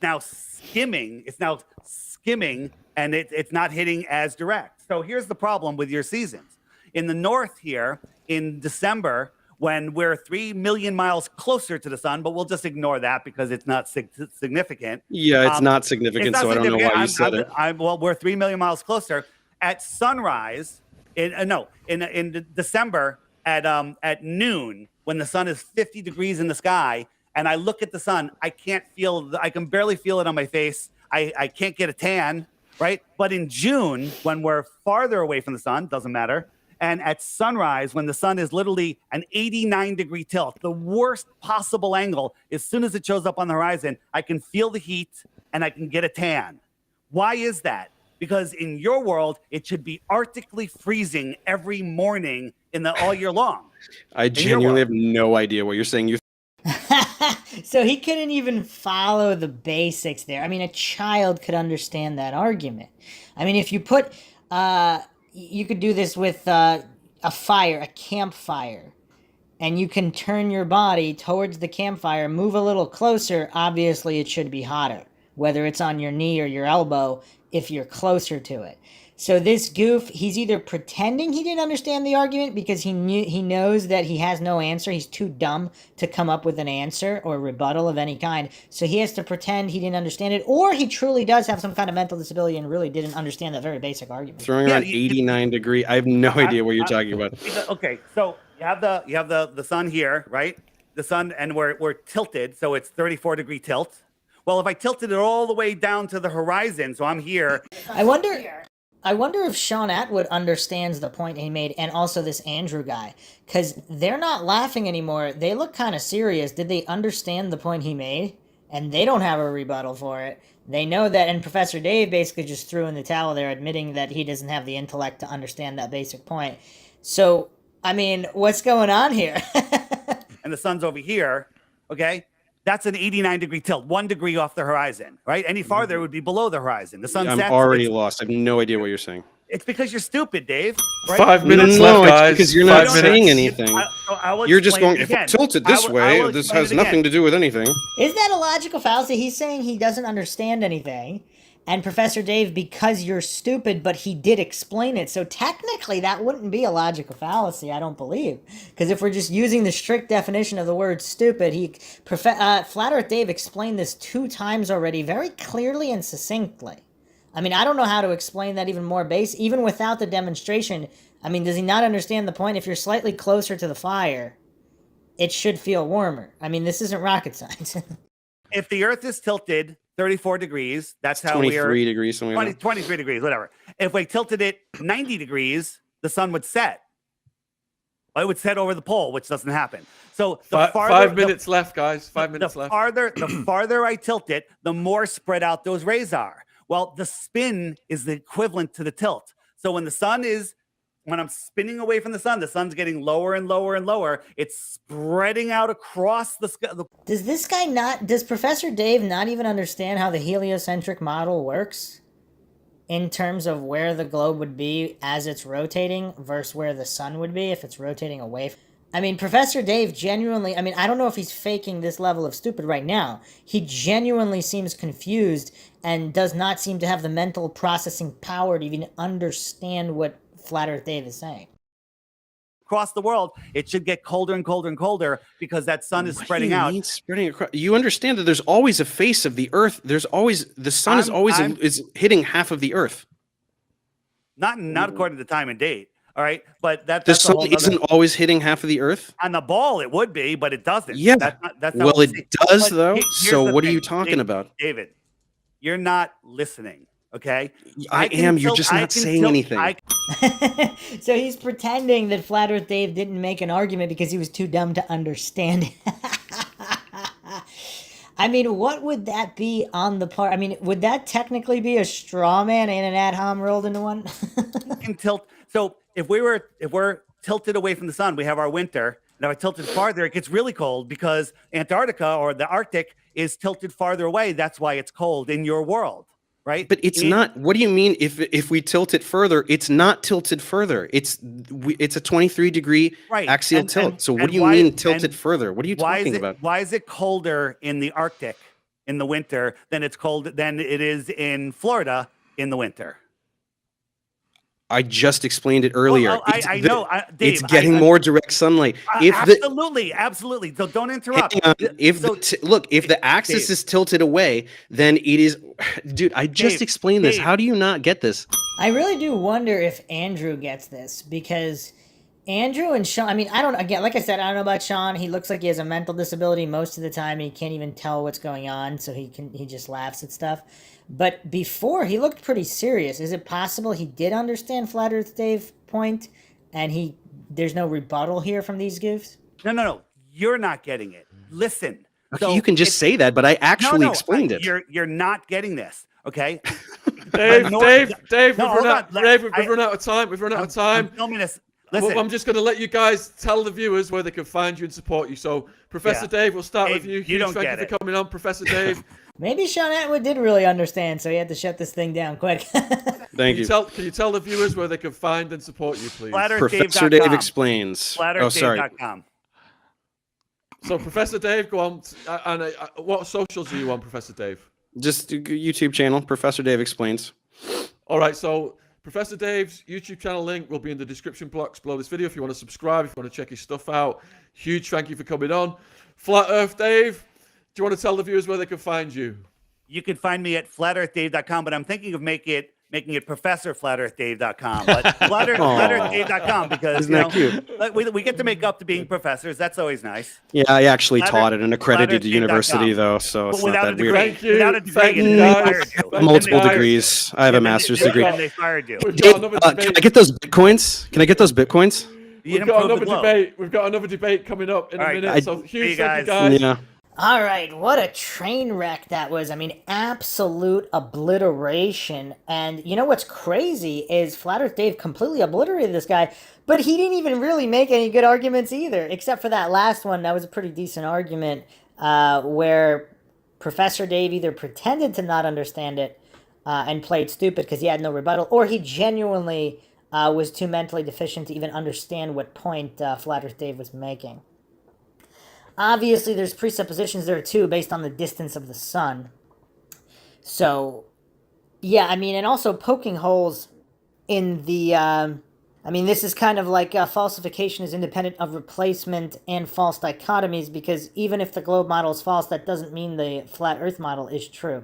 now skimming. It's now skimming, and it's not hitting as direct. So here's the problem with your seasons. In the north here, in December, when we're 3 million miles closer to the sun, but we'll just ignore that because it's not significant. Yeah, it's not It's significant, not so I don't know significant. why you said it. Well, we're 3 million miles closer. At sunrise, in December at noon, when the sun is 50 degrees in the sky, and I look at the sun, I can barely feel it on my face. I can't get a tan, right? But in June, when we're farther away from the sun, doesn't matter. And at sunrise, when the sun is literally an 89-degree tilt, the worst possible angle, as soon as it shows up on the horizon, I can feel the heat and I can get a tan. Why is that? Because in your world, it should be arctically freezing every morning all year long. I your genuinely world. have no idea what you're saying. You So he couldn't even follow the basics there. I mean, a child could understand that argument. I mean, if you put, you could do this with a campfire, and you can turn your body towards the campfire, move a little closer. Obviously, it should be hotter. whether it's on your knee or your elbow, if you're closer to it. So this goof, he's either pretending he didn't understand the argument because he knows that he has no answer. He's too dumb to come up with an answer or rebuttal of any kind. So he has to pretend he didn't understand it, or he truly does have some kind of mental disability and really didn't understand that very basic argument. Throwing around 89 degree. I have no idea what you're talking about. Okay, so you have the sun here, right? The sun, and we're tilted, so it's 34-degree tilt. Well, if I tilted it all the way down to the horizon, so I'm here. I wonder if Sean Atwood understands the point he made, and also this Andrew guy, because they're not laughing anymore. They look kind of serious. Did they understand the point he made? And they don't have a rebuttal for it. They know that, and Professor Dave basically just threw in the towel there, admitting that he doesn't have the intellect to understand that basic point. So, I mean, what's going on here? And the sun's over here, okay? That's an 89-degree tilt, 1 degree off the horizon, right? Any farther, it would be below the horizon. The sun I'm sets. already lost. I have no idea what you're saying. It's because you're stupid, Dave. Right? 5 minutes No, left, it's guys. because you're not 5 saying minutes. anything. I will You're just explain going, it if I again. tilt it this I way, will this explain has it again. nothing to do with anything. Is that a logical fallacy? He's saying he doesn't understand anything. And Professor Dave, because you're stupid, but he did explain it. So technically, that wouldn't be a logical fallacy, I don't believe. Because if we're just using the strict definition of the word stupid, Flat Earth Dave explained this 2 times already, very clearly and succinctly. I mean, I don't know how to explain that even more even without the demonstration. I mean, does he not understand the point? If you're slightly closer to the fire, it should feel warmer. I mean, this isn't rocket science. If the Earth is tilted 34 degrees, that's how 23 degrees, something like that. 23 degrees, whatever. If we tilted it 90 degrees, the sun would set. Well, it would set over the pole, which doesn't happen. So the farther, 5 minutes left, guys. 5 minutes left. The farther I tilt it, the more spread out those rays are. Well, the spin is the equivalent to the tilt. So when I'm spinning away from the sun's getting lower and lower and lower. It's spreading out across the sky. Does Professor Dave not even understand how the heliocentric model works? In terms of where the globe would be as it's rotating versus where the sun would be if it's rotating away. I mean, Professor Dave genuinely, I don't know if he's faking this level of stupid right now. He genuinely seems confused and does not seem to have the mental processing power to even understand what Flat Earth Dave is saying. Across the world, it should get colder and colder and colder because that sun is spreading out. Spreading across. You understand that there's always a face of the Earth. There's always the sun is hitting half of the Earth. Not according to time and date. All right, but that's the sun isn't always hitting half of the Earth. On the ball, it would be, but it doesn't. Yeah. That's well, it does but though. So what are you talking about, David? You're not listening. Okay, I am. You're just not saying anything. So he's pretending that Flat Earth Dave didn't make an argument because he was too dumb to understand it. I mean, what would that be on the part? I mean, would that technically be a straw man and an ad hom rolled into one? Can tilt. So if we're tilted away from the sun, we have our winter. And if I tilt it farther, it gets really cold because Antarctica or the Arctic is tilted farther away. That's why it's cold in your world. Right, but it's not. What do you mean? If we tilt it further, it's not tilted further. It's a 23-degree axial tilt. So what do you mean tilted further? What are you talking about? Why is it colder in the Arctic in the winter than it is in Florida in the winter? I just explained it earlier. Well, I know, Dave, it's getting more direct sunlight. Absolutely. So don't interrupt. If the axis is tilted away, then it is. Dude, I just explained this. How do you not get this? I really do wonder if Andrew gets this because Andrew and Sean. I mean, like I said, I don't know about Sean. He looks like he has a mental disability most of the time. He can't even tell what's going on, so he just laughs at stuff. But before, he looked pretty serious. Is it possible he did understand Flat Earth Dave's point, and there's no rebuttal here from these goofs? No. You're not getting it. Listen. Okay, you can just say that, but I actually explained it. You're not getting this, okay? Dave, we've run out of time. We've run out of time. Tell me this. Listen. I'm just going to let you guys tell the viewers where they can find you and support you. So, Professor Dave, we'll start with you. Thank you for coming on, Professor Dave. Maybe Sean Atwood did really understand, so he had to shut this thing down quick. Thank you. Can you tell the viewers where they can find and support you, please? Professor Dave explains. FlatEarthDave.com. So, Professor Dave, go on. And what socials are you on, Professor Dave? Just YouTube channel, Professor Dave Explains. All right, so Professor Dave's YouTube channel link will be in the description box below this video if you want to subscribe, if you want to check his stuff out. Huge thank you for coming on. Flat Earth Dave, do you want to tell the viewers where they can find you? You can find me at flatearthdave.com, but I'm thinking of making it professorflatearthdave.com, but flatearthdave.com because Isn't that cute? like, we get to make up to being professors. That's always nice. Yeah, I actually Flatter- taught at an accredited flatterdave.com. university, though, so it's But not without a that degree, weird. Thank you. without a degree, Thank and you, they guys. fired you. Thank Multiple guys. degrees. I have a master's degree. And they fired you. We've Hey, got another can I debate. get those bitcoins? Can I get those bitcoins? You We've got improved the another globe. debate. We've got another debate coming up in a All right, minute. So see huge you thank you guys. guys. Yeah. All right, what a train wreck that was. I mean, absolute obliteration. And you know what's crazy is Flat Earth Dave completely obliterated this guy, but he didn't even really make any good arguments either, except for that last one. That was a pretty decent argument where Professor Dave either pretended to not understand it and played stupid because he had no rebuttal, or he genuinely was too mentally deficient to even understand what point Flat Earth Dave was making. Obviously, there's presuppositions there too, based on the distance of the sun. So, yeah, I mean, and also poking holes in the. I mean, this is kind of like falsification is independent of replacement and false dichotomies, because even if the globe model is false, that doesn't mean the flat Earth model is true.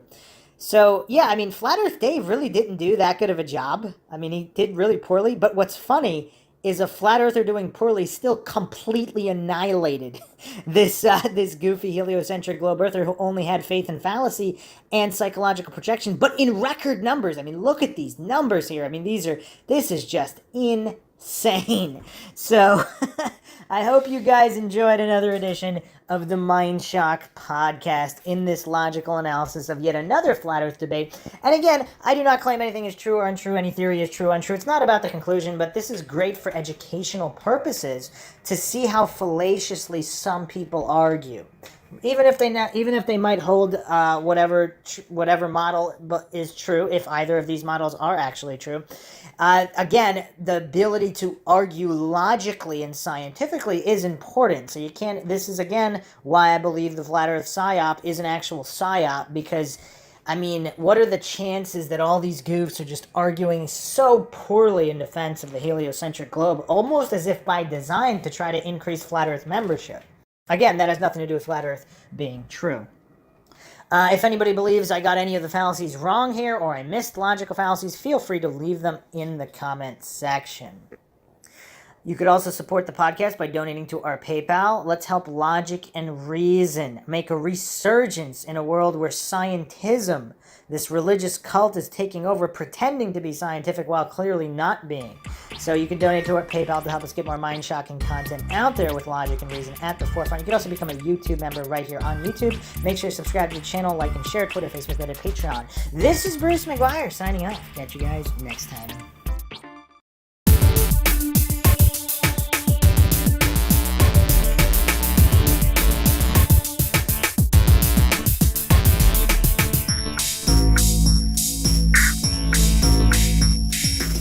So, yeah, I mean, Flat Earth Dave really didn't do that good of a job. I mean, he did really poorly, but what's funny is a flat earther doing poorly still completely annihilated this goofy heliocentric globe earther who only had faith in fallacy and psychological projection, but in record numbers. I mean, look at these numbers here. I mean, this is just insane. So I hope you guys enjoyed another edition of the Mind Shock podcast in this logical analysis of yet another flat earth debate. And again, I do not claim anything is true or untrue, any theory is true or untrue. It's not about the conclusion, but this is great for educational purposes to see how fallaciously some people argue. Even if they might hold whatever model is true, if either of these models are actually true. Again, the ability to argue logically and scientifically is important. So you can't. This is again why I believe the flat Earth psyop is an actual psyop, because I mean, what are the chances that all these goofs are just arguing so poorly in defense of the heliocentric globe, almost as if by design to try to increase flat Earth membership? Again, that has nothing to do with flat Earth being true. If anybody believes I got any of the fallacies wrong here, or I missed logical fallacies, feel free to leave them in the comment section. You could also support the podcast by donating to our PayPal. Let's help logic and reason make a resurgence in a world where scientism, this religious cult, is taking over, pretending to be scientific while clearly not being. So you can donate to our PayPal to help us get more mind-shocking content out there with logic and reason at the forefront. You can also become a YouTube member right here on YouTube. Make sure you subscribe to the channel, like and share, Twitter, Facebook, Reddit, Patreon. This is Bruce McGuire signing off. Catch you guys next time.